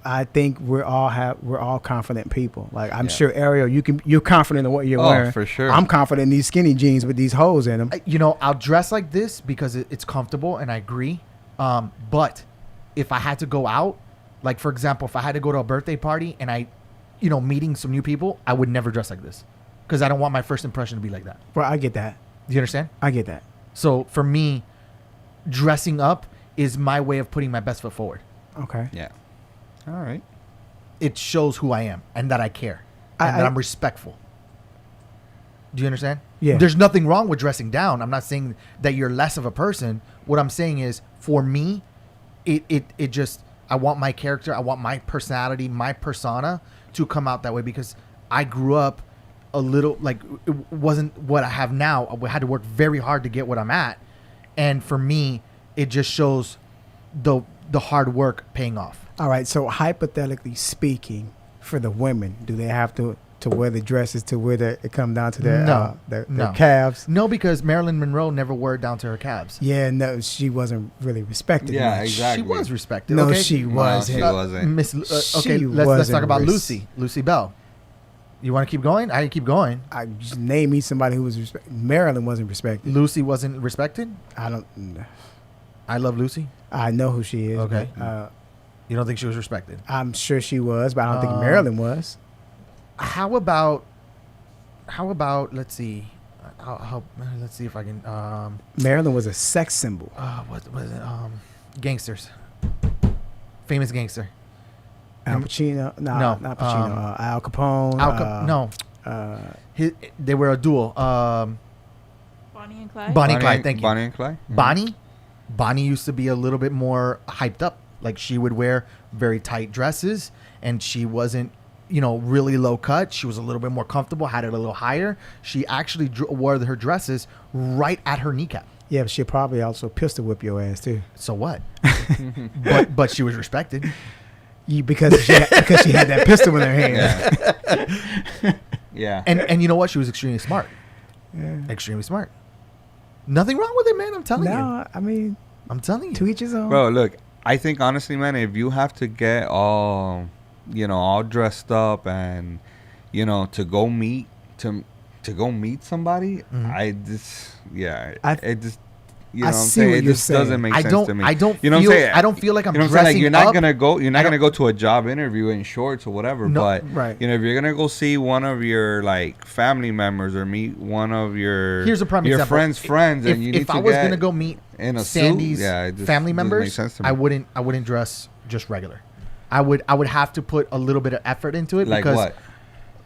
[SPEAKER 3] I think we're all confident people. Like I'm sure Ariel, you're confident in what you're wearing.
[SPEAKER 4] For sure.
[SPEAKER 3] I'm confident in these skinny jeans with these holes in them.
[SPEAKER 1] I'll dress like this because it's comfortable, and I agree. But if I had to go out, like for example, if I had to go to a birthday party and meeting some new people, I would never dress like this because I don't want my first impression to be like that.
[SPEAKER 3] Well, I get that.
[SPEAKER 1] Do you understand?
[SPEAKER 3] I get that.
[SPEAKER 1] So for me, dressing up is my way of putting my best foot forward.
[SPEAKER 3] Okay.
[SPEAKER 4] Yeah. All right.
[SPEAKER 1] It shows who I am and that I care and that I'm respectful. Do you understand?
[SPEAKER 3] Yeah.
[SPEAKER 1] There's nothing wrong with dressing down. I'm not saying that you're less of a person. What I'm saying is, for me, it just, I want my character, I want my personality, my persona to come out that way because I grew up a little, like, it wasn't what I have now. I had to work very hard to get what I'm at. And for me, it just shows the hard work paying off.
[SPEAKER 3] All right. So hypothetically speaking, for the women, do they have to wear the dresses to where it come down to their their calves?
[SPEAKER 1] No, because Marilyn Monroe never wore it down to her calves.
[SPEAKER 3] Yeah, no, she wasn't really respected.
[SPEAKER 4] Yeah,
[SPEAKER 3] much.
[SPEAKER 4] exactly.
[SPEAKER 1] She was respected.
[SPEAKER 3] No,
[SPEAKER 1] okay?
[SPEAKER 3] she wasn't.
[SPEAKER 4] She wasn't.
[SPEAKER 1] Let's talk about Lucy Bell. You want to keep going? I can keep going.
[SPEAKER 3] I just name me somebody who was respected. Marilyn wasn't respected.
[SPEAKER 1] Lucy wasn't respected?
[SPEAKER 3] I don't.
[SPEAKER 1] I Love Lucy.
[SPEAKER 3] I know who she is.
[SPEAKER 1] Okay.
[SPEAKER 3] But,
[SPEAKER 1] you don't think she was respected?
[SPEAKER 3] I'm sure she was, but I don't think Marilyn was.
[SPEAKER 1] How about? Let's see. Let's see if I can.
[SPEAKER 3] Marilyn was a sex symbol.
[SPEAKER 1] What was it? Gangsters. Famous gangster.
[SPEAKER 3] Al Pacino? No, not Pacino. Al Capone.
[SPEAKER 1] No. They were a duo.
[SPEAKER 5] Bonnie and Clyde.
[SPEAKER 1] Bonnie and Clyde. Thank you.
[SPEAKER 4] Bonnie and Clyde.
[SPEAKER 1] Mm-hmm. Bonnie used to be a little bit more hyped up. Like she would wear very tight dresses, and she wasn't, really low cut. She was a little bit more comfortable, had it a little higher. She actually wore her dresses right at her kneecap.
[SPEAKER 3] Yeah, but she'll probably also pistol whip your ass too.
[SPEAKER 1] So what? but she was respected.
[SPEAKER 3] Because she had that pistol in her hand.
[SPEAKER 4] Yeah.
[SPEAKER 1] And you know what? She was extremely smart.
[SPEAKER 3] Yeah.
[SPEAKER 1] Extremely smart. Nothing wrong with it, man. I'm telling you.
[SPEAKER 3] No, I mean,
[SPEAKER 1] I'm telling you.
[SPEAKER 3] to each his own.
[SPEAKER 4] Bro, look, I think honestly, man, if you have to get all dressed up and, to go meet somebody,
[SPEAKER 1] Mm-hmm.
[SPEAKER 4] You know what I'm saying? It just doesn't make sense to me.
[SPEAKER 1] I don't
[SPEAKER 4] you know
[SPEAKER 1] feel,
[SPEAKER 4] what I'm saying?
[SPEAKER 1] I don't feel like I'm
[SPEAKER 4] you know
[SPEAKER 1] dressing
[SPEAKER 4] like you're not
[SPEAKER 1] up.
[SPEAKER 4] gonna go. You're not gonna go to a job interview in shorts or whatever.
[SPEAKER 1] No,
[SPEAKER 4] but
[SPEAKER 3] right.
[SPEAKER 4] if you're gonna go see one of your like family members or meet one of your
[SPEAKER 1] Here's a prime example.
[SPEAKER 4] friends, and you need
[SPEAKER 1] if
[SPEAKER 4] to
[SPEAKER 1] I was
[SPEAKER 4] get
[SPEAKER 1] gonna go meet
[SPEAKER 4] in a
[SPEAKER 1] Sandy's
[SPEAKER 4] suit, it just
[SPEAKER 1] family
[SPEAKER 4] doesn't
[SPEAKER 1] members,
[SPEAKER 4] make sense to me.
[SPEAKER 1] I wouldn't dress just regular. I would have to put a little bit of effort into it
[SPEAKER 4] Like
[SPEAKER 1] because.
[SPEAKER 4] what?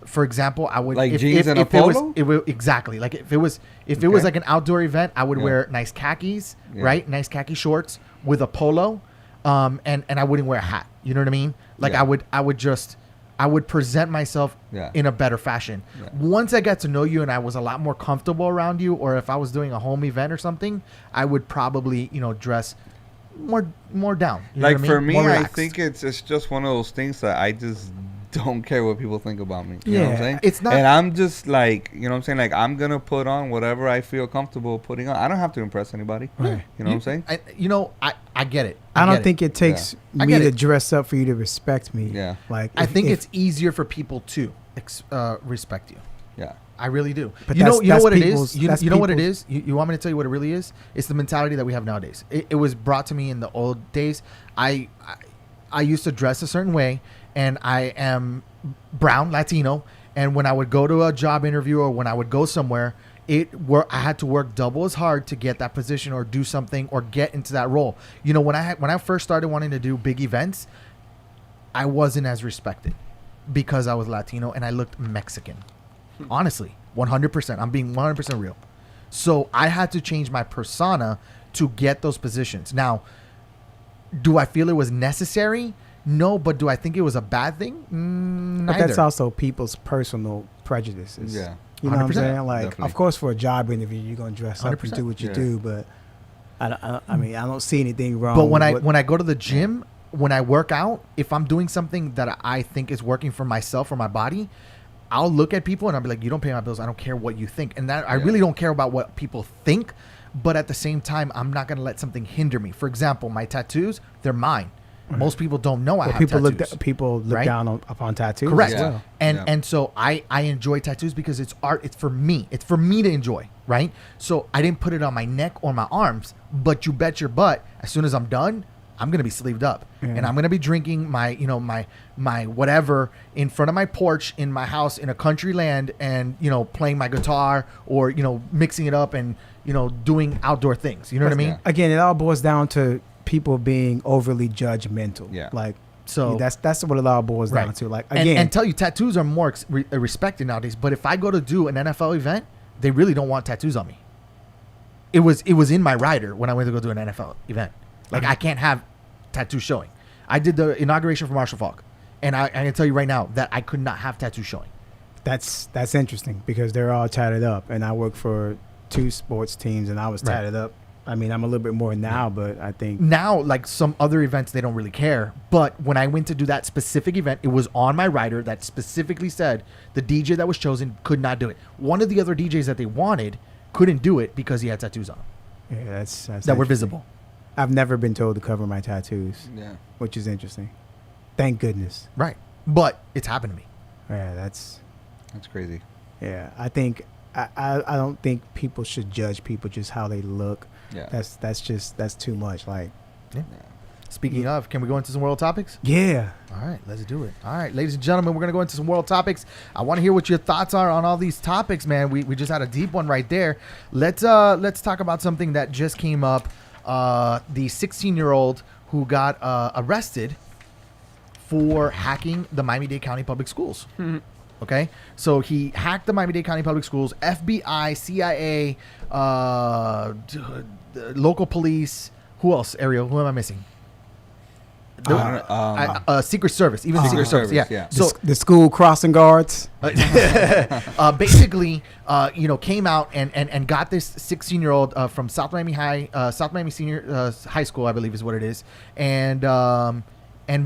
[SPEAKER 1] For example, I would
[SPEAKER 4] like jeans and a polo.
[SPEAKER 1] Exactly. Like if it was like an outdoor event, I would wear nice khakis, right? Nice khaki shorts with a polo, and I wouldn't wear a hat. You know what I mean? Like I would present myself in a better fashion. Yeah. Once I got to know you and I was a lot more comfortable around you, or if I was doing a home event or something, I would probably dress more down. You know
[SPEAKER 4] like
[SPEAKER 1] what
[SPEAKER 4] for
[SPEAKER 1] I mean?
[SPEAKER 4] me,
[SPEAKER 1] More
[SPEAKER 4] I
[SPEAKER 1] relaxed.
[SPEAKER 4] think it's just one of those things that I just don't care what people think about me. You know what I'm saying?
[SPEAKER 1] It's not,
[SPEAKER 4] and I'm just like, you know what I'm saying? Like I'm gonna put on whatever I feel comfortable putting on. I don't have to impress anybody.
[SPEAKER 3] Right.
[SPEAKER 4] You know what I'm saying?
[SPEAKER 1] I get it.
[SPEAKER 3] I don't think it takes me to dress up for you to respect me.
[SPEAKER 4] Yeah.
[SPEAKER 3] Like
[SPEAKER 1] I think it's easier for people to respect you.
[SPEAKER 4] Yeah.
[SPEAKER 1] I really do.
[SPEAKER 3] But
[SPEAKER 1] you know what it is?
[SPEAKER 3] that's
[SPEAKER 1] You know what it is? You want me to tell you what it really is? It's the mentality that we have nowadays. It was brought to me in the old days. I used to dress a certain way, and I am brown, Latino, and when I would go to a job interview or when I would go somewhere, I had to work double as hard to get that position or do something or get into that role. When I first started wanting to do big events, I wasn't as respected because I was Latino and I looked Mexican. Honestly, 100%. I'm being 100% real. So I had to change my persona to get those positions. Now, do I feel it was necessary? No, but do I think it was a bad thing?
[SPEAKER 3] But
[SPEAKER 1] Neither.
[SPEAKER 3] that's also people's personal prejudices.
[SPEAKER 4] Yeah.
[SPEAKER 3] You know what I'm
[SPEAKER 1] 100%.
[SPEAKER 3] saying? Like,
[SPEAKER 4] Definitely.
[SPEAKER 3] of course, for a job interview, you're gonna dress up and
[SPEAKER 1] 100%.
[SPEAKER 3] do what you
[SPEAKER 4] Yeah.
[SPEAKER 3] do. But I mean, I don't see anything wrong.
[SPEAKER 1] But when
[SPEAKER 3] with
[SPEAKER 1] I go to the gym, when I work out, if I'm doing something that I think is working for myself or my body, I'll look at people and I'll be like, you don't pay my bills. I don't care what you think. And that I
[SPEAKER 4] Yeah.
[SPEAKER 1] really don't care about what people think. But at the same time, I'm not going to let something hinder me. For example, my tattoos, they're mine. Most people don't know I have
[SPEAKER 3] people
[SPEAKER 1] tattoos.
[SPEAKER 3] people look
[SPEAKER 1] right?
[SPEAKER 3] down upon tattoos.
[SPEAKER 1] Correct.
[SPEAKER 3] As well.
[SPEAKER 1] And so I enjoy tattoos because it's art. It's for me. It's for me to enjoy, right? So I didn't put it on my neck or my arms, but you bet your butt, as soon as I'm done, I'm gonna be sleeved up, and I'm gonna be drinking my my whatever in front of my porch in my house in a country land, and playing my guitar or mixing it up and doing outdoor things. You know what I mean?
[SPEAKER 4] Yeah.
[SPEAKER 3] Again, it all boils down to people being overly judgmental.
[SPEAKER 4] Yeah.
[SPEAKER 3] Like,
[SPEAKER 1] So
[SPEAKER 3] that's what it all boils down
[SPEAKER 1] Right.
[SPEAKER 3] to. Like,
[SPEAKER 1] And,
[SPEAKER 3] again,
[SPEAKER 1] and tell you, tattoos are more respected nowadays. But if I go to do an NFL event, they really don't want tattoos on me. It was in my rider when I went to go do an NFL event. Like, I can't have tattoos showing. I did the inauguration for Marshall Falk, and I can tell you right now that I could not have tattoos showing.
[SPEAKER 3] that's interesting because they're all tatted up, and I work for 2 sports teams, and I was
[SPEAKER 1] Right.
[SPEAKER 3] tatted up. I mean, I'm a little bit more now, but I think
[SPEAKER 1] Now, like some other events, they don't really care. But when I went to do that specific event, it was on my rider that specifically said the DJ that was chosen could not do it. One of the other DJs that they wanted couldn't do it because he had tattoos on him
[SPEAKER 3] yeah, that's
[SPEAKER 1] that were
[SPEAKER 3] interesting.
[SPEAKER 1] visible.
[SPEAKER 3] I've never been told to cover my tattoos,
[SPEAKER 4] Yeah.
[SPEAKER 3] which is interesting. Thank goodness.
[SPEAKER 1] Right. But it's happened to me.
[SPEAKER 3] Yeah, that's
[SPEAKER 4] crazy.
[SPEAKER 3] yeah. I think I don't think people should judge people just how they look.
[SPEAKER 4] Yeah.
[SPEAKER 3] That's too much. Like,
[SPEAKER 1] Speaking of, can we go into some world topics?
[SPEAKER 3] yeah.
[SPEAKER 1] All right, let's do it. All right, ladies and gentlemen, we're going to go into some world topics. I want to hear what your thoughts are on all these topics, man. We just had a deep one right there. Let's talk about something that just came up. The 16-year-old who got arrested for hacking the Miami-Dade County Public Schools. Okay, so he hacked the Miami-Dade County Public Schools. FBI, CIA, local police. Who else? Ariel, who am I missing? Secret Service, even Secret Service. Yeah.
[SPEAKER 4] yeah.
[SPEAKER 1] So
[SPEAKER 3] The school crossing guards.
[SPEAKER 1] basically, came out and got this 16-year-old from South Miami Senior High School, I believe is what it is, and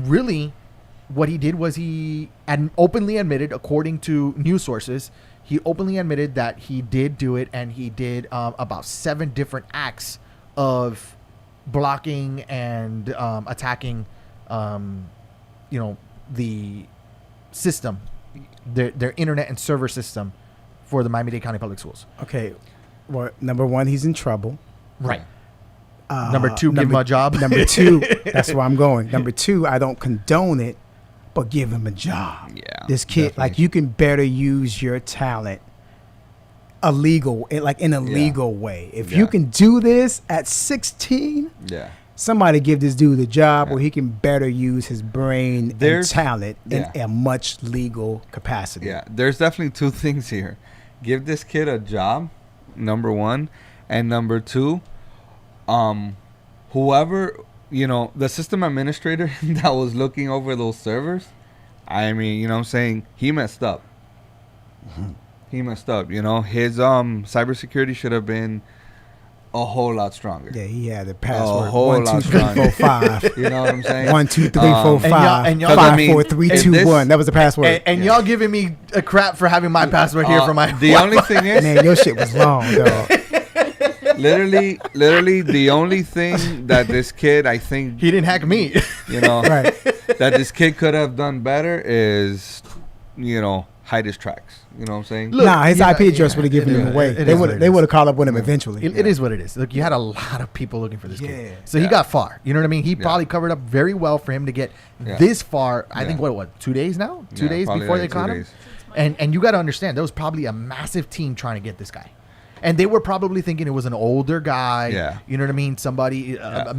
[SPEAKER 1] really, what he did was he openly admitted, according to news sources, he openly admitted that he did do it, and he did about 7 different acts of blocking and attacking, the system, their internet and server system for the Miami-Dade County Public Schools.
[SPEAKER 3] Okay. Well, number 1, he's in trouble.
[SPEAKER 1] Right. Number 2, give him a job.
[SPEAKER 3] Number 2, that's where I'm going. Number 2, I don't condone it, but give him a job.
[SPEAKER 4] Yeah,
[SPEAKER 3] This kid,
[SPEAKER 4] definitely.
[SPEAKER 3] like, you can better use your talent in a legal way. If you
[SPEAKER 4] Yeah.
[SPEAKER 3] can do this at 16,
[SPEAKER 4] Yeah.
[SPEAKER 3] somebody give this dude a job
[SPEAKER 4] Yeah.
[SPEAKER 3] where he can better use his brain and
[SPEAKER 4] There's-
[SPEAKER 3] talent
[SPEAKER 4] yeah.
[SPEAKER 3] in a much legal capacity.
[SPEAKER 4] Yeah, there's definitely 2 things here. Give this kid a job, number 1, and number 2, whoever, the system administrator that was looking over those servers, I mean, you know what I'm saying, he messed up. He messed up, his cybersecurity should have been a whole lot stronger.
[SPEAKER 3] Yeah, he had the password.
[SPEAKER 4] whole
[SPEAKER 3] 1 2
[SPEAKER 4] lot
[SPEAKER 3] 3 4
[SPEAKER 4] stronger.
[SPEAKER 3] 5.
[SPEAKER 4] You know what I'm saying?
[SPEAKER 3] 1 2 3 4 5.
[SPEAKER 1] and y'all-
[SPEAKER 3] 5
[SPEAKER 4] I mean,
[SPEAKER 3] 4 3
[SPEAKER 4] if
[SPEAKER 3] 2
[SPEAKER 4] this-
[SPEAKER 3] 1. That was the password.
[SPEAKER 1] And y'all giving me a crap for having my password here for my
[SPEAKER 4] The only thing is,
[SPEAKER 3] Man, your shit was long, dog.
[SPEAKER 4] literally the only thing that this kid, I think,
[SPEAKER 1] he didn't hack me.
[SPEAKER 3] Right.
[SPEAKER 4] that this kid could have done better is, hide his tracks. You know what I'm saying?
[SPEAKER 1] Look,
[SPEAKER 3] Nah, his
[SPEAKER 1] yeah,
[SPEAKER 3] IP address
[SPEAKER 1] yeah,
[SPEAKER 3] would have given
[SPEAKER 1] it
[SPEAKER 3] him
[SPEAKER 1] is.
[SPEAKER 3] away.
[SPEAKER 1] It
[SPEAKER 3] They
[SPEAKER 1] is what
[SPEAKER 3] would
[SPEAKER 1] it
[SPEAKER 3] they
[SPEAKER 1] is.
[SPEAKER 3] would have called up with him eventually.
[SPEAKER 1] It is what it is. Look, you had a lot of people looking for this
[SPEAKER 3] Yeah.
[SPEAKER 1] kid. So he
[SPEAKER 4] Yeah.
[SPEAKER 1] got far. You know what I mean? He
[SPEAKER 4] Yeah.
[SPEAKER 1] probably covered up very well for him to get
[SPEAKER 4] Yeah.
[SPEAKER 1] this far. I think,
[SPEAKER 4] Yeah.
[SPEAKER 1] what, 2 days now? 2
[SPEAKER 4] Yeah,
[SPEAKER 1] days
[SPEAKER 4] probably
[SPEAKER 1] before
[SPEAKER 4] like
[SPEAKER 1] they
[SPEAKER 4] 2
[SPEAKER 1] caught him?
[SPEAKER 4] days.
[SPEAKER 1] And you got to understand, there was probably a massive team trying to get this guy. And they were probably thinking it was an older guy.
[SPEAKER 4] Yeah.
[SPEAKER 1] You know what I mean? Somebody,
[SPEAKER 4] Yeah.
[SPEAKER 1] a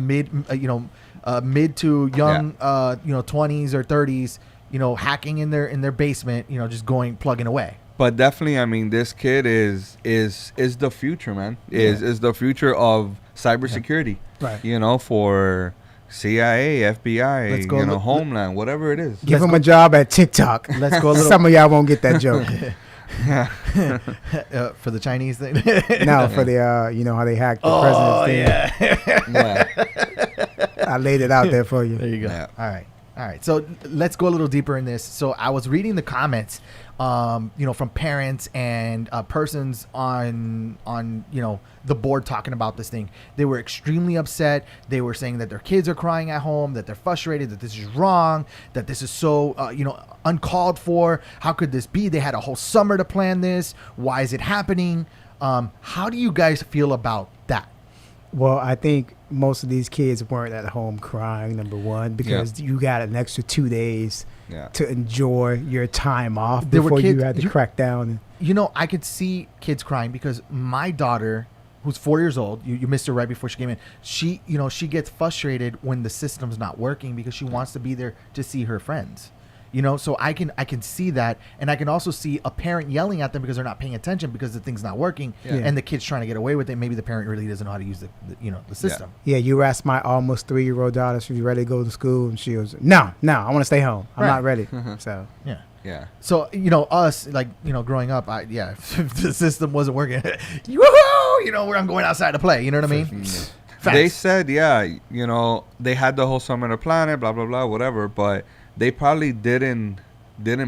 [SPEAKER 1] mid to young, 20s or 30s, hacking in their basement, just plugging away.
[SPEAKER 4] But definitely, I mean, this kid is the future, man. Is the future of cybersecurity.
[SPEAKER 3] Right.
[SPEAKER 4] CIA, FBI,
[SPEAKER 1] Let's go
[SPEAKER 4] Homeland, whatever it is.
[SPEAKER 3] Give him a job at TikTok.
[SPEAKER 1] Let's go a little.
[SPEAKER 3] Some of y'all won't get that joke.
[SPEAKER 1] For the Chinese thing.
[SPEAKER 3] No, for the you know how they hacked the president's thing.
[SPEAKER 4] Yeah.
[SPEAKER 3] I laid it out there for you.
[SPEAKER 1] There you go.
[SPEAKER 4] Yeah.
[SPEAKER 1] All right. So let's go a little deeper in this. So I was reading the comments, from parents and persons on the board talking about this thing. They were extremely upset. They were saying that their kids are crying at home, that they're frustrated, that this is wrong, that this is so uncalled for. How could this be? They had a whole summer to plan this. Why is it happening? How do you guys feel about that?
[SPEAKER 3] Well, I think most of these kids weren't at home crying, number one, because you got an extra 2 days to enjoy your time off before you had to crack down.
[SPEAKER 1] I could see kids crying because my daughter, who's 4 years old, you missed her right before she came in. She gets frustrated when the system's not working because she wants to be there to see her friends. So I can see that, and I can also see a parent yelling at them because they're not paying attention because the thing's not working, and the kid's trying to get away with it. Maybe the parent really doesn't know how to use the system.
[SPEAKER 3] Yeah, you asked my almost 3-year-old daughter if she's ready to go to school, and she was no, I want to stay home. I'm not ready. So
[SPEAKER 1] yeah. So us growing up, if the system wasn't working, woohoo! I'm going outside to play. You know what I mean?
[SPEAKER 4] They said they had the whole summer to plan it, blah blah blah, whatever, but they probably didn't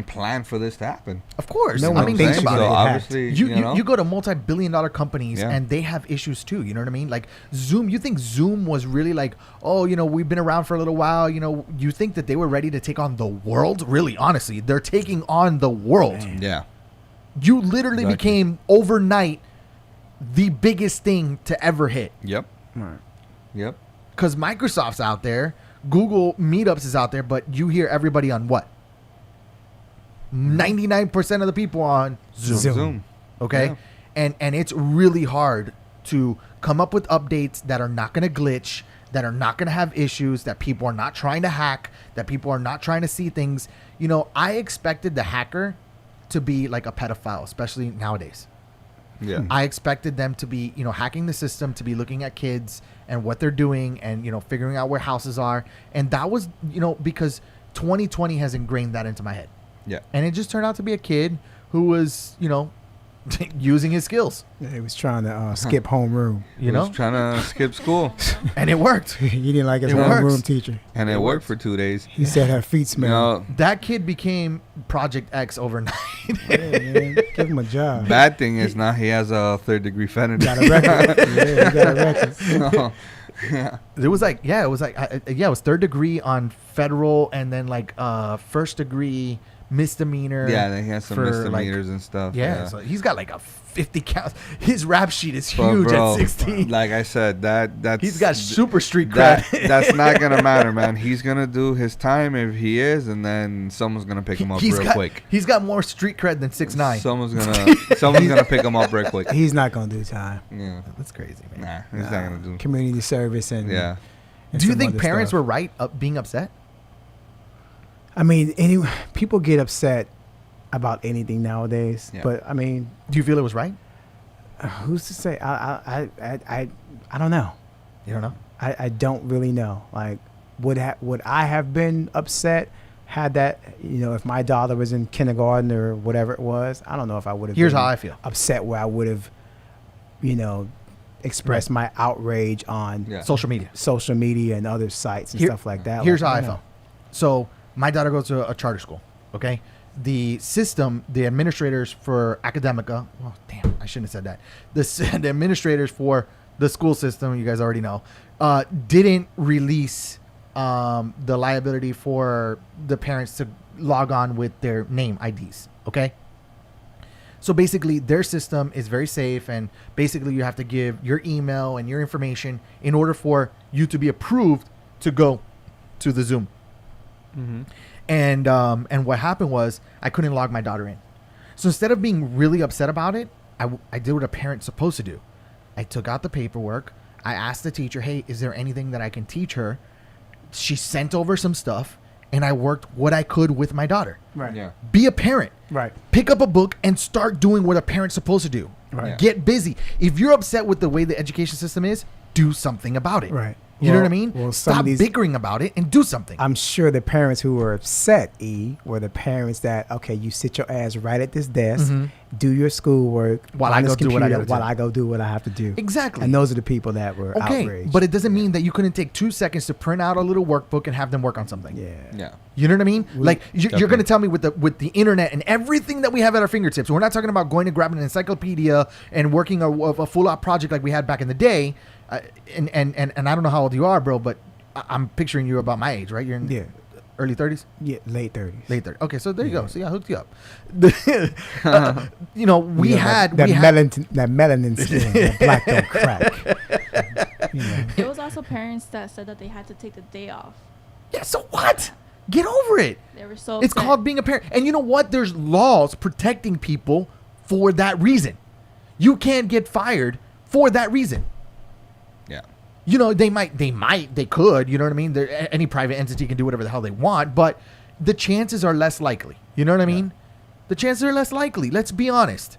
[SPEAKER 4] plan for this to happen.
[SPEAKER 1] Of course.
[SPEAKER 3] No
[SPEAKER 1] I mean, think about
[SPEAKER 4] so
[SPEAKER 1] it.
[SPEAKER 4] Obviously,
[SPEAKER 1] you go to multi-billion-dollar companies and they have issues too. You know what I mean? Like Zoom. You think Zoom was really like, we've been around for a little while. You think that they were ready to take on the world? Really, honestly, they're taking on the world.
[SPEAKER 3] Man.
[SPEAKER 4] Yeah.
[SPEAKER 1] You literally became overnight the biggest thing to ever hit.
[SPEAKER 4] Yep.
[SPEAKER 3] Right.
[SPEAKER 4] Yep.
[SPEAKER 1] Because Microsoft's out there. Google Meetups is out there, but you hear everybody on what? 99% of the people on Zoom. Okay? Yeah. And it's really hard to come up with updates that are not going to glitch, that are not going to have issues, that people are not trying to hack, that people are not trying to see things. I expected the hacker to be like a pedophile, especially nowadays.
[SPEAKER 4] Yeah.
[SPEAKER 1] I expected them to be, hacking the system, to be looking at kids and what they're doing and, figuring out where houses are. And that was, because 2020 has ingrained that into my head.
[SPEAKER 4] Yeah.
[SPEAKER 1] And it just turned out to be a kid who was, using his skills.
[SPEAKER 3] He was trying to skip homeroom.
[SPEAKER 4] He was trying to skip school.
[SPEAKER 1] And it worked.
[SPEAKER 3] He didn't like his homeroom teacher.
[SPEAKER 4] And it worked for 2 days.
[SPEAKER 3] He said her feet smell.
[SPEAKER 1] That kid became Project X overnight.
[SPEAKER 3] Yeah, man. Give him a job.
[SPEAKER 4] Bad thing is now he has a 3rd-degree felony.
[SPEAKER 3] Got a record. He got a record.
[SPEAKER 4] No. Yeah.
[SPEAKER 1] It was 3rd degree on federal and then 1st degree misdemeanor.
[SPEAKER 4] Yeah, then he has some misdemeanors and stuff.
[SPEAKER 1] Yeah, so he's got a 50 count. His rap sheet is huge at 16.
[SPEAKER 4] Like I said, that's
[SPEAKER 1] he's got super street cred.
[SPEAKER 4] That's not gonna matter, man. He's gonna do his time if he is, and then someone's gonna pick him up real quick.
[SPEAKER 1] He's got more street cred than 6ix9ine.
[SPEAKER 4] Someone's gonna pick him up real quick.
[SPEAKER 3] He's not gonna do time.
[SPEAKER 1] Yeah, that's crazy, man.
[SPEAKER 4] Nah, he's not gonna do
[SPEAKER 3] community service and
[SPEAKER 4] yeah.
[SPEAKER 3] And
[SPEAKER 1] do you think parents
[SPEAKER 3] stuff.
[SPEAKER 1] were right being upset?
[SPEAKER 3] I mean, people get upset about anything nowadays. Yeah. But I mean,
[SPEAKER 1] do you feel it was right?
[SPEAKER 3] Who's to say? I don't know.
[SPEAKER 1] You don't know?
[SPEAKER 3] I don't really know. Like, would I have been upset had that? If my daughter was in kindergarten or whatever it was, I don't know if I would have.
[SPEAKER 1] Here's how I feel.
[SPEAKER 3] Upset where I would have, expressed my outrage on
[SPEAKER 1] social media and other sites and stuff like that. Here's how I felt. So my daughter goes to a charter school. Okay. The system, the administrators for Academica, well, damn, I shouldn't have said that. The administrators for the school system, you guys already know, didn't release the liability for the parents to log on with their name IDs. Okay. So basically, their system is very safe, and basically, you have to give your email and your information in order for you to be approved to go to the Zoom. Mm-hmm. And what happened was I couldn't log my daughter in. So instead of being really upset about it, I did what a parent's supposed to do. I took out the paperwork. I asked the teacher, hey, is there anything that I can teach her? She sent over some stuff, and I worked what I could with my daughter.
[SPEAKER 3] Right.
[SPEAKER 4] Yeah.
[SPEAKER 1] Be a parent.
[SPEAKER 3] Right.
[SPEAKER 1] Pick up a book and start doing what a parent's supposed to do.
[SPEAKER 3] Right.
[SPEAKER 1] Get busy. If you're upset with the way the education system is, do something about it.
[SPEAKER 3] Right.
[SPEAKER 1] You know what I mean?
[SPEAKER 3] Well, some
[SPEAKER 1] Stop
[SPEAKER 3] of these,
[SPEAKER 1] bickering about it and do something.
[SPEAKER 3] I'm sure the parents who were upset, were the parents that, okay, you sit your ass right at this desk, do your schoolwork
[SPEAKER 1] While
[SPEAKER 3] on
[SPEAKER 1] I
[SPEAKER 3] this
[SPEAKER 1] go do what I
[SPEAKER 3] computer,
[SPEAKER 1] gotta
[SPEAKER 3] while
[SPEAKER 1] do.
[SPEAKER 3] I go do what I have to do.
[SPEAKER 1] Exactly.
[SPEAKER 3] And those are the people that were outraged.
[SPEAKER 1] But it doesn't mean that you couldn't take 2 seconds to print out a little workbook and have them work on something.
[SPEAKER 4] Yeah.
[SPEAKER 1] You know what I mean? Like you're
[SPEAKER 4] Definitely.
[SPEAKER 1] going to tell me with the internet and everything that we have at our fingertips, we're not talking about going to grab an encyclopedia and working a full-out project like we had back in the day. And I don't know how old you are, bro, but I'm picturing you about my age, right? You're in early 30s?
[SPEAKER 3] Yeah, late 30s.
[SPEAKER 1] Late 30s. Okay, so there you go. So yeah, I hooked you up. You know, we had
[SPEAKER 3] that melanin skin, that black don't crack.
[SPEAKER 5] It was also parents that said that they had to take the day off.
[SPEAKER 1] Yeah, so what? Get over it.
[SPEAKER 5] They were so
[SPEAKER 1] It's
[SPEAKER 5] upset.
[SPEAKER 1] called being a parent. And you know what? There's laws protecting people for that reason. You can't get fired for that reason.
[SPEAKER 4] Yeah.
[SPEAKER 1] You know, they could, you know what I mean? Any private entity can do whatever the hell they want, but the chances are less likely. You know what I mean? The chances are less likely. Let's be honest.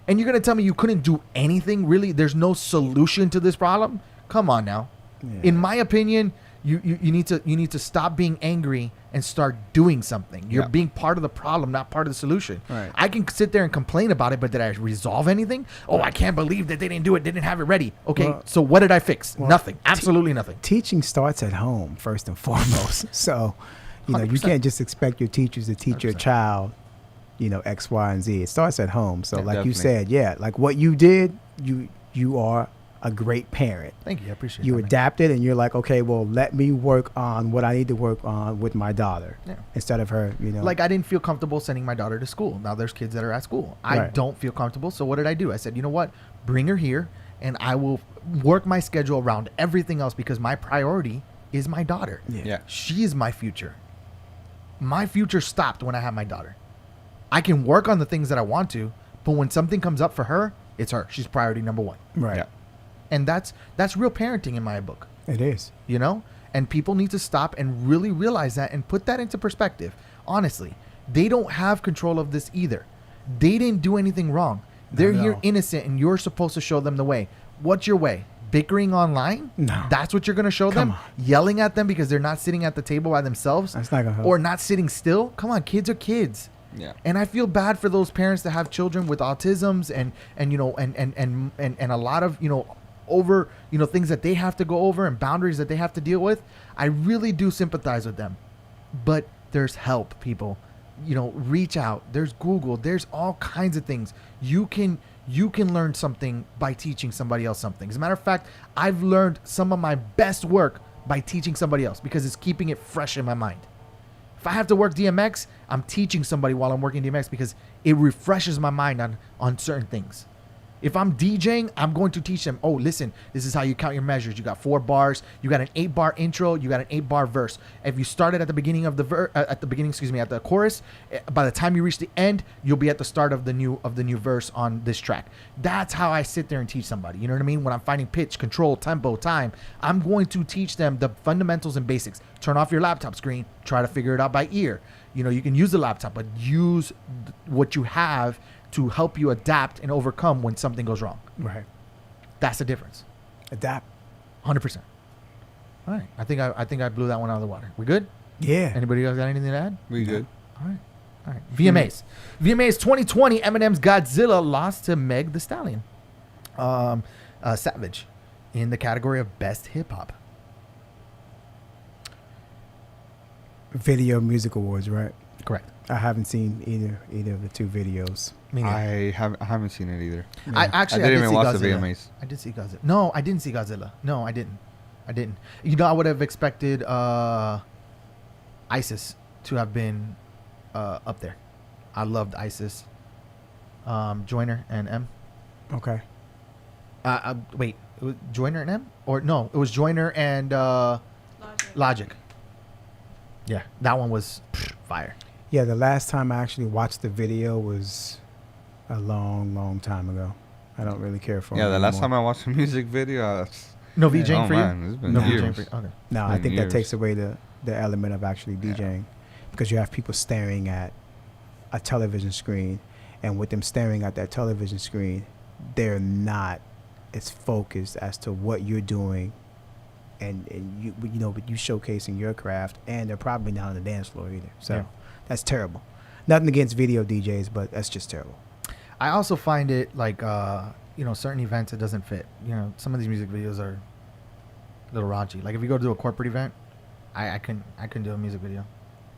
[SPEAKER 1] And you're going to tell me you couldn't do anything? Really? There's no solution to this problem? Come on now.
[SPEAKER 3] Yeah.
[SPEAKER 1] In my opinion, you need to stop being angry and start doing something. You're being part of the problem, not part of the solution.
[SPEAKER 3] Right.
[SPEAKER 1] I can sit there and complain about it, but did I resolve anything? Oh, I can't believe that they didn't do it, didn't have it ready. Okay, so what did I fix? Nothing. Absolutely nothing.
[SPEAKER 3] Teaching starts at home first and foremost. So, you
[SPEAKER 1] 100%.
[SPEAKER 3] can't just expect your teachers to teach your
[SPEAKER 1] 100%.
[SPEAKER 3] child, X, Y, and Z. It starts at home. So,
[SPEAKER 4] Yeah,
[SPEAKER 3] like you
[SPEAKER 4] definitely.
[SPEAKER 3] said, like what you did, you are a great parent.
[SPEAKER 1] Thank you. I appreciate
[SPEAKER 3] You
[SPEAKER 1] that. man.
[SPEAKER 3] adapted, and you're like, okay, well, let me work on what I need to work on with my daughter
[SPEAKER 1] Yeah.
[SPEAKER 3] instead of her,
[SPEAKER 1] Like, I didn't feel comfortable sending my daughter to school. Now there's kids that are at school. I
[SPEAKER 3] Right.
[SPEAKER 1] don't feel comfortable. So what did I do? I said, you know what? Bring her here, and I will work my schedule around everything else because my priority is my daughter.
[SPEAKER 4] Yeah.
[SPEAKER 1] She is my future. My future stopped when I had my daughter. I can work on the things that I want to, but when something comes up for her, it's her. She's priority number one.
[SPEAKER 3] Right.
[SPEAKER 4] Yeah.
[SPEAKER 1] And that's real parenting in my book.
[SPEAKER 3] It is.
[SPEAKER 1] You know, and people need to stop and really realize that and put that into perspective. Honestly, they don't have control of this either. They didn't do anything wrong. They're
[SPEAKER 3] at
[SPEAKER 1] here
[SPEAKER 3] all.
[SPEAKER 1] innocent, and you're supposed to show them the way. What's your way? Bickering online?
[SPEAKER 3] No.
[SPEAKER 1] That's what you're going to show
[SPEAKER 3] Come
[SPEAKER 1] them?
[SPEAKER 3] on.
[SPEAKER 1] Yelling at them because they're not sitting at the table by themselves?
[SPEAKER 3] That's not gonna help.
[SPEAKER 1] Or not sitting still? Come on, kids are kids.
[SPEAKER 4] Yeah.
[SPEAKER 1] And I feel bad for those parents that have children with autisms and a lot of, over, things that they have to go over and boundaries that they have to deal with. I really do sympathize with them. But there's help, people. Reach out. There's Google. There's all kinds of things. You can learn something by teaching somebody else something. As a matter of fact, I've learned some of my best work by teaching somebody else because it's keeping it fresh in my mind. If I have to work DMX, I'm teaching somebody while I'm working DMX because it refreshes my mind on certain things. If I'm DJing, I'm going to teach them, oh, listen, this is how you count your measures. You got 4 bars. You got an 8-bar intro. You got an 8-bar verse. If you started at the beginning of at the chorus, by the time you reach the end, you'll be at the start of the new verse on this track. That's how I sit there and teach somebody. You know what I mean? When I'm finding pitch, control, tempo, time, I'm going to teach them the fundamentals and basics. Turn off your laptop screen. Try to figure it out by ear. You can use the laptop, but use what you have to help you adapt and overcome when something goes wrong.
[SPEAKER 3] Right.
[SPEAKER 1] That's the difference.
[SPEAKER 3] Adapt.
[SPEAKER 1] 100%. All right. I think I blew that one out of the water. We good?
[SPEAKER 3] Yeah.
[SPEAKER 1] Anybody else got anything to add?
[SPEAKER 4] We good.
[SPEAKER 1] All right. VMAs. VMAs 2020, Eminem's Godzilla lost to Meg Thee Stallion. Savage in the category of Best Hip Hop.
[SPEAKER 3] Video Music Awards, right?
[SPEAKER 1] Correct.
[SPEAKER 3] I haven't seen either of the 2 videos.
[SPEAKER 1] Me neither.
[SPEAKER 4] I haven't seen it either.
[SPEAKER 1] I
[SPEAKER 4] didn't
[SPEAKER 1] did
[SPEAKER 4] even
[SPEAKER 1] see
[SPEAKER 4] watch the
[SPEAKER 1] Godzilla.
[SPEAKER 4] VMAs.
[SPEAKER 1] I did see Godzilla. No, I didn't see Godzilla. No, I didn't. I would have expected ISIS to have been up there. I loved ISIS. Joyner and M.
[SPEAKER 3] Okay.
[SPEAKER 1] Wait, it was Joyner and M? Or no, it was Joyner and Logic. Yeah, that one was fire.
[SPEAKER 3] Yeah, the last time I actually watched the video was a long, long time ago. I don't really care for
[SPEAKER 4] Yeah,
[SPEAKER 3] it
[SPEAKER 4] the last
[SPEAKER 3] anymore.
[SPEAKER 4] time I watched a music video,
[SPEAKER 1] No VJing
[SPEAKER 4] oh
[SPEAKER 1] for you?
[SPEAKER 4] man, it's been
[SPEAKER 1] No
[SPEAKER 4] years.
[SPEAKER 1] VJing for you? Okay.
[SPEAKER 3] No, I
[SPEAKER 4] been
[SPEAKER 3] think
[SPEAKER 4] years.
[SPEAKER 3] that takes away the element of actually DJing because you have people staring at a television screen, and with them staring at that television screen, they're not as focused as to what you're doing and you but you showcasing your craft, and they're probably not on the dance floor either. So that's terrible. Nothing against video DJs, but that's just terrible.
[SPEAKER 1] I also find it like certain events it doesn't fit. Some of these music videos are a little raunchy. Like if you go to a corporate event, I couldn't do a music video.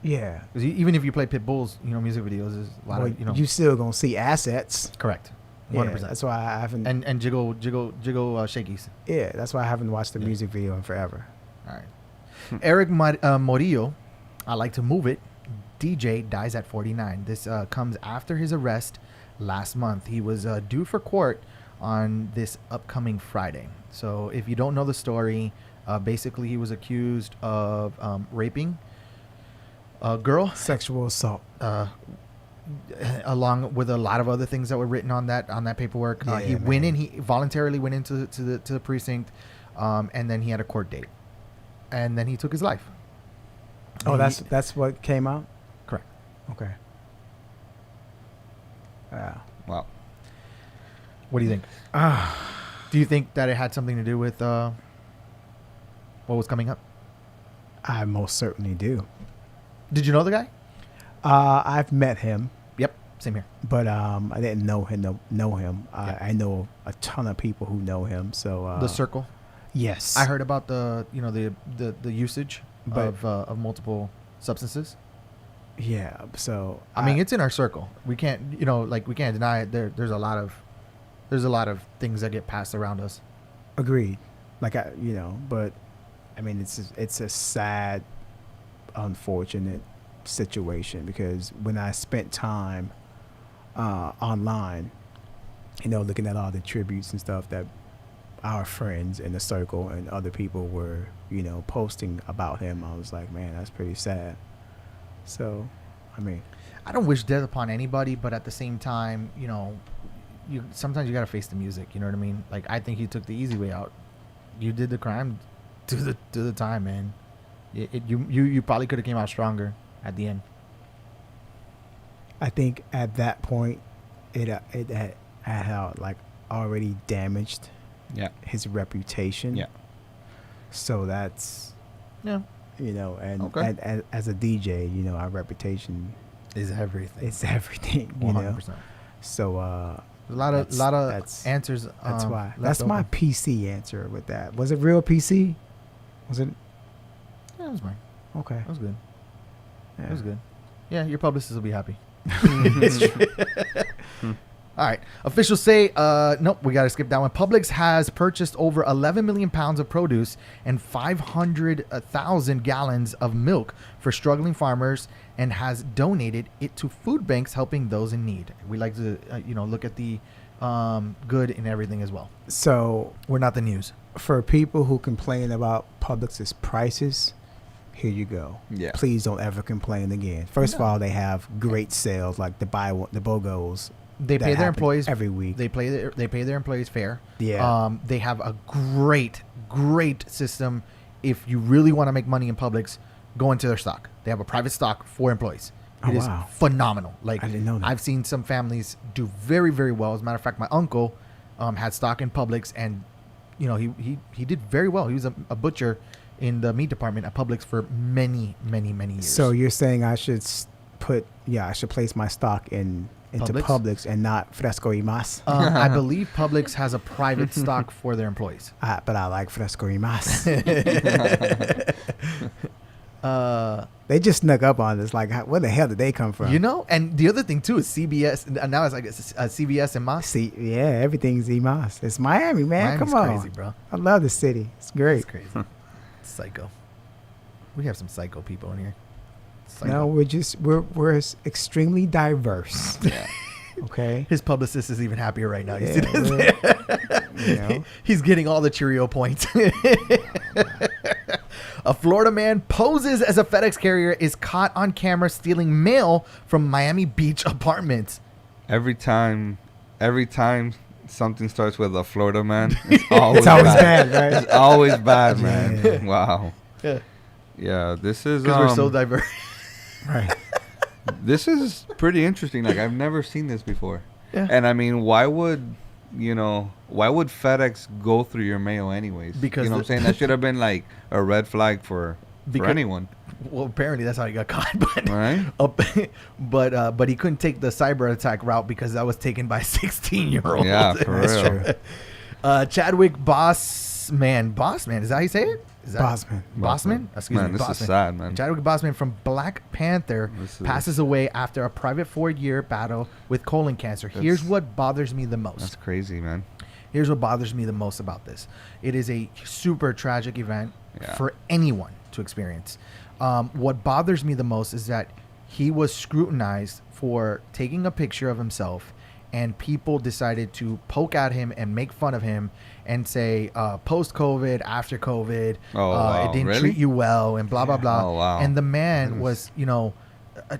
[SPEAKER 3] Yeah,
[SPEAKER 1] because even if you play Pitbull's music videos, is a lot of
[SPEAKER 3] you still gonna see assets.
[SPEAKER 1] Correct.
[SPEAKER 3] 100%. That's why I haven't
[SPEAKER 1] and jiggle shakies.
[SPEAKER 3] Yeah, that's why I haven't watched the music video in forever.
[SPEAKER 1] All right. Eric Morillo, I Like to Move It. DJ dies at 49. This comes after his arrest last month. He was due for court on this upcoming Friday. So if you don't know the story, basically he was accused of raping a girl,
[SPEAKER 3] sexual assault,
[SPEAKER 1] along with a lot of other things that were written on that paperwork. He voluntarily went into the precinct, and then he had a court date, and then he took his life.
[SPEAKER 3] Oh, that's what came out?
[SPEAKER 1] Correct.
[SPEAKER 3] Okay.
[SPEAKER 4] Wow.
[SPEAKER 1] What do you think? Do you think that it had something to do with what was coming up?
[SPEAKER 3] I most certainly do.
[SPEAKER 1] Did you know the guy?
[SPEAKER 3] I've met him.
[SPEAKER 1] Yep, same here.
[SPEAKER 3] But I didn't know him. I know a ton of people who know him. So
[SPEAKER 1] the circle.
[SPEAKER 3] Yes,
[SPEAKER 1] I heard about the usage of multiple substances.
[SPEAKER 3] Yeah. So
[SPEAKER 1] I mean, it's in our circle. We can't we can't deny it. There's a lot of things that get passed around us.
[SPEAKER 3] Agreed. But I mean, it's a sad, unfortunate situation, because when I spent time online, looking at all the tributes and stuff that our friends in the circle and other people were posting about him, I was like, man, that's pretty sad. So I mean,
[SPEAKER 1] I don't wish death upon anybody, but at the same time, sometimes you gotta face the music. You know what I mean? Like, I think he took the easy way out. You did the crime, do the time, man. You probably could have came out stronger at the end.
[SPEAKER 3] I think at that point, it had like already damaged his reputation.
[SPEAKER 4] Yeah.
[SPEAKER 3] So that's
[SPEAKER 1] and
[SPEAKER 3] okay. and as a DJ, our reputation
[SPEAKER 1] is everything.
[SPEAKER 3] It's everything.
[SPEAKER 1] 100%.
[SPEAKER 3] So
[SPEAKER 1] a lot of answers.
[SPEAKER 3] That's why. That's my PC answer with that. Was it real PC? Was it?
[SPEAKER 1] Yeah, it was mine.
[SPEAKER 3] Okay.
[SPEAKER 1] That was good.
[SPEAKER 3] Yeah.
[SPEAKER 1] It was good. Yeah, your publicist will be happy. All right. Officials say, nope, we got to skip that one. Publix has purchased over 11 million pounds of produce and 500,000 gallons of milk for struggling farmers and has donated it to food banks helping those in need. We like to, look at the good in everything as well.
[SPEAKER 3] So
[SPEAKER 1] we're not the news.
[SPEAKER 3] For people who complain about Publix's prices, here you go.
[SPEAKER 4] Yeah.
[SPEAKER 3] Please don't ever complain again. First of all, they have great sales, like the BOGOs.
[SPEAKER 1] They pay their employees
[SPEAKER 3] every week.
[SPEAKER 1] They pay their employees fair.
[SPEAKER 3] Yeah.
[SPEAKER 1] They have a great system. If you really want to make money in Publix, go into their stock. They have a private stock for employees. It is phenomenal. Like,
[SPEAKER 3] I didn't know that.
[SPEAKER 1] I've seen some families do very, very well. As a matter of fact, my uncle had stock in Publix, and he did very well. He was a butcher in the meat department at Publix for many, many, many years.
[SPEAKER 3] So you're saying I should place my stock into Publix and not Fresco y Mas?
[SPEAKER 1] I believe Publix has a private stock for their employees.
[SPEAKER 3] But I like Fresco y Mas. They just snuck up on us. Like, where the hell did they come from?
[SPEAKER 1] And the other thing too is CBS. And now it's like CBS and Mas.
[SPEAKER 3] Everything's y Mas. It's Miami, man.
[SPEAKER 1] Miami's
[SPEAKER 3] Come on,
[SPEAKER 1] crazy, bro.
[SPEAKER 3] I love the city. It's great.
[SPEAKER 1] It's crazy. It's psycho. We have some psycho people in here.
[SPEAKER 3] No, we're extremely diverse.
[SPEAKER 4] Yeah.
[SPEAKER 3] Okay.
[SPEAKER 1] His publicist is even happier right now. You see this? He's getting all the Cheerio points. A Florida man poses as a FedEx carrier is caught on camera stealing mail from Miami Beach apartments.
[SPEAKER 4] Every time something starts with a Florida man, it's always
[SPEAKER 3] bad, right?
[SPEAKER 4] It's always bad, man. Yeah. Wow. Yeah, this is
[SPEAKER 1] because we're so diverse.
[SPEAKER 3] Right.
[SPEAKER 4] This is pretty interesting. Like, I've never seen this before.
[SPEAKER 1] Yeah.
[SPEAKER 4] And I mean, why would you know, why would FedEx go through your mail anyways?
[SPEAKER 1] Because
[SPEAKER 4] you know what I'm saying? That should have been like a red flag for anyone.
[SPEAKER 1] Well, apparently that's how he got caught. But
[SPEAKER 4] Right?
[SPEAKER 1] but he couldn't take the cyber attack route because that was taken by a 16-year-old.
[SPEAKER 4] Yeah, for real.
[SPEAKER 1] Chadwick Boseman, is that how you say it? Is that
[SPEAKER 3] Boseman.
[SPEAKER 1] Excuse
[SPEAKER 4] Man,
[SPEAKER 1] me,
[SPEAKER 4] this
[SPEAKER 1] Boseman.
[SPEAKER 4] is sad, man.
[SPEAKER 1] Chadwick Boseman from Black Panther passes away after a private 4-year battle with colon cancer. Here's what bothers me the most.
[SPEAKER 4] That's crazy, man.
[SPEAKER 1] Here's what bothers me the most about this. It is a super tragic event
[SPEAKER 4] Yeah.
[SPEAKER 1] for anyone to experience. What bothers me the most is that he was scrutinized for taking a picture of himself, and people decided to poke at him and make fun of him and say, post-COVID, after COVID,
[SPEAKER 4] wow.
[SPEAKER 1] it didn't
[SPEAKER 4] Really?
[SPEAKER 1] treat you well, and blah, blah, blah.
[SPEAKER 4] Oh, wow.
[SPEAKER 1] And the man was, you know,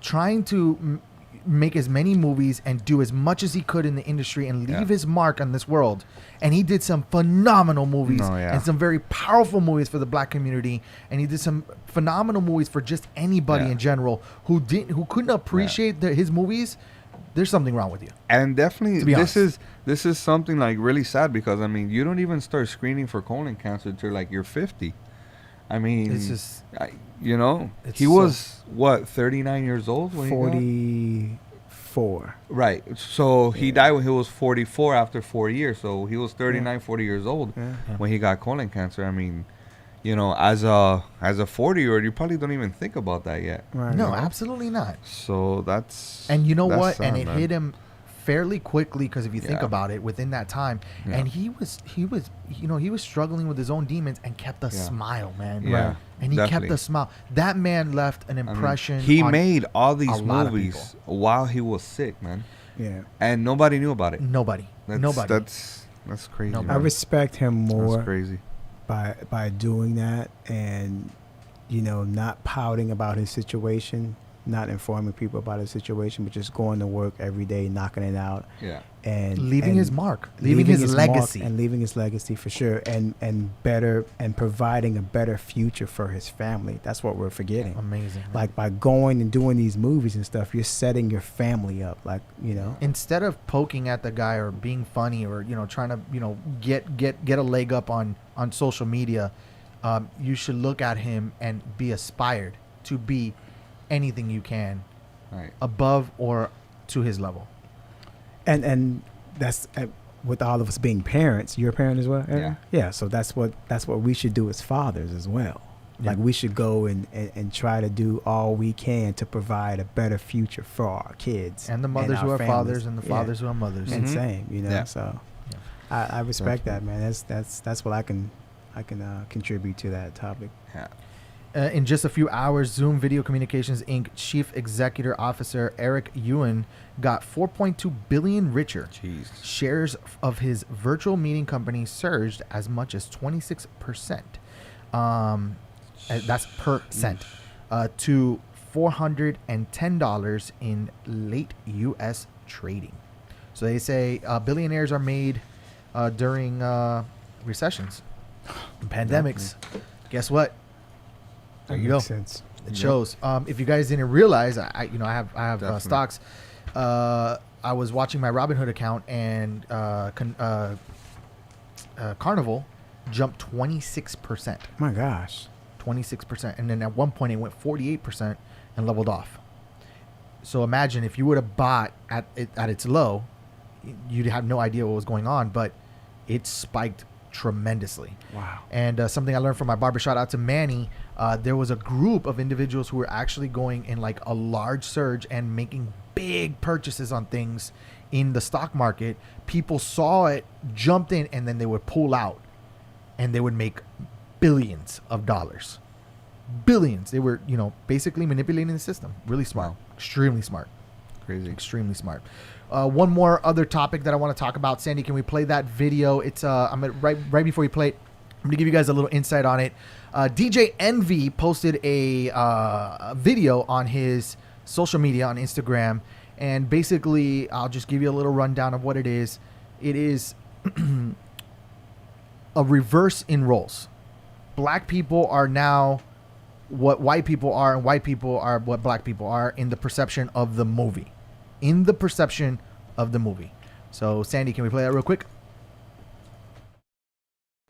[SPEAKER 1] trying to make as many movies and do as much as he could in the industry and leave his mark on this world. And he did some phenomenal movies and some very powerful movies for the black community. And he did some phenomenal movies for just anybody in general who couldn't appreciate his movies. There's something wrong with you.
[SPEAKER 4] And definitely,
[SPEAKER 1] this
[SPEAKER 4] is something like really sad because I mean, you don't even start screening for colon cancer till like you're 50. I mean,
[SPEAKER 1] It's just,
[SPEAKER 4] you know,
[SPEAKER 1] it's
[SPEAKER 4] he
[SPEAKER 1] so-
[SPEAKER 4] was what 39 years old when he died?
[SPEAKER 3] 44.
[SPEAKER 4] Right. So he died when he was 44 after 4 years. So he was 39, 40 years old when he got colon cancer. I mean, you know, as a 40-year-old, you probably don't even think about that yet.
[SPEAKER 3] Right.
[SPEAKER 1] no, absolutely not.
[SPEAKER 4] So that's
[SPEAKER 1] And you know
[SPEAKER 4] that's
[SPEAKER 1] what?
[SPEAKER 4] sad,
[SPEAKER 1] And it
[SPEAKER 4] man.
[SPEAKER 1] hit him fairly quickly because if you think
[SPEAKER 4] Yeah.
[SPEAKER 1] about it, within that time,
[SPEAKER 4] Yeah.
[SPEAKER 1] and he was struggling with his own demons and kept a
[SPEAKER 4] Yeah.
[SPEAKER 1] smile, man.
[SPEAKER 4] Yeah,
[SPEAKER 1] Right. And he
[SPEAKER 4] definitely.
[SPEAKER 1] kept a smile. That man left an
[SPEAKER 4] I mean,
[SPEAKER 1] impression.
[SPEAKER 4] he
[SPEAKER 1] on
[SPEAKER 4] made all
[SPEAKER 1] a
[SPEAKER 4] these
[SPEAKER 1] lot of
[SPEAKER 4] movies while he was sick, man,
[SPEAKER 3] Yeah.
[SPEAKER 4] and nobody knew about it.
[SPEAKER 1] nobody.
[SPEAKER 4] That's crazy.
[SPEAKER 1] Nobody.
[SPEAKER 3] I
[SPEAKER 4] man.
[SPEAKER 3] respect him more
[SPEAKER 4] That's crazy.
[SPEAKER 3] by doing that and, you know, not pouting about his situation, not informing people about his situation, but just going to work every day, knocking it out.
[SPEAKER 4] Yeah.
[SPEAKER 3] And
[SPEAKER 1] Leaving
[SPEAKER 3] and
[SPEAKER 1] his mark. Leaving his
[SPEAKER 3] mark
[SPEAKER 1] legacy.
[SPEAKER 3] and leaving his legacy for sure, and providing a better future for his family. That's what we're forgetting.
[SPEAKER 1] Amazing. man.
[SPEAKER 3] Like by going and doing these movies and stuff, you're setting your family up. Like, you know,
[SPEAKER 1] Instead of poking at the guy or being funny or trying to get a leg up on social media, you should look at him and be aspired to be anything you can
[SPEAKER 4] Right.
[SPEAKER 1] above or to his level.
[SPEAKER 3] and that's with all of us being parents. You're a parent as well, Aaron? Yeah. So that's what we should do as fathers as well.
[SPEAKER 1] Yeah.
[SPEAKER 3] Like we should go and try to do all we can to provide a better future for our kids
[SPEAKER 1] And the mothers
[SPEAKER 3] our
[SPEAKER 1] who are
[SPEAKER 3] families.
[SPEAKER 1] fathers and the
[SPEAKER 3] Yeah.
[SPEAKER 1] fathers who are mothers.
[SPEAKER 3] And
[SPEAKER 4] Mhm.
[SPEAKER 3] same, you know.
[SPEAKER 4] Yeah.
[SPEAKER 3] So I respect that, man. That's what I can contribute to that topic.
[SPEAKER 4] Yeah.
[SPEAKER 1] In just a few hours, Zoom Video Communications Inc. Chief Executive Officer Eric Yuan got 4.2 billion richer.
[SPEAKER 4] Jeez.
[SPEAKER 1] Shares of his virtual meeting company surged as much as 26%. That's percent to $410 in late U.S. trading. So they say billionaires are made during recessions, and pandemics. Guess what? There you go.
[SPEAKER 3] Makes sense.
[SPEAKER 1] It shows. If you guys didn't realize, I have
[SPEAKER 4] Definitely.
[SPEAKER 1] stocks. I was watching my Robinhood account, and Carnival jumped 26%.
[SPEAKER 3] My gosh.
[SPEAKER 1] 26%, and then at one point it went 48% and leveled off. So imagine if you would have bought at its low, you'd have no idea what was going on, but it spiked tremendously.
[SPEAKER 3] Wow.
[SPEAKER 1] And something I learned from my barber, shout out to Manny, there was a group of individuals who were actually going in like a large surge and making big purchases on things in the stock market. People saw it, jumped in, and then they would pull out, and they would make billions of dollars. Billions. They were, basically manipulating the system. Really smart. Extremely smart.
[SPEAKER 4] Crazy.
[SPEAKER 1] Extremely smart. One more other topic that I want to talk about. Sandy, can we play that video? It's right before you play it, I'm going to give you guys a little insight on it. DJ Envy posted a video on his social media on Instagram, and basically I'll just give you a little rundown of what it is. It is a reverse in roles. Black people are now what white people are, and white people are what black people are in the perception of the movie. So, Sandy, can we play that real quick?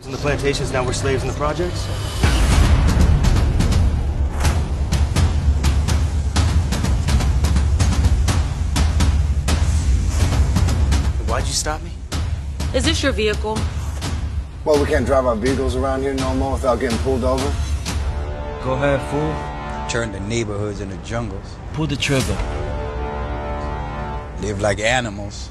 [SPEAKER 6] In the plantations, now we're slaves in the projects? Why'd you stop me?
[SPEAKER 7] Is this your vehicle?
[SPEAKER 8] Well, we can't drive our vehicles around here no more without getting pulled over.
[SPEAKER 6] Go ahead, fool.
[SPEAKER 9] Turn the neighborhoods into jungles.
[SPEAKER 6] Pull the trigger.
[SPEAKER 9] Live like animals.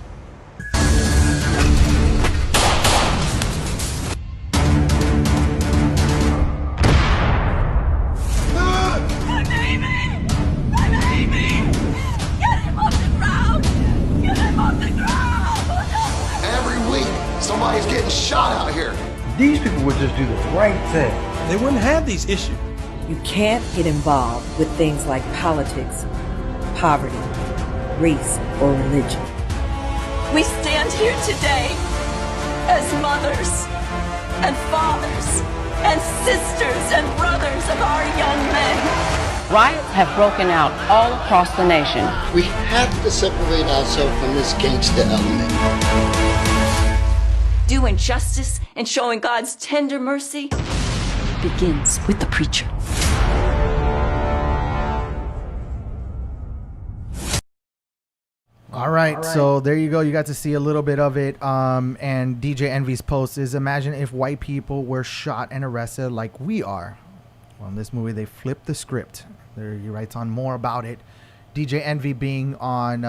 [SPEAKER 8] Somebody's getting shot out here.
[SPEAKER 10] These people would just do the right thing. They wouldn't have these issues.
[SPEAKER 11] You can't get involved with things like politics, poverty, race, or religion.
[SPEAKER 7] We stand here today as mothers and fathers and sisters and brothers of our young men.
[SPEAKER 12] Riots have broken out all across the nation.
[SPEAKER 8] We have to separate ourselves from this gangster element.
[SPEAKER 7] Doing justice and showing God's tender mercy begins with the preacher.
[SPEAKER 1] All right, so there you go. You got to see a little bit of it. And DJ Envy's post is, imagine if white people were shot and arrested like we are. Well, in this movie, they flipped the script. There he writes on more about it. DJ Envy being on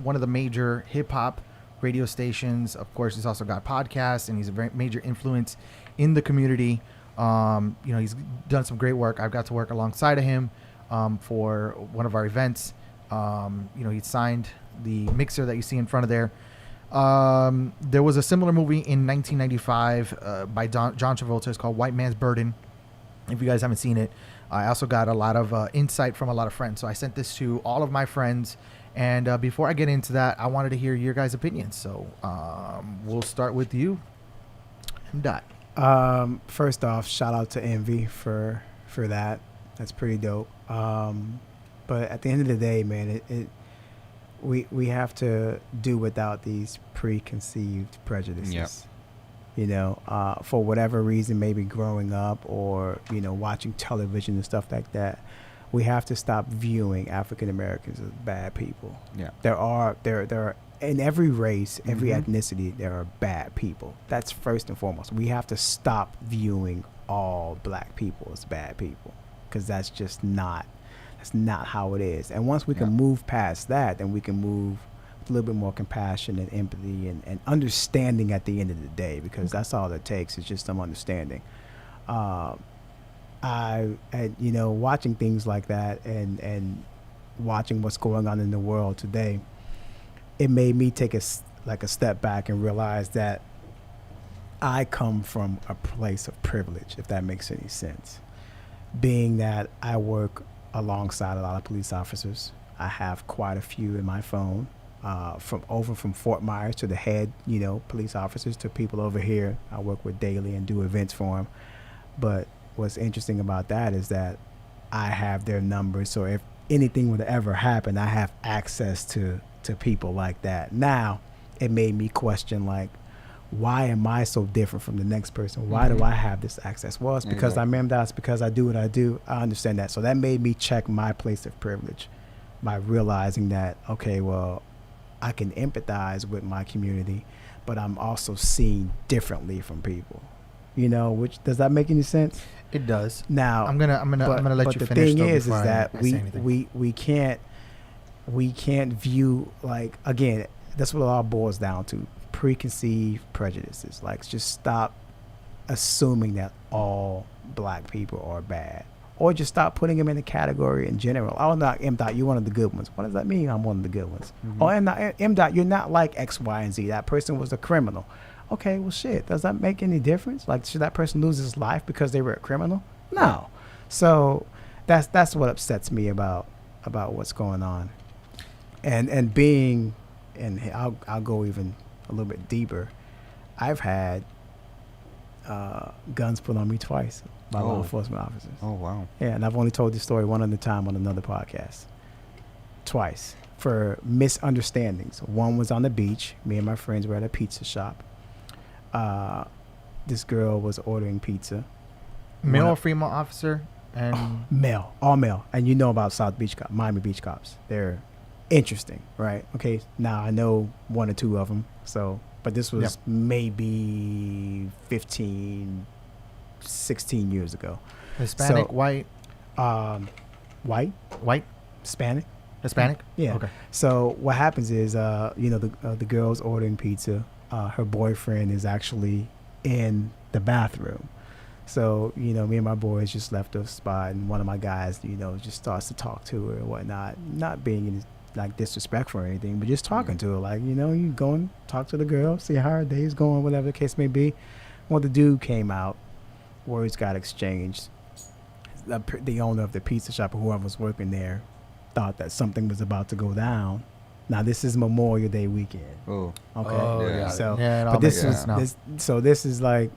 [SPEAKER 1] one of the major hip-hop radio stations. Of course, he's also got podcasts, and he's a very major influence in the community. He's done some great work. I've got to work alongside of him for one of our events. He signed the mixer that you see in front of there. There was a similar movie in 1995 by John Travolta. It's called White Man's Burden. If you guys haven't seen it, I also got a lot of insight from a lot of friends. So I sent this to all of my friends. And before I get into that, I wanted to hear your guys' opinions. So we'll start with you, Dot.
[SPEAKER 3] First off, shout out to Envy for that. That's pretty dope. But at the end of the day, man, we have to do without these preconceived prejudices. Yep. For whatever reason, maybe growing up or watching television and stuff like that. We have to stop viewing African Americans as bad people.
[SPEAKER 4] Yeah.
[SPEAKER 3] There are in every race, every ethnicity, there are bad people. That's first and foremost. We have to stop viewing all black people as bad people, because that's not how it is. And once we can move past that, then we can move with a little bit more compassion and empathy and understanding at the end of the day, because that's all it takes is just some understanding. Watching things like that and watching what's going on in the world today, it made me take a step back and realize that I come from a place of privilege, if that makes any sense. Being that I work alongside a lot of police officers, I have quite a few in my phone, from Fort Myers to the head, police officers to people over here I work with daily and do events for them. But what's interesting about that is that I have their numbers, so if anything would ever happen, I have access to people like that. Now, it made me question, like, why am I so different from the next person? Why do I have this access? Well, it's because it's because I do what I do. I understand that. So that made me check my place of privilege by realizing that, okay, well, I can empathize with my community, but I'm also seen differently from people. Which, does that make any sense?
[SPEAKER 1] It does.
[SPEAKER 3] Now
[SPEAKER 1] I'm gonna let you
[SPEAKER 3] the
[SPEAKER 1] finish.
[SPEAKER 3] The thing is that we can't view, like, again, that's what it all boils down to, preconceived prejudices. Like, just stop assuming that all black people are bad, or just stop putting them in a category in general. Oh, no, M. Dot, you're one of the good ones. What does that mean? I'm one of the good ones. Oh, M. Dot, you're not like X, Y, and Z. That person was a criminal. Okay, well, shit, does that make any difference? Like, should that person lose his life because they were a criminal? No. So that's what upsets me about what's going on. And being, and I'll go even a little bit deeper. I've had guns put on me twice by law enforcement officers.
[SPEAKER 4] Oh, wow.
[SPEAKER 3] Yeah, and I've only told this story one other time on another podcast. Twice. For misunderstandings. One was on the beach. Me and my friends were at a pizza shop. this girl was ordering pizza.
[SPEAKER 1] Male or female officer? And
[SPEAKER 3] male, all male. And you know about South Beach cops, Miami Beach cops. They're interesting, right? Okay, now I know one or two of them. So, but this was maybe 15, 16 years ago.
[SPEAKER 1] Hispanic, white?
[SPEAKER 3] White. Hispanic.
[SPEAKER 1] Hispanic?
[SPEAKER 3] Yeah. Okay. So what happens is, the girl's ordering pizza. Her boyfriend is actually in the bathroom. So, me and my boys just left the spot, and one of my guys, just starts to talk to her and whatnot, not being disrespectful or anything, but just talking to her, you go and talk to the girl, see how her day's going, whatever the case may be. Well, the dude came out, words got exchanged. The owner of the pizza shop or whoever was working there thought that something was about to go down. Now this is Memorial Day weekend.
[SPEAKER 4] Oh,
[SPEAKER 3] okay.
[SPEAKER 4] Oh, yeah.
[SPEAKER 3] So,
[SPEAKER 1] yeah,
[SPEAKER 3] but this is like,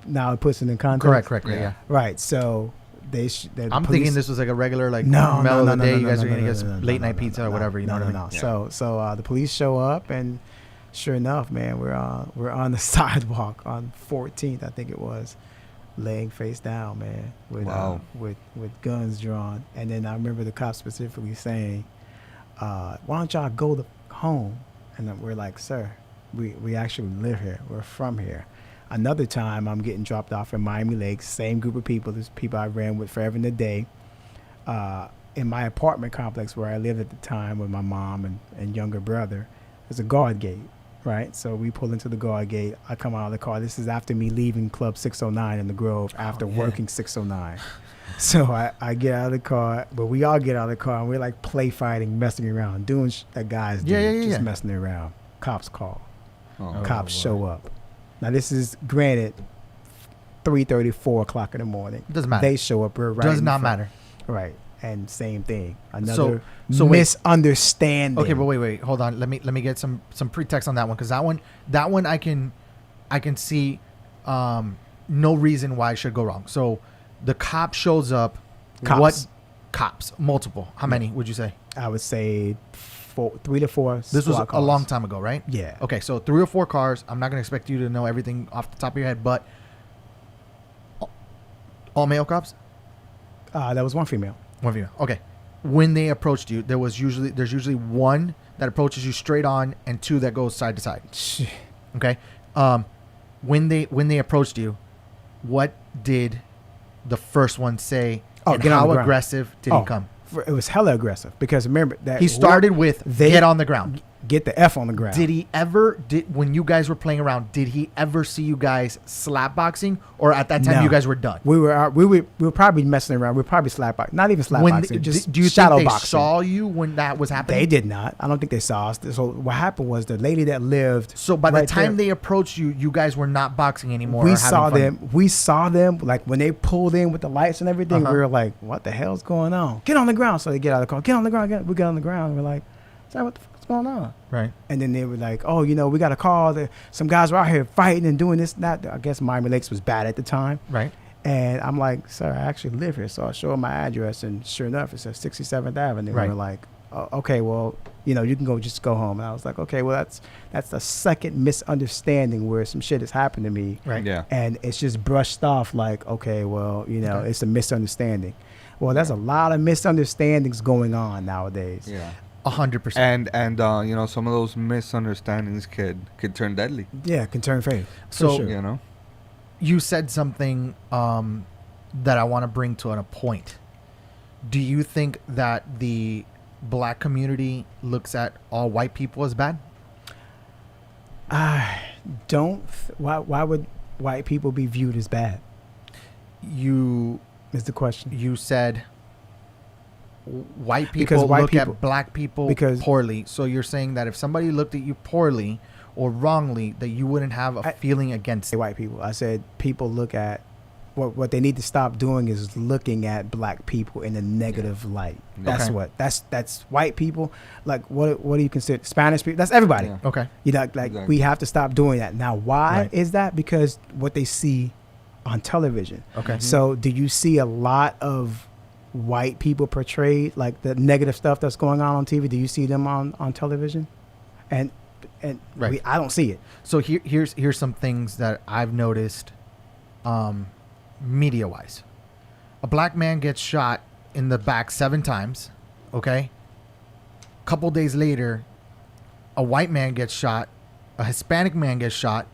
[SPEAKER 3] now it puts it in context.
[SPEAKER 1] Correct. Yeah.
[SPEAKER 3] Right. So
[SPEAKER 1] I'm thinking this was like a regular
[SPEAKER 3] middle
[SPEAKER 1] of the day. You guys are gonna get some late night pizza or whatever. You know what I mean?
[SPEAKER 3] Yeah. So the police show up, and sure enough, man, we're on the sidewalk on 14th, I think it was, laying face down, man, with guns drawn. And then I remember the cop specifically saying, "Why don't y'all go home?" And then we're like, "Sir, we actually live here. We're from here." Another time, I'm getting dropped off in Miami Lakes, same group of people, there's people I ran with forever and a day, in my apartment complex where I lived at the time with my mom and younger brother. There's a guard gate, right? So we pull into the guard gate. I come out of the car. This is after me leaving Club 609 in the Grove after working 609. So I get out of the car, but we all get out of the car, and we're like play fighting, messing around, doing that guys do, just messing around. Cops call. Cops show up. Now this is granted 3:30, 4 o'clock in the morning.
[SPEAKER 1] Doesn't matter.
[SPEAKER 3] They show up. We're right.
[SPEAKER 1] Does not matter.
[SPEAKER 3] Right. And same thing. Another
[SPEAKER 1] so
[SPEAKER 3] misunderstanding.
[SPEAKER 1] Okay, but wait. Hold on. Let me get some pretext on that one, because that one I can see no reason why it should go wrong. So the cop shows up.
[SPEAKER 3] Cops.
[SPEAKER 1] What cops? Multiple. How many would you say?
[SPEAKER 3] I would say 3 to 4.
[SPEAKER 1] This was
[SPEAKER 3] cars.
[SPEAKER 1] a long time ago, right?
[SPEAKER 3] Yeah.
[SPEAKER 1] Okay, so 3 or 4 cars. I'm not going to expect you to know everything off the top of your head, but all male cops?
[SPEAKER 3] That was one female.
[SPEAKER 1] One female. Okay. When they approached you, there's usually one that approaches you straight on and 2 that goes side to side. Okay. When they approached you, what did the first one say?
[SPEAKER 3] Oh,
[SPEAKER 1] and
[SPEAKER 3] get on
[SPEAKER 1] how
[SPEAKER 3] the ground.
[SPEAKER 1] aggressive did he come?
[SPEAKER 3] It was hella aggressive, because remember that
[SPEAKER 1] He started with get on the ground.
[SPEAKER 3] Get the F on the ground.
[SPEAKER 1] Did he ever, when you guys were playing around, did he ever see you guys slap boxing, or at that time
[SPEAKER 3] No.
[SPEAKER 1] you guys were done?
[SPEAKER 3] We were probably messing around. We were probably slap boxing. Not even slap boxing. Just
[SPEAKER 1] do you
[SPEAKER 3] shadow
[SPEAKER 1] think they
[SPEAKER 3] boxing.
[SPEAKER 1] saw you when that was happening?
[SPEAKER 3] They did not. I don't think they saw us. So what happened was the lady that lived.
[SPEAKER 1] So by the
[SPEAKER 3] right
[SPEAKER 1] time
[SPEAKER 3] there,
[SPEAKER 1] they approached you, you guys were not boxing anymore.
[SPEAKER 3] we
[SPEAKER 1] or
[SPEAKER 3] saw
[SPEAKER 1] having fun.
[SPEAKER 3] them. We saw them like when they pulled in with the lights and everything.
[SPEAKER 1] Uh-huh.
[SPEAKER 3] We were like, "What the hell's going on? Get on the ground!" So they get out of the car. Get on the ground. We get on the ground. And we're like, "Sorry, what the fuck's going on?"
[SPEAKER 1] Right.
[SPEAKER 3] And then they were like, "Oh, we got a call that some guys were out here fighting and doing this and that." I guess Miami Lakes was bad at the time.
[SPEAKER 1] Right.
[SPEAKER 3] And I'm like, "Sir, I actually live here." So I show them my address, and sure enough, it says 67th Avenue.
[SPEAKER 1] Right.
[SPEAKER 3] And we're like, "Oh, okay, well, you can just go home." And I was like, "Okay, well, that's the second misunderstanding where some shit has happened to me."
[SPEAKER 1] Right.
[SPEAKER 4] Yeah.
[SPEAKER 3] And it's just brushed off like, okay, well, it's a misunderstanding. Well, there's a lot of misunderstandings going on nowadays.
[SPEAKER 4] Yeah.
[SPEAKER 1] 100%.
[SPEAKER 4] And some of those misunderstandings could turn deadly.
[SPEAKER 3] Yeah, can turn fatal.
[SPEAKER 1] So,
[SPEAKER 3] for sure.
[SPEAKER 1] You said something that I want to bring to a point. Do you think that the black community looks at all white people as bad?
[SPEAKER 3] I don't. Why would white people be viewed as bad? Is the question.
[SPEAKER 1] You said white people look at black people poorly. So you're saying that if somebody looked at you poorly or wrongly, that you wouldn't have a feeling against
[SPEAKER 3] white people. I said people look at what they need to stop doing is looking at black people in a negative light. That's that's white people. Like what do you consider Spanish people? That's everybody.
[SPEAKER 1] Yeah. Okay.
[SPEAKER 3] Exactly. We have to stop doing that. Now why is that? Because what they see on television.
[SPEAKER 1] Okay.
[SPEAKER 3] So do you see a lot of white people portrayed, like the negative stuff that's going on TV? Do you see them on television? And I don't see it.
[SPEAKER 1] So here's some things that I've noticed media-wise. A black man gets shot in the back 7 times, okay? Couple days later, a white man gets shot, a Hispanic man gets shot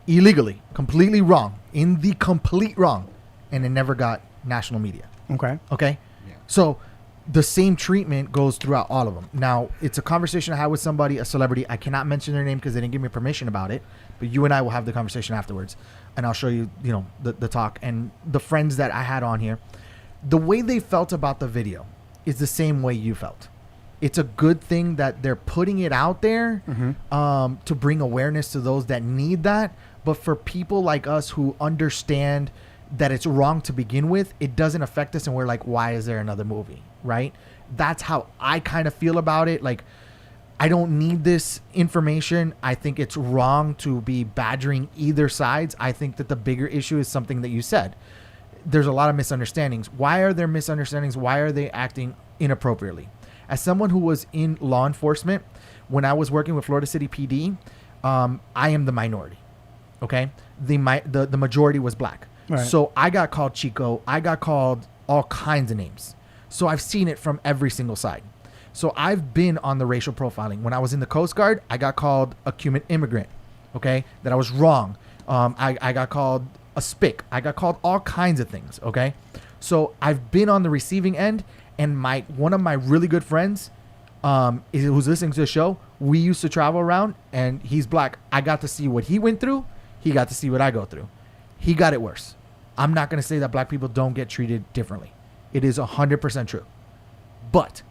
[SPEAKER 1] illegally, completely wrong, in the complete wrong, and it never got national media.
[SPEAKER 3] Okay.
[SPEAKER 1] Okay? Yeah. So the same treatment goes throughout all of them. Now, it's a conversation I had with somebody, a celebrity. I cannot mention their name because they didn't give me permission about it, but you and I will have the conversation afterwards, and I'll show you, the talk. And the friends that I had on here, the way they felt about the video is the same way you felt. It's a good thing that they're putting it out there to bring awareness to those that need that. But for people like us who understand that it's wrong to begin with, it doesn't affect us. And we're like, why is there another movie? Right? That's how I kind of feel about it. Like, I don't need this information. I think it's wrong to be badgering either sides. I think that the bigger issue is something that you said. There's a lot of misunderstandings. Why are there misunderstandings? Why are they acting inappropriately? As someone who was in law enforcement, when I was working with Florida City PD, I am the minority. Okay? The majority was black. Right. So I got called Chico. I got called all kinds of names. So I've seen it from every single side. So I've been on the racial profiling. When I was in the Coast Guard, I got called a Cuban immigrant. Okay? That I was wrong. I got called a spick. I got called all kinds of things. Okay? So I've been on the receiving end. And one of my really good friends, who's listening to the show, we used to travel around, and he's black. I got to see what he went through. He got to see what I go through. He got it worse. I'm not going to say that black people don't get treated differently. It is 100% true. But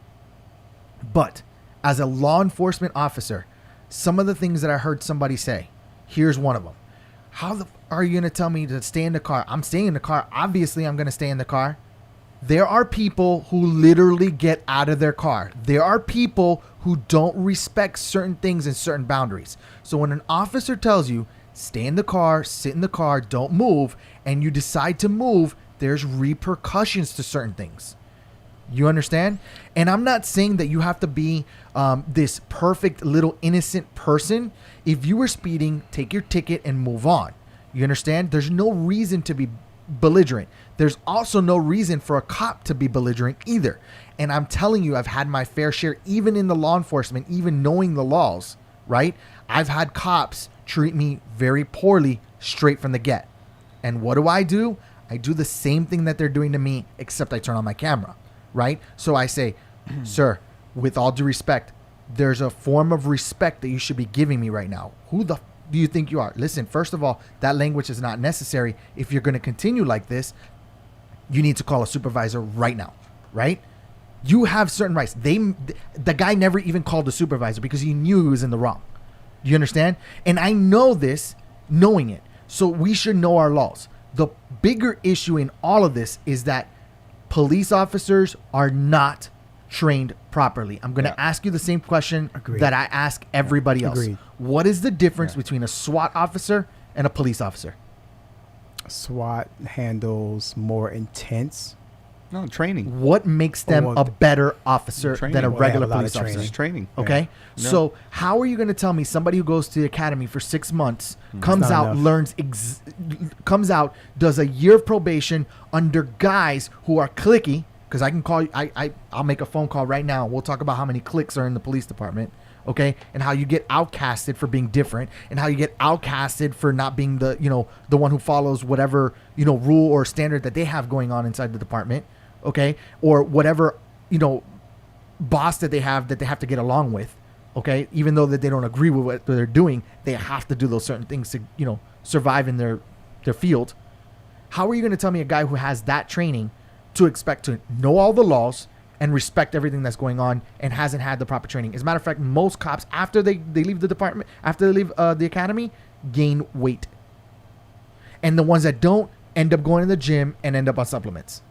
[SPEAKER 1] as a law enforcement officer, some of the things that I heard somebody say, here's one of them. How are you going to tell me to stay in the car? I'm staying in the car. Obviously, I'm going to stay in the car. There are people who literally get out of their car. There are people who don't respect certain things and certain boundaries. So when an officer tells you, stay in the car, sit in the car, don't move, and you decide to move, there's repercussions to certain things. You understand? And I'm not saying that you have to be this perfect little innocent person. If you were speeding, take your ticket and move on. You understand? There's no reason to be belligerent. There's also no reason for a cop to be belligerent either. And I'm telling you, I've had my fair share, even in the law enforcement, even knowing the laws, right? I've had cops treat me very poorly straight from the get. And what do? I do the same thing that they're doing to me, except I turn on my camera, right? So I say, sir, with all due respect, there's a form of respect that you should be giving me right now. Who the do you think you are? Listen, first of all, that language is not necessary. If you're going to continue like this, you need to call a supervisor right now, right? You have certain rights. The guy never even called the supervisor because he knew he was in the wrong. You understand? And I know this, knowing it. So we should know our laws. The bigger issue in all of this is that police officers are not trained properly. I'm going to ask you the same question that I ask everybody else.
[SPEAKER 3] Agreed.
[SPEAKER 1] What is the difference between a SWAT officer and a police officer?
[SPEAKER 3] SWAT handles more intense.
[SPEAKER 4] No, training.
[SPEAKER 1] What makes them a better officer than a regular police officer?
[SPEAKER 4] It's training.
[SPEAKER 1] Okay. Yeah. So how are you going to tell me somebody who goes to the academy for 6 months, comes out, comes out, does a year of probation under guys who are cliquey? Because I can call you, I'll make a phone call right now. We'll talk about how many cliques are in the police department. Okay, and how you get outcasted for being different, and how you get outcasted for not being the one who follows whatever rule or standard that they have going on inside the department, okay, or whatever boss that they have to get along with, okay, even though that they don't agree with what they're doing, they have to do those certain things to survive in their field. How are you going to tell me a guy who has that training to expect to know all the laws and respect everything that's going on and hasn't had the proper training? As a matter of fact, most cops, after they leave the department, after they leave the academy, gain weight. And the ones that don't end up going to the gym and end up on supplements,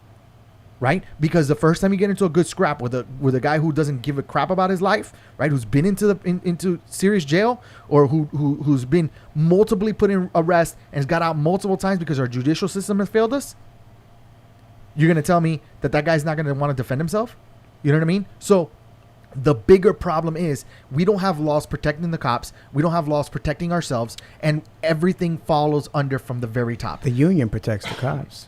[SPEAKER 1] right? Because the first time you get into a good scrap with a guy who doesn't give a crap about his life, right? Who's been into serious jail, or who's been multiply put in arrest and has got out multiple times because our judicial system has failed us. You're going to tell me that guy's not going to want to defend himself? You know what I mean? So The bigger problem is we don't have laws protecting the cops. We don't have laws protecting ourselves, and everything follows under from the very top.
[SPEAKER 3] The union protects the cops.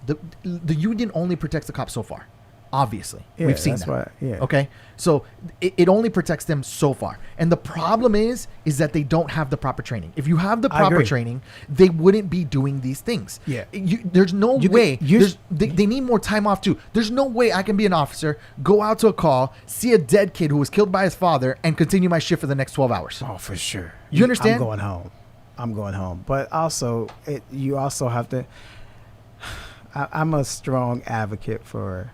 [SPEAKER 1] The union only protects the cops so far. Obviously,
[SPEAKER 3] Yeah,
[SPEAKER 1] we've seen
[SPEAKER 3] that's
[SPEAKER 1] that.
[SPEAKER 3] why- yeah.
[SPEAKER 1] Okay, so it only protects them so far, and the problem is that they don't have the proper training. If you have the
[SPEAKER 3] I
[SPEAKER 1] proper
[SPEAKER 3] agree.
[SPEAKER 1] training, they wouldn't be doing these things.
[SPEAKER 3] Yeah.
[SPEAKER 1] There's no
[SPEAKER 3] You
[SPEAKER 1] way.
[SPEAKER 3] could- you
[SPEAKER 1] there's,
[SPEAKER 3] sh-
[SPEAKER 1] they need more time off too. There's no way I can be an officer, go out to a call, see a dead kid who was killed by his father, and continue my shift for the next 12 hours.
[SPEAKER 3] Oh, for sure.
[SPEAKER 1] You understand?
[SPEAKER 3] I'm going home. But also, you also have to. I'm a strong advocate for.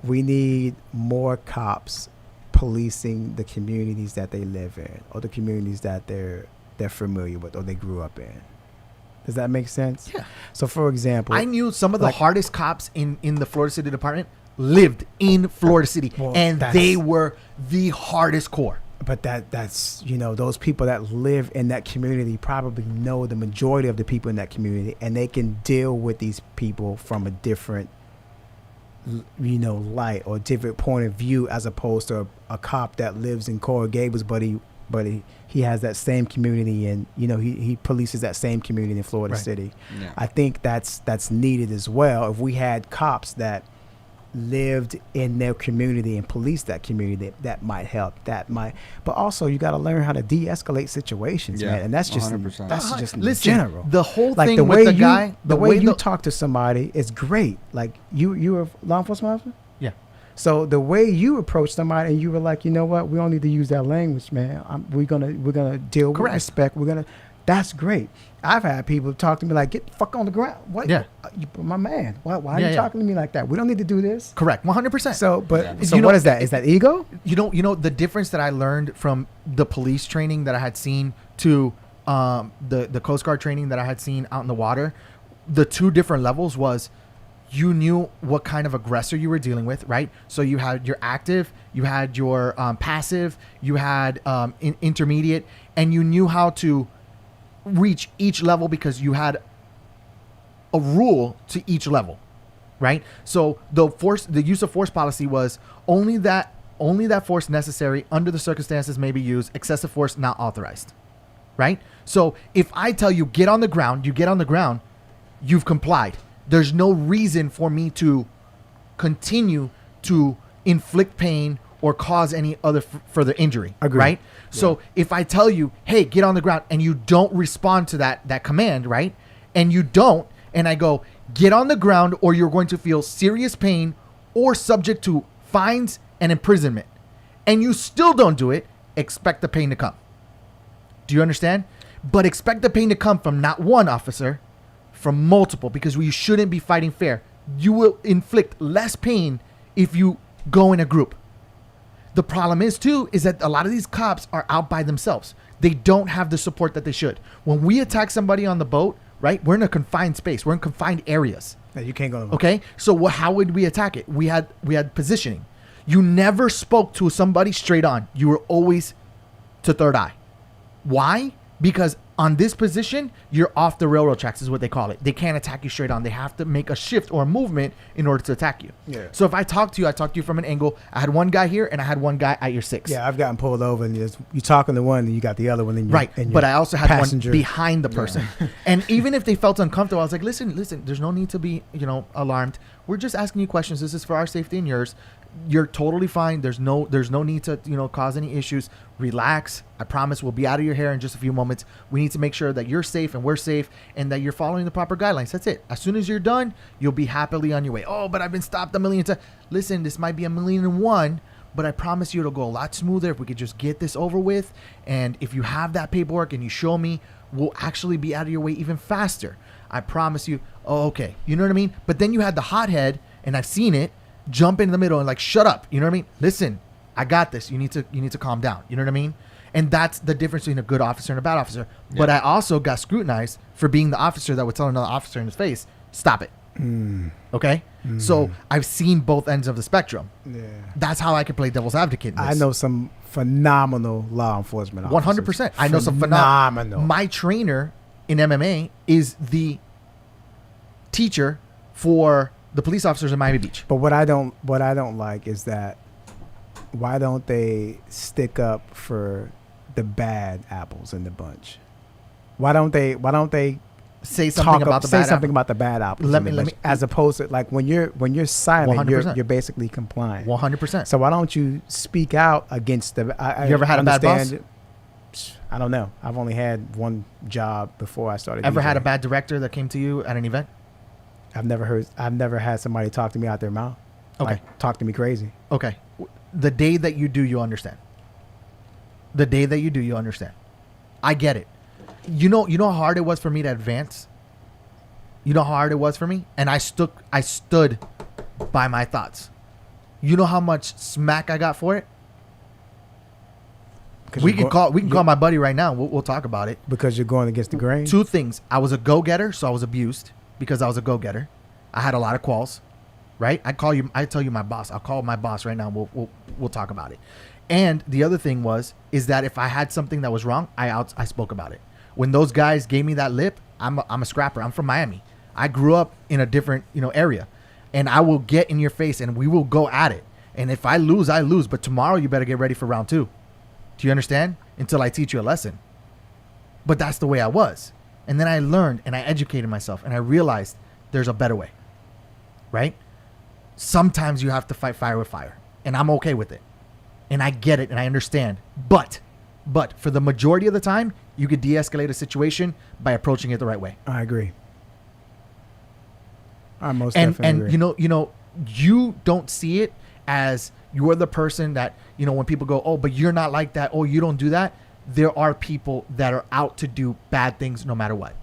[SPEAKER 3] We need more cops policing the communities that they live in, or the communities that they're familiar with, or they grew up in. Does that make sense?
[SPEAKER 1] Yeah.
[SPEAKER 3] So, for example,
[SPEAKER 1] I knew some of the hardest cops in the Florida City Department lived in Florida City, and they were the hardest core.
[SPEAKER 3] But that's those people that live in that community probably know the majority of the people in that community, and they can deal with these people from a different light or different point of view, as opposed to a cop that lives in Coral Gables, but he has that same community, and he polices that same community in Florida City.
[SPEAKER 4] Yeah.
[SPEAKER 3] I think that's needed as well. If we had cops that lived in their community and policed that community, that might help. But also you got to learn how to de-escalate situations, man. And that's just
[SPEAKER 4] 100%.
[SPEAKER 3] that's just in
[SPEAKER 1] Listen,
[SPEAKER 3] general.
[SPEAKER 1] the whole
[SPEAKER 3] like
[SPEAKER 1] thing
[SPEAKER 3] the
[SPEAKER 1] with
[SPEAKER 3] way
[SPEAKER 1] the
[SPEAKER 3] you,
[SPEAKER 1] guy,
[SPEAKER 3] the way you talk to somebody is great. Like you were a law enforcement officer.
[SPEAKER 1] Yeah.
[SPEAKER 3] So the way you approach somebody, and you were like, you know what, we don't need to use that language, man. We're gonna deal with respect. That's great. I've had people talk to me like, get the fuck on the ground. What?
[SPEAKER 1] Yeah.
[SPEAKER 3] My man. Why are you talking to me like that? We don't need to do this.
[SPEAKER 1] Correct. 100%.
[SPEAKER 3] So, what is that? Is that ego?
[SPEAKER 1] You know the difference that I learned from the police training that I had seen to the Coast Guard training that I had seen out in the water. The two different levels was you knew what kind of aggressor you were dealing with, right? So you had your active, you had your passive, you had intermediate, and you knew how to reach each level because you had a rule to each level, right? So the use of force policy was only that force necessary under the circumstances may be used, excessive force not authorized, right? So if I tell you get on the ground, you get on the ground, you've complied. There's no reason for me to continue to inflict pain or cause any other further injury, right? So if I tell you, hey, get on the ground, and you don't respond to that command, right? And you don't, and I go, get on the ground or you're going to feel serious pain or subject to fines and imprisonment, and you still don't do it, expect the pain to come. Do you understand? But expect the pain to come from not one officer, from multiple, because we shouldn't be fighting fair. You will inflict less pain if you go in a group. The problem is that a lot of these cops are out by themselves. They don't have the support that they should. When we attack somebody on the boat, right, we're in a confined space. We're in confined areas.
[SPEAKER 3] Yeah, you can't go.
[SPEAKER 1] Okay, so how would we attack it? We had positioning. You never spoke to somebody straight on. You were always to third eye. Why? Because on this position, you're off the railroad tracks is what they call it. They can't attack you straight on. They have to make a shift or a movement in order to attack you.
[SPEAKER 3] Yeah.
[SPEAKER 1] So if I talk to you from an angle. I had one guy here and I had one guy at your 6.
[SPEAKER 3] Yeah, I've gotten pulled over, and you talking to one, and you got the other one, and
[SPEAKER 1] right. But I also had
[SPEAKER 3] passenger.
[SPEAKER 1] One behind the person. And even if they felt uncomfortable, I was like, listen, there's no need to be, alarmed. We're just asking you questions. This is for our safety and yours. You're totally fine. There's no need to, cause any issues. Relax. I promise we'll be out of your hair in just a few moments. We need to make sure that you're safe and we're safe and that you're following the proper guidelines. That's it. As soon as you're done, you'll be happily on your way. Oh, but I've been stopped a million times. Listen, this might be 1,000,001, but I promise you it'll go a lot smoother if we could just get this over with. And if you have that paperwork and you show me, we'll actually be out of your way even faster. I promise you. Oh, okay. You know what I mean? But then you had the hothead, and I've seen it, jump in the middle and like, shut up. You know what I mean? Listen, I got this. You need to calm down. You know what I mean? And that's the difference between a good officer and a bad officer. Yeah. But I also got scrutinized for being the officer that would tell another officer in his face, stop it. Okay? So I've seen both ends of the spectrum. Yeah. That's how I can play devil's advocate in this.
[SPEAKER 3] I know some phenomenal law enforcement officers.
[SPEAKER 1] 100%. I know some phenomenal. My trainer in MMA is the teacher for the police officers in Miami Beach.
[SPEAKER 3] But what I don't like is that why don't they stick up for the bad apples in the bunch? Why don't they
[SPEAKER 1] say something about
[SPEAKER 3] the bad apples? Let me as opposed to like when you're silent, you're basically complying.
[SPEAKER 1] 100%.
[SPEAKER 3] So why don't you speak out against the?
[SPEAKER 1] You ever had a bad boss?
[SPEAKER 3] I don't know. I've only had one job before I started.
[SPEAKER 1] Ever had a bad director that came to you at an event?
[SPEAKER 3] I've never had somebody talk to me out their mouth.
[SPEAKER 1] Okay.
[SPEAKER 3] Like, talk to me crazy.
[SPEAKER 1] Okay. The day that you do, you understand. The day that you do, you understand. I get it. You know how hard it was for me to advance? You know how hard it was for me? And I stood by my thoughts. You know how much smack I got for it? We can call my buddy right now. We'll talk about it.
[SPEAKER 3] Because you're going against the grain?
[SPEAKER 1] Two things. I was a go-getter, so I was abused because I was a go-getter. I had a lot of quals, right? I tell you my boss. I'll call my boss right now. We'll talk about it. And the other thing is that if I had something that was wrong, I spoke about it. When those guys gave me that lip, I'm a scrapper. I'm from Miami. I grew up in a different, area, and I will get in your face and we will go at it. And if I lose, I lose. But tomorrow you better get ready for round 2. Do you understand? Until I teach you a lesson. But that's the way I was. And then I learned and I educated myself and I realized there's a better way, right? Sometimes you have to fight fire with fire, and I'm okay with it. And I get it and I understand. But for the majority of the time, you could de-escalate a situation by approaching it the right way.
[SPEAKER 3] I agree. I most definitely agree.
[SPEAKER 1] And you don't see it as you're the person that, when people go, oh, but you're not like that. Oh, you don't do that. There are people that are out to do bad things no matter what.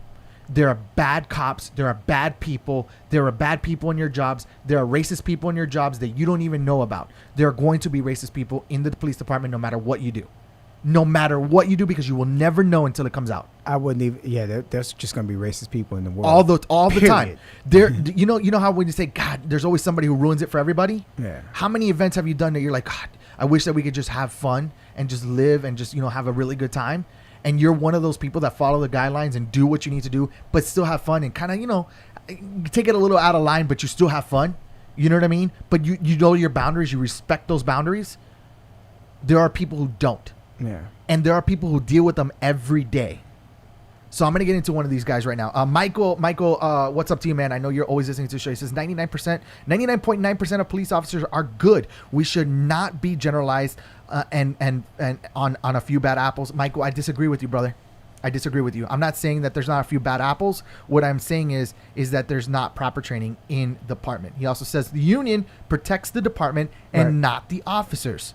[SPEAKER 1] There are bad cops. There are bad people. There are bad people in your jobs. There are racist people in your jobs that you don't even know about. There are going to be racist people in the police department no matter what you do. No matter what you do, because you will never know until it comes out.
[SPEAKER 3] I wouldn't even. Yeah, there's just gonna be racist people in the world.
[SPEAKER 1] All the time. There, you know how when you say, God, there's always somebody who ruins it for everybody.
[SPEAKER 3] Yeah.
[SPEAKER 1] How many events have you done that you're like, God, I wish that we could just have fun and just live and just have a really good time. And you're one of those people that follow the guidelines and do what you need to do, but still have fun and kind of take it a little out of line, but you still have fun. You know what I mean? But you know your boundaries. You respect those boundaries. There are people who don't.
[SPEAKER 3] Yeah.
[SPEAKER 1] And there are people who deal with them every day. So I'm going to get into one of these guys right now. Michael, what's up to you, man? I know you're always listening to the show. He says 99.9% of police officers are good. We should not be generalized and on a few bad apples. Michael, I disagree with you, brother. I disagree with you. I'm not saying that there's not a few bad apples. What I'm saying is that there's not proper training in the department. He also says the union protects the department and not the officers.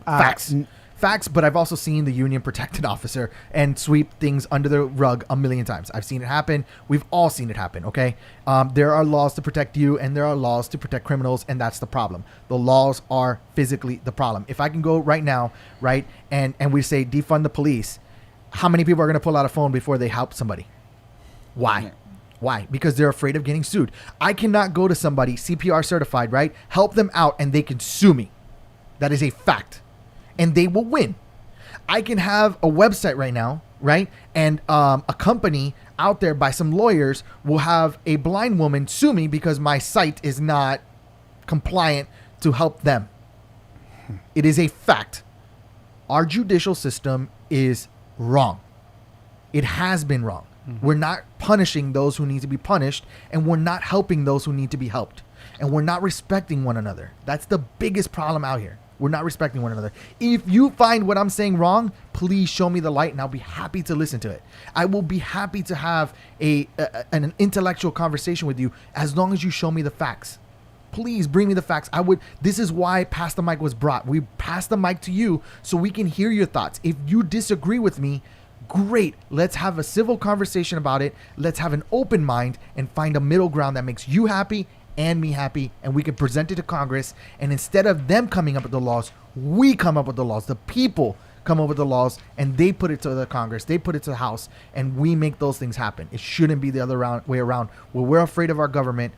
[SPEAKER 1] Facts, but I've also seen the union protect an officer and sweep things under the rug a million times. I've seen it happen. We've all seen it happen, okay? There are laws to protect you, and there are laws to protect criminals, and that's the problem. The laws are physically the problem. If I can go right now, right, and we say defund the police, how many people are going to pull out a phone before they help somebody? Why? Why? Because they're afraid of getting sued. I cannot go to somebody, CPR certified, right, help them out, and they can sue me. That is a fact. And they will win. I can have a website right now, right? And a company out there by some lawyers will have a blind woman sue me because my site is not compliant to help them. It is a fact. Our judicial system is wrong. It has been wrong. Mm-hmm. We're not punishing those who need to be punished, and we're not helping those who need to be helped. And we're not respecting one another. That's the biggest problem out here. We're not respecting one another. If you find what I'm saying wrong, please show me the light and I'll be happy to listen to it. I will be happy to have an intellectual conversation with you as long as you show me the facts. Please bring me the facts. This is why Pass the Mic was brought. We pass the mic to you so we can hear your thoughts. If you disagree with me, great. Let's have a civil conversation about it. Let's have an open mind and find a middle ground that makes you happy and me happy, and we can present it to Congress. And instead of them coming up with the laws, we come up with the laws. The people come up with the laws, and they put it to the Congress. They put it to the House, and we make those things happen. It shouldn't be the other way around. Where we're afraid of our government,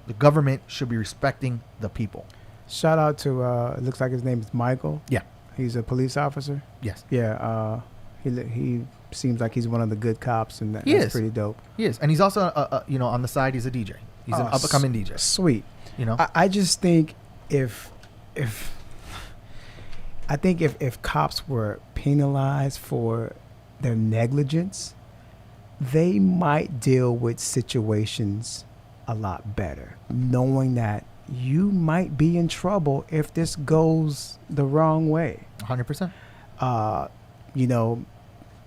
[SPEAKER 1] the government should be respecting the people.
[SPEAKER 3] Shout out to, it looks like his name is Michael.
[SPEAKER 1] Yeah.
[SPEAKER 3] He's a police officer.
[SPEAKER 1] Yes.
[SPEAKER 3] Yeah. He seems like he's one of the good cops, and that's pretty dope.
[SPEAKER 1] He is. And he's also, on the side, he's a DJ. He's an up-and-coming DJ.
[SPEAKER 3] Sweet.
[SPEAKER 1] You know?
[SPEAKER 3] I just think if I think if cops were penalized for their negligence, they might deal with situations a lot better, knowing that you might be in trouble if this goes the wrong way.
[SPEAKER 1] 100%.
[SPEAKER 3] You know,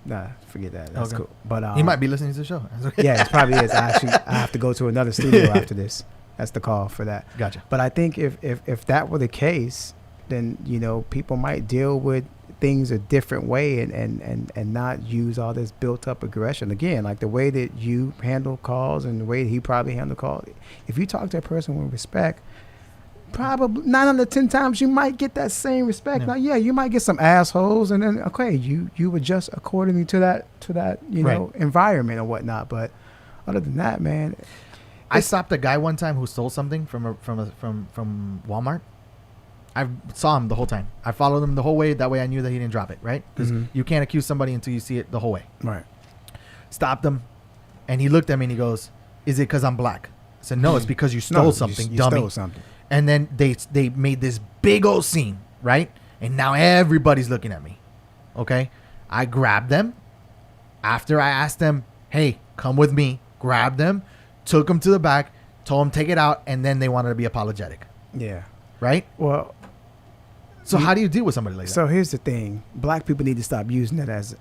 [SPEAKER 3] nah, forget that. That's
[SPEAKER 1] Okay.
[SPEAKER 3] cool. But
[SPEAKER 1] He might be listening to the show.
[SPEAKER 3] yeah, it probably is. I have to go to another studio after this. That's the call for that.
[SPEAKER 1] Gotcha.
[SPEAKER 3] But I think if that were the case, then, you know, people might deal with things a different way and not use all this built up aggression. Again, like the way that you handle calls and the way he probably handled calls. If you talk to a person with respect, probably 9 out of 10 times you might get that same respect. Now, yeah, you might get some assholes, and then okay, you adjust accordingly to that you know, environment or whatnot. But other than that, man,
[SPEAKER 1] I stopped a guy one time who stole something from Walmart. I saw him the whole time. I followed him the whole way. That way I knew that he didn't drop it, right? Because you can't accuse somebody until you see it the whole way.
[SPEAKER 3] Right.
[SPEAKER 1] Stopped him, and he looked at me and he goes, "Is it because I'm black?" I said, "No, it's because you stole something,
[SPEAKER 3] you
[SPEAKER 1] dummy."
[SPEAKER 3] stole something.
[SPEAKER 1] And then they made this big old scene, right? And now everybody's looking at me. Okay? I grabbed them. After I asked them, "Hey, come with me," grabbed them, took them to the back, told them take it out, and then they wanted to be apologetic.
[SPEAKER 3] Yeah.
[SPEAKER 1] Right?
[SPEAKER 3] Well,
[SPEAKER 1] so how do you deal with somebody like that?
[SPEAKER 3] So here's the thing: black people need to stop using it as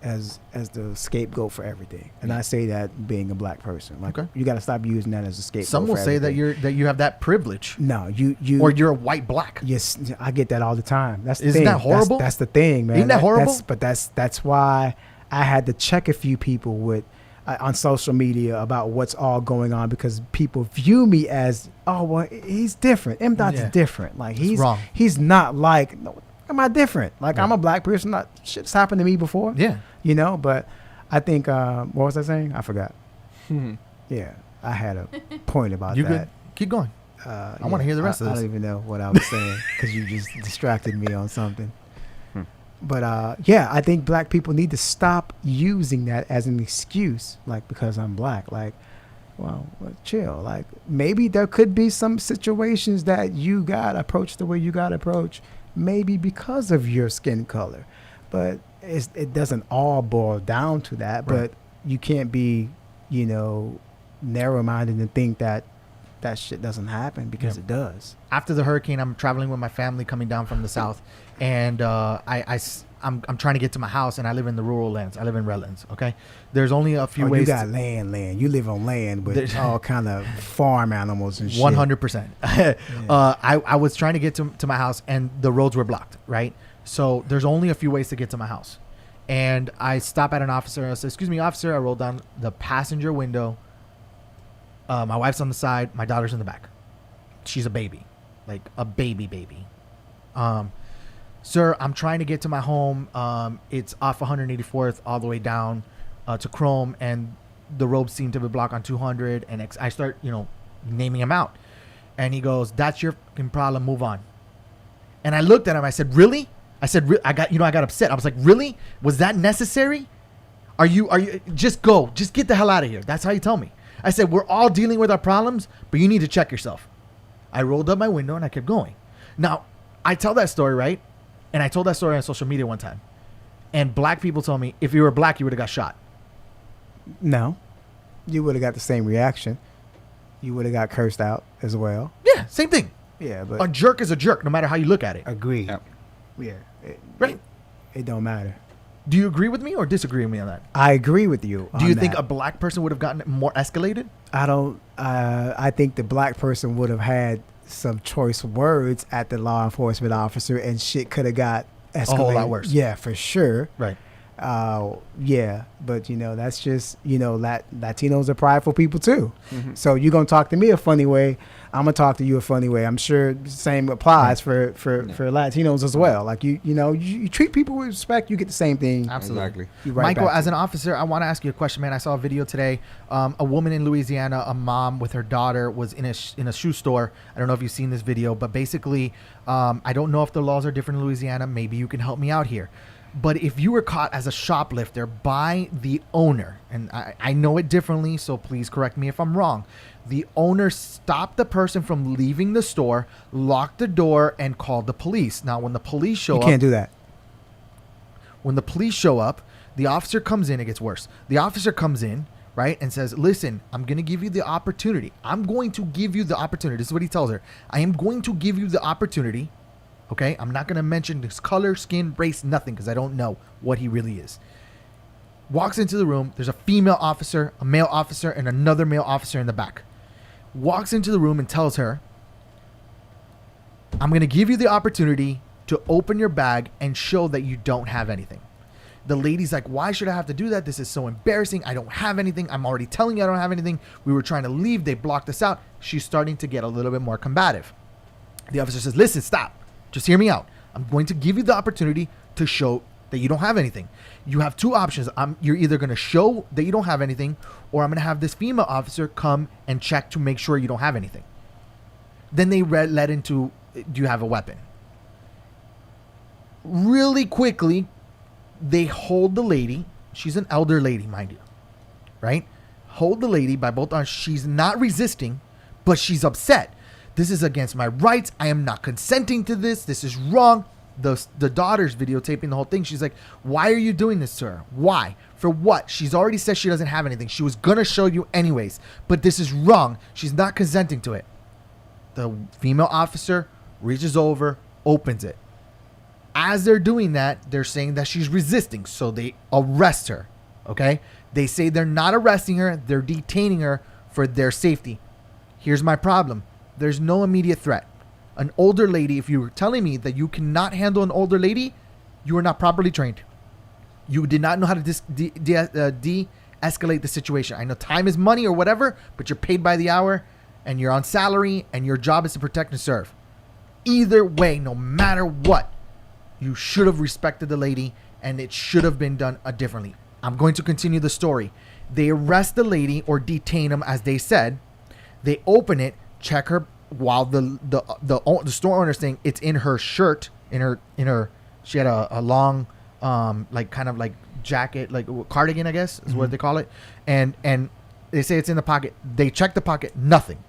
[SPEAKER 3] the scapegoat for everything. And I say that being a black person, like you got to stop using that as a scapegoat.
[SPEAKER 1] Some will
[SPEAKER 3] for
[SPEAKER 1] say
[SPEAKER 3] everything.
[SPEAKER 1] that you have that privilege.
[SPEAKER 3] No, you
[SPEAKER 1] or you're a white black.
[SPEAKER 3] Yes, I get that all the time. That's the
[SPEAKER 1] Isn't
[SPEAKER 3] thing.
[SPEAKER 1] that horrible?
[SPEAKER 3] That's the thing, man.
[SPEAKER 1] Isn't that horrible?
[SPEAKER 3] That's why I had to check a few people with on social media about what's all going on, because people view me as, oh well, he's different. M. Dot's different. Like he's
[SPEAKER 1] wrong.
[SPEAKER 3] He's not like. No, am I different? Like I'm a black person. Not shit's happened to me before.
[SPEAKER 1] Yeah.
[SPEAKER 3] You know, but I think what was I saying? I forgot. Yeah, I had a point about
[SPEAKER 1] You
[SPEAKER 3] that.
[SPEAKER 1] good? Keep going. I want to hear the rest of
[SPEAKER 3] I
[SPEAKER 1] this.
[SPEAKER 3] don't even know what I was saying because you just distracted me on something. But yeah, I think black people need to stop using that as an excuse, like because I'm black. Like, well, chill. Like maybe there could be some situations that you got approached the way you got approached, maybe because of your skin color, but it doesn't all boil down to that.
[SPEAKER 1] Right.
[SPEAKER 3] But you can't be, you know, narrow-minded and think that that shit doesn't happen, because it does.
[SPEAKER 1] After the hurricane, I'm traveling with my family coming down from the south, and I'm trying to get to my house, and I live in the rural lands. I live in Redlands. Okay, there's only a few ways.
[SPEAKER 3] You got land. You live on land with all kind of farm animals and shit.
[SPEAKER 1] 100%. I was trying to get to my house, and the roads were blocked. Right, so there's only a few ways to get to my house, and I stop at an officer. I say, "Excuse me, officer." I roll down the passenger window. My wife's on the side. My daughter's in the back. She's a baby, like a baby. Sir, I'm trying to get to my home. It's off 184th all the way down to Chrome, and the roads seem to be blocked on 200. And I start, naming him out, and he goes, "That's your fucking problem. Move on." And I looked at him. I said, "Really?" I got upset. I was like, "Really? Was that necessary? Are you just go? Just get the hell out of here." That's how you tell me. I said, "We're all dealing with our problems, but you need to check yourself." I rolled up my window and I kept going. Now, I tell that story, right? And I told that story on social media one time. And black people told me, if you were black, you would have got shot.
[SPEAKER 3] No. You would have got the same reaction. You would have got cursed out as well.
[SPEAKER 1] Yeah, same thing.
[SPEAKER 3] Yeah, but
[SPEAKER 1] a jerk is a jerk, no matter how you look at it.
[SPEAKER 3] Agreed.
[SPEAKER 4] Yep.
[SPEAKER 3] Yeah.
[SPEAKER 1] Right.
[SPEAKER 3] It don't matter.
[SPEAKER 1] Do you agree with me or disagree with me on that?
[SPEAKER 3] I agree with you.
[SPEAKER 1] Do you think a black person would have gotten more escalated?
[SPEAKER 3] I don't. I think the black person would have had some choice words at the law enforcement officer, and shit could have got escalated.
[SPEAKER 1] A whole lot worse.
[SPEAKER 3] Yeah, for sure.
[SPEAKER 1] Right.
[SPEAKER 3] Yeah, but that's just Latinos are prideful people too. Mm-hmm. So you're gonna talk to me a funny way, I'm gonna talk to you a funny way. I'm sure the same applies for Latinos as well. Like you treat people with respect, you get the same thing.
[SPEAKER 1] Absolutely.
[SPEAKER 4] Exactly.
[SPEAKER 1] Michael, as an officer, I want to ask you a question, man. I saw a video today. A woman in Louisiana, a mom with her daughter, was in a shoe store. I don't know if you've seen this video, but basically, I don't know if the laws are different in Louisiana. Maybe you can help me out here. But if you were caught as a shoplifter by the owner, and I know it differently, so please correct me if I'm wrong. The owner stopped the person from leaving the store, locked the door, and called the police. Now, when the police show up...
[SPEAKER 3] You can't do that.
[SPEAKER 1] When the police show up, the officer comes in. It gets worse. The officer comes in, right, and says, listen, I'm going to give you the opportunity. I'm going to give you the opportunity. This is what he tells her. I am going to give you the opportunity. Okay, I'm not going to mention his color, skin, race, nothing, because I don't know what he really is. Walks into the room. There's a female officer, a male officer, and another male officer in the back. Walks into the room and tells her, I'm going to give you the opportunity to open your bag and show that you don't have anything. The lady's like, why should I have to do that? This is so embarrassing. I don't have anything. I'm already telling you I don't have anything. We were trying to leave. They blocked us out. She's starting to get a little bit more combative. The officer says, listen, stop. Just hear me out. I'm going to give you the opportunity to show that you don't have anything. You have two options. You're either going to show that you don't have anything, or I'm going to have this female officer come and check to make sure you don't have anything. Then they led into, do you have a weapon? Really quickly, they hold the lady. She's an elder lady, mind you, right? Hold the lady by both arms. She's not resisting, but she's upset. This is against my rights. I am not consenting to this. This is wrong. The daughter's videotaping the whole thing. She's like, why are you doing this to her? Why? For what? She's already said she doesn't have anything. She was going to show you anyways, but this is wrong. She's not consenting to it. The female officer reaches over, opens it. As they're doing that, they're saying that she's resisting, so they arrest her, okay? They say they're not arresting her. They're detaining her for their safety. Here's my problem. There's no immediate threat. An older lady, if you were telling me that you cannot handle an older lady, you are not properly trained. You did not know how to de-escalate the situation. I know time is money or whatever, but you're paid by the hour, and you're on salary, and your job is to protect and serve. Either way, no matter what, you should have respected the lady, and it should have been done differerly. I'm going to continue the story. They arrest the lady, or detain them, as they said. They open it, check her, while the store owner saying it's in her shirt, in her. She had a long, like kind of like jacket, like cardigan, I guess is what they call it, and they say it's in the pocket. They check the pocket, nothing.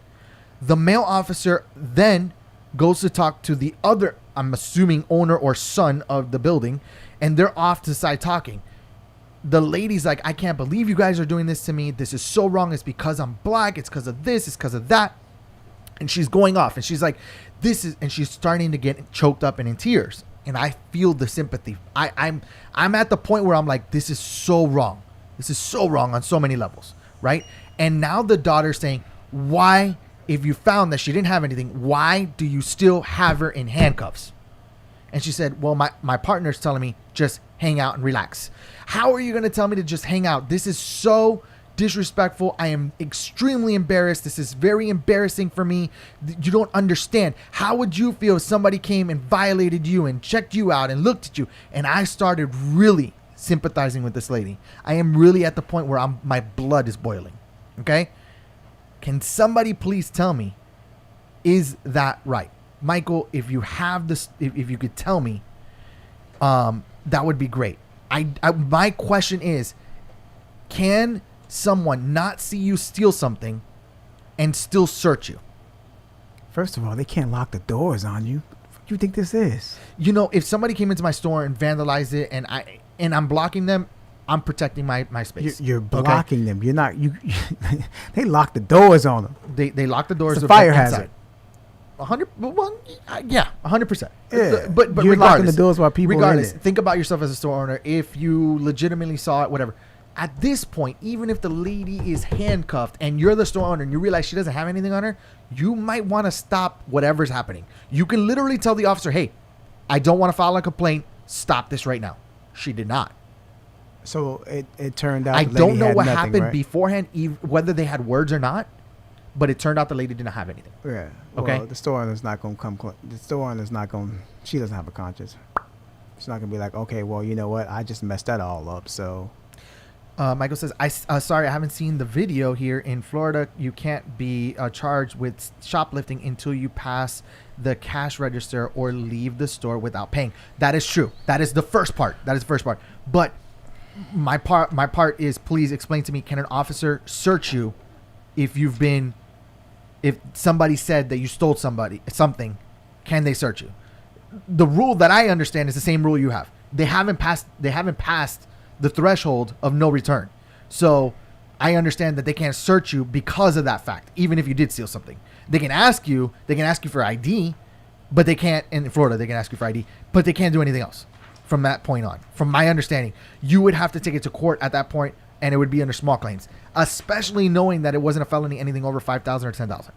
[SPEAKER 1] The male officer then goes to talk to the other, I'm assuming, owner or son of the building, and they're off to the side talking. The lady's like, I can't believe you guys are doing this to me. This is so wrong. It's because I'm black. It's because of this. It's because of that. And she's going off, and she's like, this is, and she's starting to get choked up and in tears. And I feel the sympathy. I'm at the point where I'm like, this is so wrong. This is so wrong on so many levels, right? And now the daughter's saying, why, if you found that she didn't have anything, why do you still have her in handcuffs? And she said, well, my partner's telling me just hang out and relax. How are you going to tell me to just hang out? This is so disrespectful. I am extremely embarrassed. This is very embarrassing for me. You don't understand. How would you feel if somebody came and violated you and checked you out and looked at you? And I started really sympathizing with this lady. I am really at the point where my blood is boiling. Okay? Can somebody please tell me, is that right? Michael, if you have this, if you could tell me, that would be great. My question is, can someone not see you steal something and still search you?
[SPEAKER 3] First of all, they can't lock the doors on you. What do you think this is?
[SPEAKER 1] You know, if somebody came into my store and vandalized it, and I'm blocking them, I'm protecting my space.
[SPEAKER 3] You're blocking them. You're not. They lock the doors on them.
[SPEAKER 1] They lock the doors.
[SPEAKER 3] It's a fire hazard.
[SPEAKER 1] 100%. Yeah, 100%.
[SPEAKER 3] Yeah,
[SPEAKER 1] but
[SPEAKER 3] you're locking the doors while people are in it.
[SPEAKER 1] Think about yourself as a store owner. If you legitimately saw it, whatever. At this point, even if the lady is handcuffed and you're the store owner and you realize she doesn't have anything on her, you might want to stop whatever's happening. You can literally tell the officer, hey, I don't want to file a complaint. Stop this right now. She did not.
[SPEAKER 3] So it turned out
[SPEAKER 1] I
[SPEAKER 3] the lady
[SPEAKER 1] don't know
[SPEAKER 3] had
[SPEAKER 1] what
[SPEAKER 3] nothing,
[SPEAKER 1] happened
[SPEAKER 3] right?
[SPEAKER 1] beforehand, whether they had words or not, but it turned out the lady did not have anything.
[SPEAKER 3] Yeah.
[SPEAKER 1] Okay.
[SPEAKER 3] Well, the store owner's not going to come. The store owner's not going. She doesn't have a conscience. She's not going to be like, okay, well, you know what? I just messed that all up. So.
[SPEAKER 1] Michael says, sorry, I haven't seen the video here in Florida. You can't be charged with shoplifting until you pass the cash register or leave the store without paying. That is true. That is the first part. But my part is, please explain to me, can an officer search you if somebody said that you stole something, can they search you? The rule that I understand is the same rule you have. they haven't passed the threshold of no return. So I understand that they can't search you because of that fact, even if you did steal something. They can ask you for ID, but they can't, in Florida, they can ask you for ID, but they can't do anything else from that point on. From my understanding, you would have to take it to court at that point, and it would be under small claims, especially knowing that it wasn't a felony anything over 5,000 or 10,000.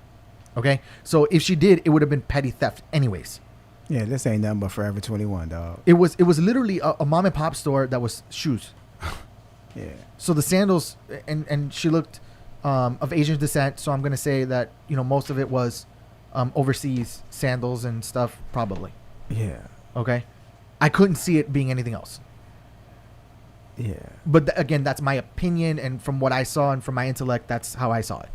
[SPEAKER 1] Okay? So if she did, it would have been petty theft anyways.
[SPEAKER 3] Yeah, this ain't nothing but Forever 21, dog.
[SPEAKER 1] It was literally a mom and pop store that was shoes.
[SPEAKER 3] Yeah.
[SPEAKER 1] So the sandals, and she looked of Asian descent, so I'm going to say that, most of it was overseas sandals and stuff, probably.
[SPEAKER 3] Yeah.
[SPEAKER 1] Okay? I couldn't see it being anything else.
[SPEAKER 3] Yeah.
[SPEAKER 1] But again, that's my opinion, and from what I saw and from my intellect, that's how I saw it.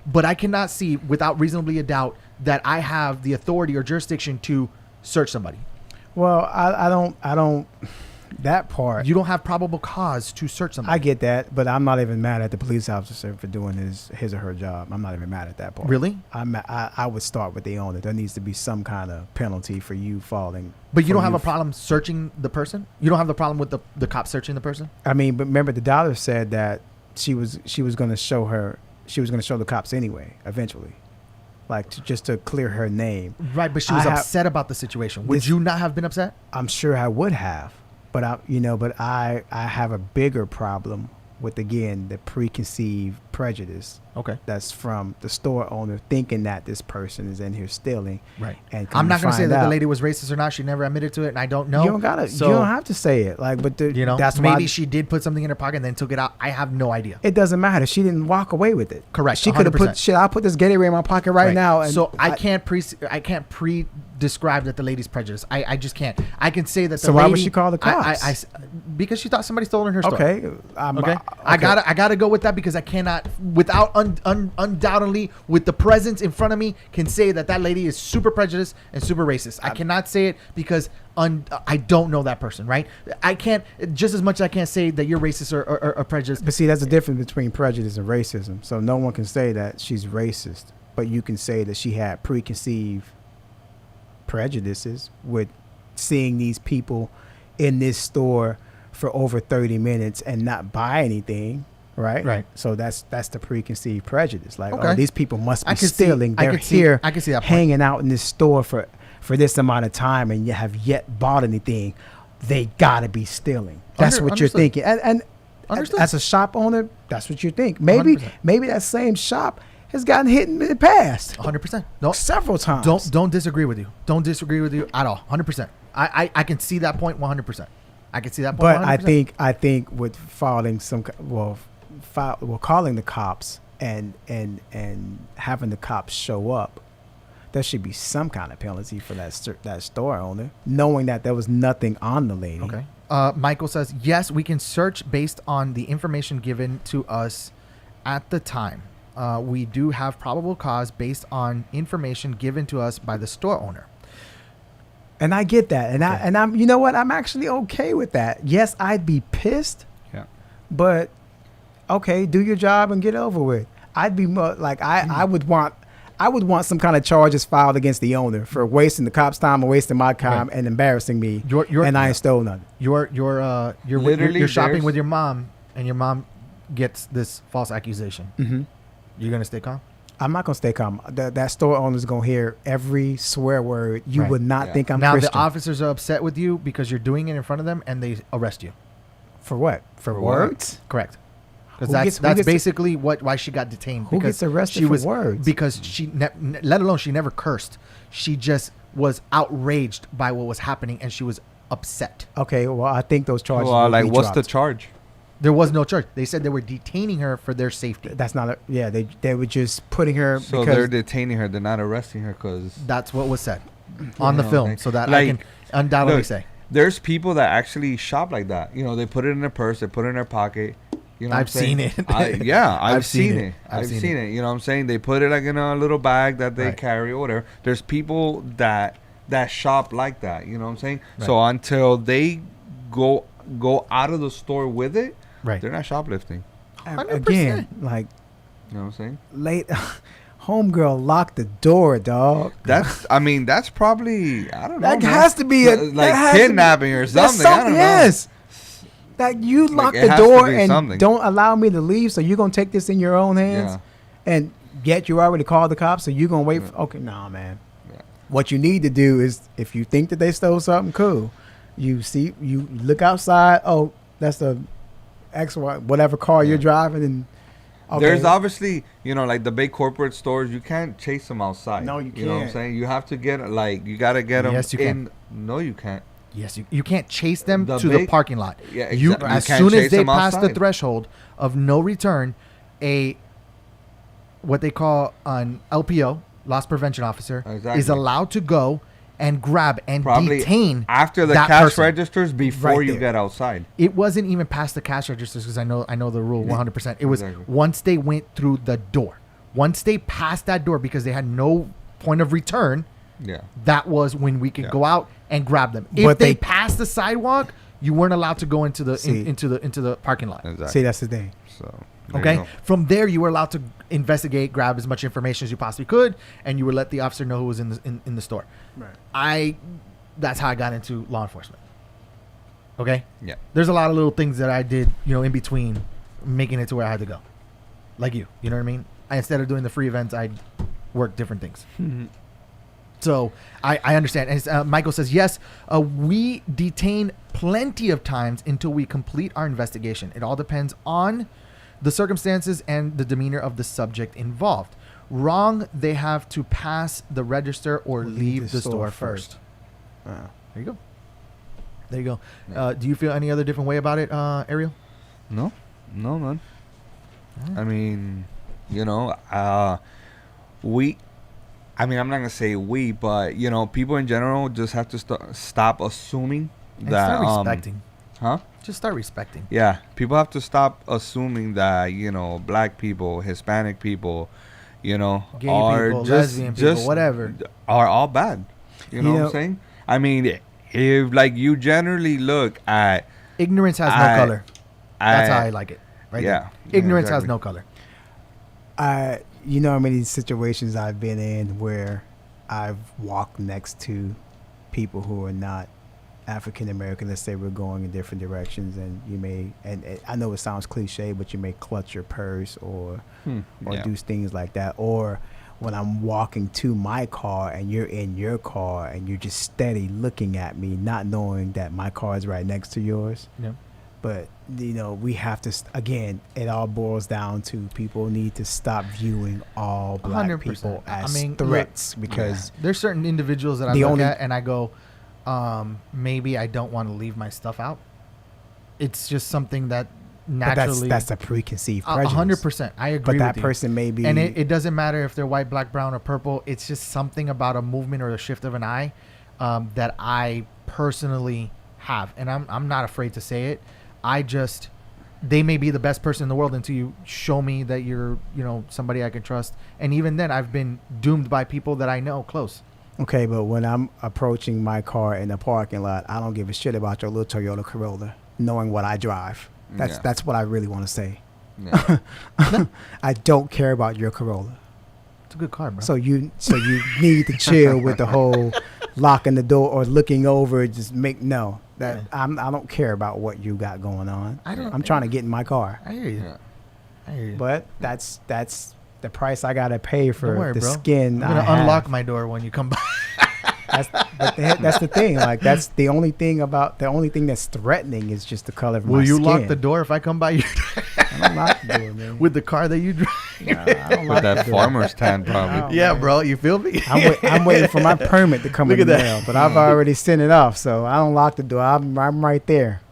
[SPEAKER 1] But I cannot see, without reasonably a doubt, that I have the authority or jurisdiction to search somebody.
[SPEAKER 3] Well, I don't. That part.
[SPEAKER 1] You don't have probable cause to search somebody.
[SPEAKER 3] I get that, but I'm not even mad at the police officer for doing his or her job. I'm not even mad at that part.
[SPEAKER 1] Really?
[SPEAKER 3] I would start with the owner. There needs to be some kind of penalty for you falling.
[SPEAKER 1] But you don't have a problem searching the person? You don't have the problem with the cop searching the person?
[SPEAKER 3] I mean, but remember, the daughter said that she was going to show the cops anyway, eventually. Like, just to clear her name.
[SPEAKER 1] Right, but she was upset about the situation. Would you not have been upset?
[SPEAKER 3] I'm sure I would have. But I have a bigger problem with, again, the preconceived prejudice.
[SPEAKER 1] Okay.
[SPEAKER 3] That's from the store owner thinking that this person is in here stealing.
[SPEAKER 1] Right.
[SPEAKER 3] And
[SPEAKER 1] I'm not going to say that the lady was racist or not. She never admitted to it, and I don't know.
[SPEAKER 3] You don't have to say it. Like, but that's
[SPEAKER 1] maybe she did put something in her pocket and then took it out. I have no idea.
[SPEAKER 3] It doesn't matter. She didn't walk away with it.
[SPEAKER 1] Correct.
[SPEAKER 3] She could have put shit. I'll put this Gatorade in my pocket right now. And
[SPEAKER 1] so I can't describe that the lady's prejudice. I just can't. I can say that.
[SPEAKER 3] So why would she call the cops?
[SPEAKER 1] Because she thought somebody stole in her store.
[SPEAKER 3] Okay.
[SPEAKER 1] Okay. I gotta go with that, because I cannot, without undoubtedly, with the presence in front of me, can say that lady is super prejudiced and super racist. I cannot say it because I don't know that person, right? I can't, just as much as I can't say that you're racist or prejudiced.
[SPEAKER 3] But see, that's the difference between prejudice and racism. So no one can say that she's racist, but you can say that she had preconceived prejudices with seeing these people in this store for over 30 minutes and not buy anything. Right. So that's the preconceived prejudice. Like, okay, these people must be stealing. They're here
[SPEAKER 1] I can see that
[SPEAKER 3] hanging out in this store for this amount of time, and you have yet bought anything. They gotta be stealing. That's what you're thinking. And as a shop owner, that's what you think. Maybe that same shop has gotten hit in the past.
[SPEAKER 1] 100%. No,
[SPEAKER 3] several times.
[SPEAKER 1] Don't disagree with you. Don't disagree with you at all. 100%. I can see that point 100%. I can see that point.
[SPEAKER 3] But 100%. I think with filing calling the cops and having the cops show up, there should be some kind of penalty for that store owner, knowing that there was nothing on the lady.
[SPEAKER 1] Okay. Michael says, yes, we can search based on the information given to us at the time. We do have probable cause based on information given to us by the store owner.
[SPEAKER 3] And I get that. And I'm you know what? I'm actually okay with that. Yes, I'd be pissed.
[SPEAKER 4] Yeah.
[SPEAKER 3] But okay, do your job and get over with. I'd be more like I would want some kind of charges filed against the owner for wasting the cops' time or wasting my time and embarrassing me. And I ain't stole nothing.
[SPEAKER 1] You're shopping with your mom, and your mom gets this false accusation.
[SPEAKER 3] Mm-hmm.
[SPEAKER 1] You're gonna stay calm?
[SPEAKER 3] I'm not gonna stay calm. That store owner's gonna hear every swear word. You would not think I'm
[SPEAKER 1] now
[SPEAKER 3] Christian.
[SPEAKER 1] The officers are upset with you because you're doing it in front of them, and they arrest you.
[SPEAKER 3] For what? For words?
[SPEAKER 1] Correct. Because that's basically why she got detained.
[SPEAKER 3] Who gets arrested for words?
[SPEAKER 1] Because let alone she never cursed. She just was outraged by what was happening, and she was upset.
[SPEAKER 3] Okay, well, I think those charges.
[SPEAKER 4] Well, like, what's the charge?
[SPEAKER 1] There was no charge. They said they were detaining her for their safety.
[SPEAKER 3] That's not they were just putting her.
[SPEAKER 4] So
[SPEAKER 3] because
[SPEAKER 4] they're detaining her. They're not arresting her because
[SPEAKER 1] that's what was said on the film. So that I can undoubtedly say.
[SPEAKER 4] There's people that actually shop like that. They put it in their purse. They put it in their pocket.
[SPEAKER 1] I've seen it.
[SPEAKER 4] I've seen it. I've seen it. You know what I'm saying? They put it like in a little bag that they carry or whatever. There's people that shop like that. You know what I'm saying? Right. So until they go out of the store with it, they're not shoplifting.
[SPEAKER 1] 100%.
[SPEAKER 3] Again, like,
[SPEAKER 4] you know what I'm saying?
[SPEAKER 3] Homegirl locked the door, dog.
[SPEAKER 4] That's probably, I don't know.
[SPEAKER 3] That
[SPEAKER 4] man.
[SPEAKER 3] has to be
[SPEAKER 4] like kidnapping or something. I don't know.
[SPEAKER 3] Yes. That you lock the door and don't allow me to leave, so you're going to take this in your own hands? Yeah. And yet you already called the cops, so you're going to wait for... Okay, nah, man. Yeah. What you need to do is, if you think that they stole something, cool. You look outside. Oh, that's the X, whatever car you're driving. And okay.
[SPEAKER 4] There's obviously, like the big corporate stores, you can't chase them outside.
[SPEAKER 3] No, you can't.
[SPEAKER 4] You know what I'm saying? You have to get, you got to get them
[SPEAKER 1] Yes, you
[SPEAKER 4] in.
[SPEAKER 1] can.
[SPEAKER 4] No, you can't.
[SPEAKER 1] Yes, you can't chase them to the parking lot.
[SPEAKER 4] Yeah, exactly.
[SPEAKER 1] As soon as they pass the threshold of no return, what they call an LPO, loss prevention officer, is allowed to go and grab and detain
[SPEAKER 4] after the cash registers before you get outside.
[SPEAKER 1] It wasn't even past the cash registers because I know the rule 100%. It was once they went through the door. Once they passed that door because they had no point of return. Yeah, that was when we could go out and grab them. If they passed the sidewalk, you weren't allowed to go into the into the parking lot.
[SPEAKER 4] Exactly.
[SPEAKER 3] See, that's the thing.
[SPEAKER 4] So
[SPEAKER 1] okay, from there you were allowed to investigate, grab as much information as you possibly could, and you would let the officer know who was in the store. Right. That's how I got into law enforcement. Okay.
[SPEAKER 4] Yeah.
[SPEAKER 1] There's a lot of little things that I did, in between making it to where I had to go. Like you know what I mean? Instead of doing the free events, I worked different things. Mm-hmm. So I understand. And Michael says, yes, we detain plenty of times until we complete our investigation. It all depends on the circumstances and the demeanor of the subject involved. Wrong, they have to pass the register or leave the store first. There you go. There you go. Do you feel any other different way about it, Ariel?
[SPEAKER 4] No, man. Right. I mean, I'm not going to say we, but, people in general just have to stop assuming that...
[SPEAKER 1] start respecting.
[SPEAKER 4] Huh?
[SPEAKER 1] Just start respecting.
[SPEAKER 4] Yeah. People have to stop assuming that, black people, Hispanic people,
[SPEAKER 1] gay
[SPEAKER 4] are
[SPEAKER 1] people,
[SPEAKER 4] just,
[SPEAKER 1] lesbian people, whatever.
[SPEAKER 4] Are all bad. You know what I'm saying? I mean, if, you generally look at...
[SPEAKER 1] Ignorance has no color. That's how I like it. Right there. Ignorance has no color.
[SPEAKER 3] You know how many situations I've been in where I've walked next to people who are not African American. Let's say we're going in different directions, and you may, and I know it sounds cliche, but you may clutch your purse or do things like that. Or when I'm walking to my car and you're in your car and you're just steady looking at me, not knowing that my car is right next to yours. Yeah. But, we have to, again, it all boils down to people need to stop viewing all black 100%. People as threats because...
[SPEAKER 1] There's certain individuals that I look at and I go, maybe I don't want to leave my stuff out. It's just something that naturally...
[SPEAKER 3] That's a preconceived prejudice.
[SPEAKER 1] 100%. I agree with you.
[SPEAKER 3] But that person may be...
[SPEAKER 1] And it doesn't matter if they're white, black, brown, or purple. It's just something about a movement or a shift of an eye that I personally have. And I'm not afraid to say it. They may be the best person in the world until you show me that you're, somebody I can trust. And even then, I've been doomed by people that I know close.
[SPEAKER 3] Okay, but when I'm approaching my car in the parking lot, I don't give a shit about your little Toyota Corolla, knowing what I drive. That's what I really want to say. Yeah. I don't care about your Corolla.
[SPEAKER 1] It's a good car, bro.
[SPEAKER 3] So you need to chill with the whole locking the door or looking over. Just I don't care about what you got going on. I'm trying to get in my car.
[SPEAKER 1] I hear you. Yeah.
[SPEAKER 3] But that's the price I gotta pay for
[SPEAKER 1] bro.
[SPEAKER 3] Skin.
[SPEAKER 1] I'm gonna unlock my door when you come by.
[SPEAKER 3] That's the thing. Like that's the only thing that's threatening is just the color of my skin.
[SPEAKER 1] Will you lock the door if I come by you?
[SPEAKER 3] I don't lock the door, man.
[SPEAKER 1] With the car that you drive.
[SPEAKER 3] No, I don't
[SPEAKER 4] with that farmer's tan, probably.
[SPEAKER 1] Yeah, bro. You feel me?
[SPEAKER 3] I'm waiting for my permit to come in the mail, but I've already sent it off, so I don't lock the door. I'm right there.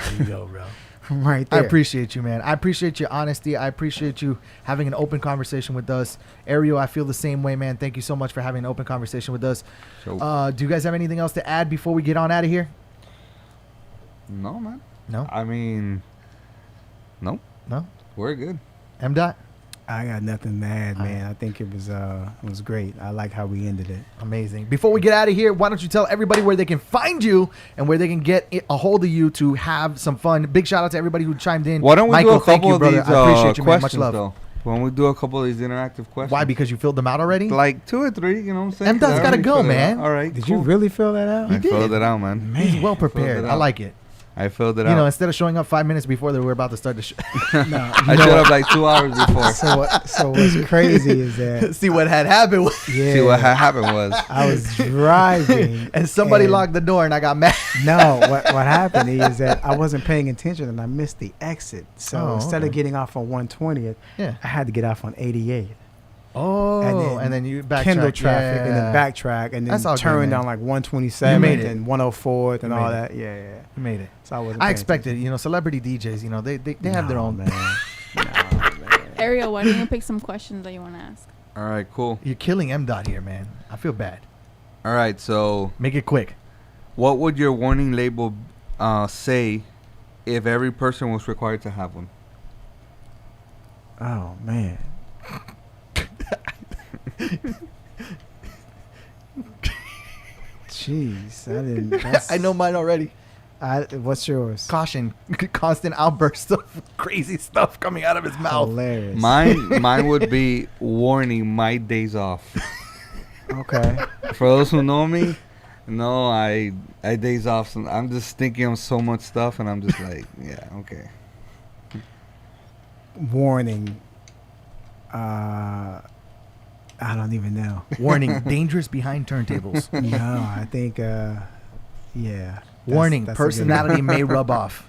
[SPEAKER 1] There you go, bro.
[SPEAKER 3] I'm right there.
[SPEAKER 1] I appreciate you, man. I appreciate your honesty. I appreciate you having an open conversation with us. Ariel, I feel the same way, man. Thank you so much for having an open conversation with us. Do you guys have anything else to add before we get on out of here?
[SPEAKER 4] No, man.
[SPEAKER 1] No?
[SPEAKER 4] I mean, no.
[SPEAKER 1] No?
[SPEAKER 4] We're good.
[SPEAKER 1] M-Dot?
[SPEAKER 3] I got nothing to add, man. I think it was great. I like how we ended it.
[SPEAKER 1] Amazing. Before we get out of here, why don't you tell everybody where they can find you and where they can get a hold of you to have some fun. Big shout out to everybody who chimed in.
[SPEAKER 4] Why don't we
[SPEAKER 1] Michael,
[SPEAKER 4] do a couple of
[SPEAKER 1] brother.
[SPEAKER 4] these
[SPEAKER 1] I appreciate you, man. Much
[SPEAKER 4] questions,
[SPEAKER 1] love.
[SPEAKER 4] though? When we do a couple of these interactive questions.
[SPEAKER 1] Why? Because you filled them out already?
[SPEAKER 4] Like 2 or 3, you know what I'm saying?
[SPEAKER 1] M-Dot's gotta go, man.
[SPEAKER 4] All right.
[SPEAKER 3] Did you really fill that out?
[SPEAKER 4] I filled it out, man.
[SPEAKER 1] He's well prepared. I like it.
[SPEAKER 4] I filled it
[SPEAKER 1] You know,
[SPEAKER 4] out.
[SPEAKER 1] instead of showing up 5 minutes before that we're about to start the show.
[SPEAKER 3] No,
[SPEAKER 4] I showed up like 2 hours before.
[SPEAKER 3] So what's crazy is that
[SPEAKER 1] See what had happened.
[SPEAKER 3] yeah,
[SPEAKER 4] See what happened was.
[SPEAKER 3] I was driving
[SPEAKER 1] And somebody
[SPEAKER 3] and-
[SPEAKER 1] locked the door and I got mad.
[SPEAKER 3] No, what happened is that I wasn't paying attention and I missed the exit. So
[SPEAKER 1] Oh,
[SPEAKER 3] instead
[SPEAKER 1] okay.
[SPEAKER 3] of getting off on 120th,
[SPEAKER 1] Yeah.
[SPEAKER 3] I had to get off on 88th.
[SPEAKER 1] Oh, and then you backtrack.
[SPEAKER 3] Kindle traffic and then
[SPEAKER 1] Yeah.
[SPEAKER 3] backtrack and
[SPEAKER 1] That's all
[SPEAKER 3] then
[SPEAKER 1] good,
[SPEAKER 3] turn
[SPEAKER 1] man.
[SPEAKER 3] down like
[SPEAKER 1] You
[SPEAKER 3] 127th
[SPEAKER 1] made it.
[SPEAKER 3] and 104th and
[SPEAKER 1] You
[SPEAKER 3] all
[SPEAKER 1] made
[SPEAKER 3] that. Yeah.
[SPEAKER 1] You made it.
[SPEAKER 3] So I wasn't.
[SPEAKER 1] I
[SPEAKER 3] paying
[SPEAKER 1] expected, you know, celebrity DJs, you know, they have their own.
[SPEAKER 3] man.
[SPEAKER 5] Ariel, why don't you pick some questions that you want to ask?
[SPEAKER 4] All right, cool.
[SPEAKER 1] You're killing M-Dot here, man. I feel bad.
[SPEAKER 4] All right, so
[SPEAKER 1] Make it quick.
[SPEAKER 4] what would your warning label say if every person was required to have one?
[SPEAKER 3] Oh man. Jeez, I didn't. That's,
[SPEAKER 1] I know mine already.
[SPEAKER 3] What's yours?
[SPEAKER 1] Caution. Constant outbursts of crazy stuff coming out of his mouth.
[SPEAKER 3] Hilarious.
[SPEAKER 4] Mine would be warning, my days off.
[SPEAKER 3] Okay.
[SPEAKER 4] For those who know me, no, I days off. I'm just thinking of so much stuff, and I'm just like, yeah, okay.
[SPEAKER 3] Warning. I don't even know.
[SPEAKER 1] Warning, dangerous behind turntables.
[SPEAKER 3] No, I think. Yeah.
[SPEAKER 1] Warning,
[SPEAKER 3] That's a good
[SPEAKER 1] personality may rub off.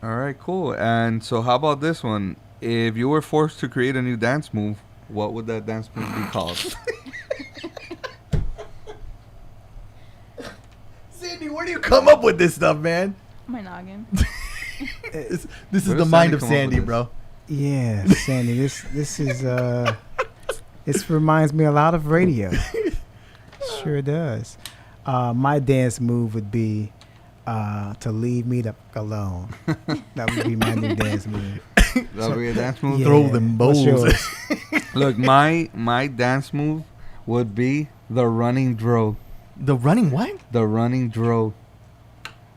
[SPEAKER 4] All right, cool. And so, how about this one? If you were forced to create a new dance move, what would that dance move be called?
[SPEAKER 1] Sandy, where do you come up with this stuff, man?
[SPEAKER 5] My noggin.
[SPEAKER 1] This is
[SPEAKER 4] Where
[SPEAKER 1] the
[SPEAKER 4] does
[SPEAKER 1] mind
[SPEAKER 4] Sandy
[SPEAKER 1] of
[SPEAKER 4] come up with
[SPEAKER 1] Sandy,
[SPEAKER 4] this?
[SPEAKER 1] bro.
[SPEAKER 3] Yeah, Sandy. This is this reminds me a lot of radio. Sure does. My dance move would be to leave me alone. That would be my new dance move.
[SPEAKER 4] That would be a dance move?
[SPEAKER 3] Yeah.
[SPEAKER 1] Throw them
[SPEAKER 3] What's
[SPEAKER 1] bowls.
[SPEAKER 3] yours?
[SPEAKER 4] Look, my dance move would be the running dro.
[SPEAKER 1] The running what?
[SPEAKER 4] The running dro.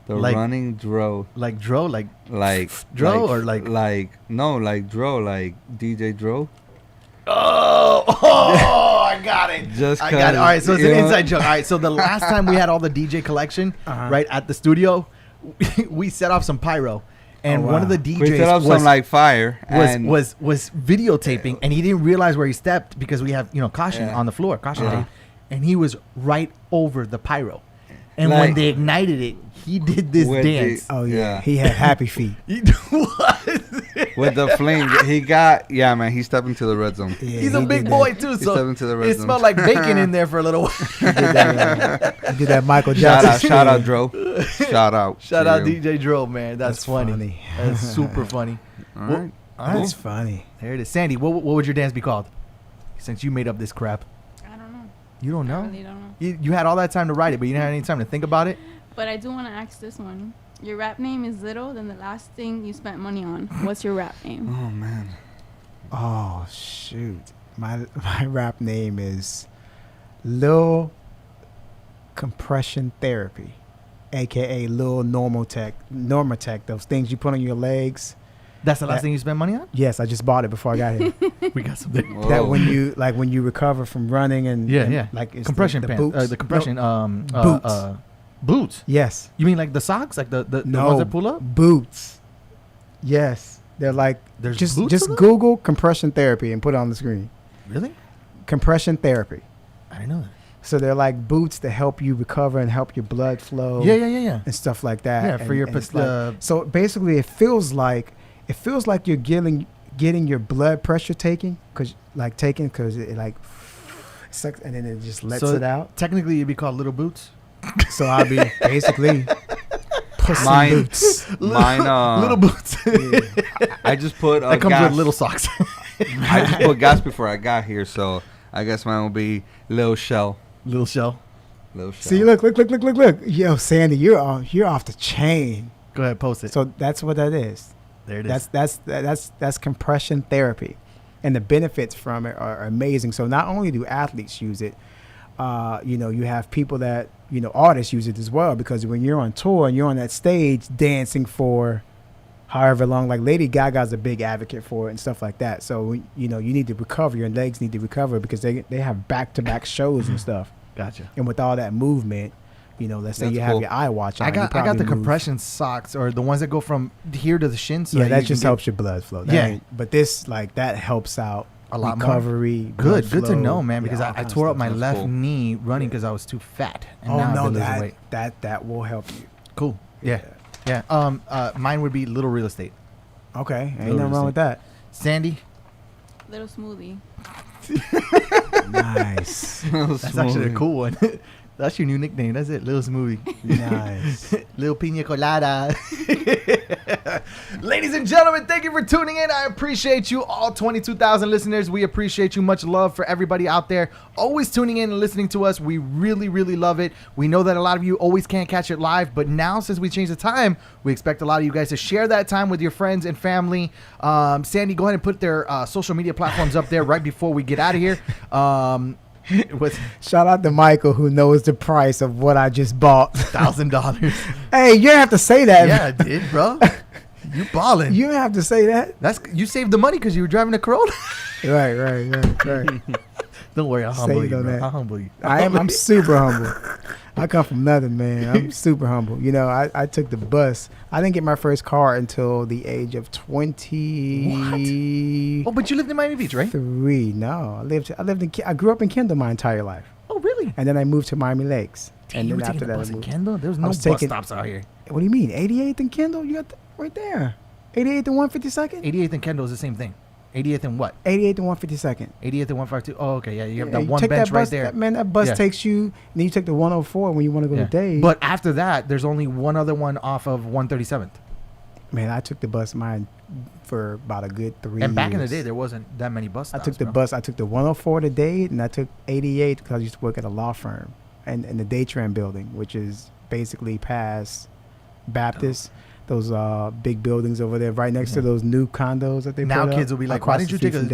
[SPEAKER 4] The
[SPEAKER 1] Like-
[SPEAKER 4] running dro.
[SPEAKER 1] Like dro, like
[SPEAKER 4] Dro
[SPEAKER 1] or like-
[SPEAKER 4] no, like dro, like DJ Dro.
[SPEAKER 1] Oh, I got it.
[SPEAKER 4] Just
[SPEAKER 1] I got it. All right, so it's
[SPEAKER 4] you
[SPEAKER 1] an
[SPEAKER 4] know-
[SPEAKER 1] inside joke. All right, so the last time we had all the DJ collection, right at the studio, we set off some pyro, and
[SPEAKER 3] Oh,
[SPEAKER 1] one of the
[SPEAKER 3] wow.
[SPEAKER 1] DJs
[SPEAKER 4] We set up some like fire and
[SPEAKER 1] was videotaping, and he didn't realize where he stepped because we have caution
[SPEAKER 4] Yeah.
[SPEAKER 1] on the floor, caution
[SPEAKER 4] Uh-huh.
[SPEAKER 1] tape, and he was right over the pyro, and when
[SPEAKER 4] Like-
[SPEAKER 1] they ignited it, he did this
[SPEAKER 4] With
[SPEAKER 1] dance.
[SPEAKER 3] Oh yeah.
[SPEAKER 4] Yeah.
[SPEAKER 3] He had happy feet.
[SPEAKER 1] He was.
[SPEAKER 4] with the flames. He got man. He stepped into the red zone.
[SPEAKER 3] Yeah,
[SPEAKER 1] He's a
[SPEAKER 3] he
[SPEAKER 1] big
[SPEAKER 3] did
[SPEAKER 1] boy
[SPEAKER 3] that.
[SPEAKER 1] too,
[SPEAKER 4] He
[SPEAKER 1] so
[SPEAKER 4] stepped into the red
[SPEAKER 1] it
[SPEAKER 4] zone.
[SPEAKER 1] smelled like bacon in there for a little while.
[SPEAKER 3] He did that Michael
[SPEAKER 4] Shout
[SPEAKER 3] Jackson.
[SPEAKER 4] out, Dro. Shout out,
[SPEAKER 1] Shout
[SPEAKER 4] to
[SPEAKER 1] out
[SPEAKER 4] you.
[SPEAKER 1] DJ Dro, man. That's funny. That's super funny.
[SPEAKER 4] All
[SPEAKER 1] Well,
[SPEAKER 4] right.
[SPEAKER 1] all right.
[SPEAKER 3] That's funny.
[SPEAKER 1] There it is. Sandy, what would your dance be called? Since you made up this crap.
[SPEAKER 5] I don't know.
[SPEAKER 1] You don't
[SPEAKER 5] I
[SPEAKER 1] know?
[SPEAKER 5] really don't know.
[SPEAKER 1] You had all that time to write it, but you didn't have any time to think about it?
[SPEAKER 5] But I do want to ask this one. Your rap name is Little, then the last thing you spent money on. What's your rap name?
[SPEAKER 4] Oh man.
[SPEAKER 3] Oh shoot. My rap name is Lil Compression Therapy, aka Lil Normatech. Those things you put on your legs.
[SPEAKER 1] That's the last thing you spent money on?
[SPEAKER 3] Yes, I just bought it before I got here.
[SPEAKER 1] We got something.
[SPEAKER 4] Whoa.
[SPEAKER 3] That when you recover from running and like it's
[SPEAKER 1] compression
[SPEAKER 3] the
[SPEAKER 1] pants.
[SPEAKER 3] boots.
[SPEAKER 1] The compression
[SPEAKER 3] boots.
[SPEAKER 1] Boots.
[SPEAKER 3] Yes.
[SPEAKER 1] You mean like the socks? Like the
[SPEAKER 3] No,
[SPEAKER 1] ones that pull up?
[SPEAKER 3] boots. Yes, they're like
[SPEAKER 1] There's
[SPEAKER 3] just
[SPEAKER 1] boots
[SPEAKER 3] just
[SPEAKER 1] for them?
[SPEAKER 3] Google compression therapy and put it on the screen.
[SPEAKER 1] Really?
[SPEAKER 3] Compression therapy.
[SPEAKER 1] I didn't know that.
[SPEAKER 3] So they're like boots to help you recover and help your blood flow.
[SPEAKER 1] Yeah.
[SPEAKER 3] And stuff like that.
[SPEAKER 1] Yeah, for
[SPEAKER 3] And-
[SPEAKER 1] your
[SPEAKER 3] and it's
[SPEAKER 1] pos-
[SPEAKER 3] so basically, it feels like you're getting your blood pressure taken because it like sucks and then it just lets
[SPEAKER 1] So
[SPEAKER 3] it out.
[SPEAKER 1] Technically, it'd be called Little Boots.
[SPEAKER 3] So I'll be basically pussy
[SPEAKER 4] Mine-
[SPEAKER 3] boots.
[SPEAKER 4] Mine.
[SPEAKER 1] Little Boots.
[SPEAKER 4] I just put
[SPEAKER 1] that comes
[SPEAKER 4] gas.
[SPEAKER 1] with little socks.
[SPEAKER 4] I just put gas before I got here, so I guess mine will be Lil Shell.
[SPEAKER 1] Little shell.
[SPEAKER 4] Lil Shell.
[SPEAKER 3] See, look. Yo, Sandy, you're off the chain.
[SPEAKER 1] Go ahead, post it.
[SPEAKER 3] So that's what that is.
[SPEAKER 1] There it is.
[SPEAKER 3] That's compression therapy, and the benefits from it are amazing. So not only do athletes use it, you have people that artists use it as well, because when you're on tour and you're on that stage dancing for however long. Like Lady Gaga's a big advocate for it and stuff like that. So you need to recover. Your legs need to recover because they have back-to-back shows and stuff.
[SPEAKER 1] Gotcha.
[SPEAKER 3] And with all that movement, let's say you have your iWatch on.
[SPEAKER 1] I got the compression socks, or the ones that go from here to the shin. So
[SPEAKER 3] that just helps your blood flow. But this that helps out
[SPEAKER 1] a lot
[SPEAKER 3] recovery.
[SPEAKER 1] More. Good to know, man. Because I tore up my left knee running because I was too fat. And
[SPEAKER 3] that will help you.
[SPEAKER 1] Cool. Yeah. Mine would be little real estate.
[SPEAKER 3] Okay, ain't nothing wrong with that.
[SPEAKER 1] Sandy.
[SPEAKER 5] Little smoothie.
[SPEAKER 3] Nice.
[SPEAKER 1] That's actually a cool one. That's your new nickname. That's it. Little Smoothie.
[SPEAKER 3] Nice.
[SPEAKER 1] Little Pina Colada. Ladies and gentlemen, thank you for tuning in. I appreciate you, all 22,000 listeners. We appreciate you. Much love for everybody out there always tuning in and listening to us. We really, really love it. We know that a lot of you always can't catch it live, but now since we changed the time, we expect a lot of you guys to share that time with your friends and family. Sandy, go ahead and put their social media platforms up there right before we get out of here.
[SPEAKER 3] Shout out to Michael, who knows the price of what I just bought.
[SPEAKER 1] $1,000.
[SPEAKER 3] Hey, you don't have to say that.
[SPEAKER 1] Yeah, I did, bro. You balling.
[SPEAKER 3] You don't have to say that.
[SPEAKER 1] You saved the money because you were driving a Corolla.
[SPEAKER 3] Right.
[SPEAKER 1] Don't worry, I'll humble you, bro. I'll humble you.
[SPEAKER 3] I'm super humble. I come from nothing, man. I'm super humble. I took the bus. I didn't get my first car until the age of 20.
[SPEAKER 1] What? Oh, but you lived in Miami Beach, right?
[SPEAKER 3] 3. No, I grew up in Kendall my entire life.
[SPEAKER 1] Oh, really?
[SPEAKER 3] And then I moved to Miami Lakes.
[SPEAKER 1] And then after that, I moved in Kendall. There's no bus stops out here.
[SPEAKER 3] What do you mean? 88th and Kendall? You got right there. 88th and 152nd.
[SPEAKER 1] 88th and Kendall is the same thing. 88th and what?
[SPEAKER 3] 88th and 152nd.
[SPEAKER 1] 88th and 152. Oh, okay. Yeah, you have that one bench right there.
[SPEAKER 3] That bus takes you, and then you take the 104 when you want to go to Dade.
[SPEAKER 1] But after that, there's only one other one off of 137th.
[SPEAKER 3] Man, I took the bus for about a good 3 years.
[SPEAKER 1] And back in the day, there wasn't that many bus stops.
[SPEAKER 3] I took the bus. I took the 104 to Dade, and I took 88 because I used to work at a law firm and in the Daytran building, which is basically past Baptist. Those big buildings over there, right next to those new condos that they
[SPEAKER 1] now
[SPEAKER 3] put
[SPEAKER 1] kids
[SPEAKER 3] up.
[SPEAKER 1] Will be like, why didn't you take an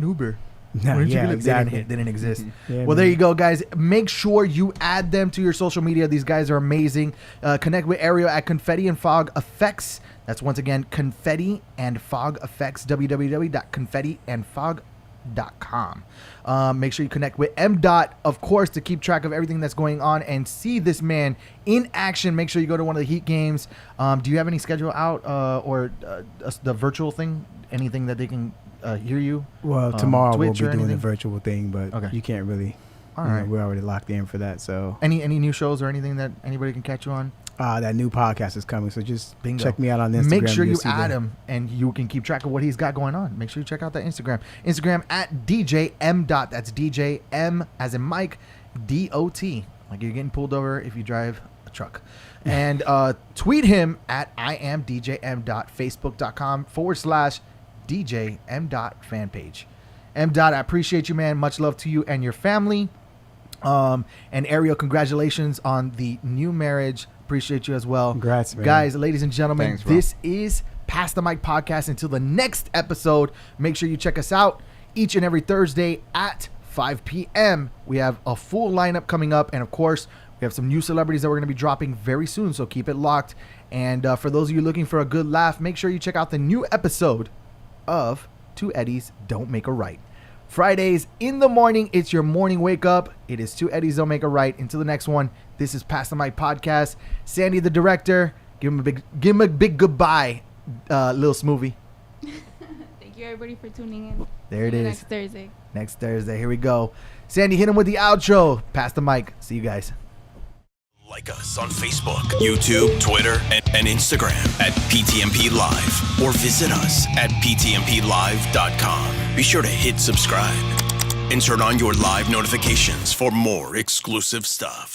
[SPEAKER 1] Uber?
[SPEAKER 3] No, exactly.
[SPEAKER 1] They didn't exist.
[SPEAKER 3] Yeah,
[SPEAKER 1] well, there you go, guys. Make sure you add them to your social media. These guys are amazing. Connect with Ariel at Confetti and Fog Effects. That's once again Confetti and Fog Effects. www.confettiandfog.com. Make sure you connect with M. of course, to keep track of everything that's going on and see this man in action. Make sure you go to one of the Heat games. Do you have any schedule out or the virtual thing? Anything that they can hear you?
[SPEAKER 3] Well, tomorrow we'll
[SPEAKER 1] Twitch
[SPEAKER 3] be doing the virtual thing, but you can't really.
[SPEAKER 1] All right,
[SPEAKER 3] we're already locked in for that. So
[SPEAKER 1] any new shows or anything that anybody can catch you on?
[SPEAKER 3] That new podcast is coming, so just check me out on Instagram.
[SPEAKER 1] Make sure you add him, and you can keep track of what he's got going on. Make sure you check out that Instagram. Instagram at DJ M. That's DJ M as in Mike, DOT. Like you're getting pulled over if you drive a truck. And tweet him at IamDJM.Facebook.com/DJ M. fan page. M. I appreciate you, man. Much love to you and your family. And Ariel, congratulations on the new marriage. Appreciate you as well.
[SPEAKER 3] Congrats, man.
[SPEAKER 1] Guys, ladies and gentlemen,
[SPEAKER 4] Thanks, bro.
[SPEAKER 1] this is Pass the Mic Podcast. Until the next episode, make sure you check us out each and every Thursday at 5 p.m. We have a full lineup coming up, and of course, we have some new celebrities that we're going to be dropping very soon, so keep it locked. And for those of you looking for a good laugh, make sure you check out the new episode of Two Eddies Don't Make a Right. Fridays in the morning, it's your morning wake up. It is Two Eddies Don't Make a Right. Until the next one, this is Pass the Mic Podcast. Sandy, the director, give him a big goodbye, Lil Smoothie.
[SPEAKER 5] Thank you, everybody, for tuning in.
[SPEAKER 1] There it is.
[SPEAKER 5] Next Thursday.
[SPEAKER 1] Next Thursday. Here we go. Sandy, hit him with the outro. Pass the mic. See you guys.
[SPEAKER 2] Like us on Facebook, YouTube, Twitter, and Instagram at PTMP Live, or visit us at ptmplive.com. Be sure to hit subscribe and turn on your live notifications for more exclusive stuff.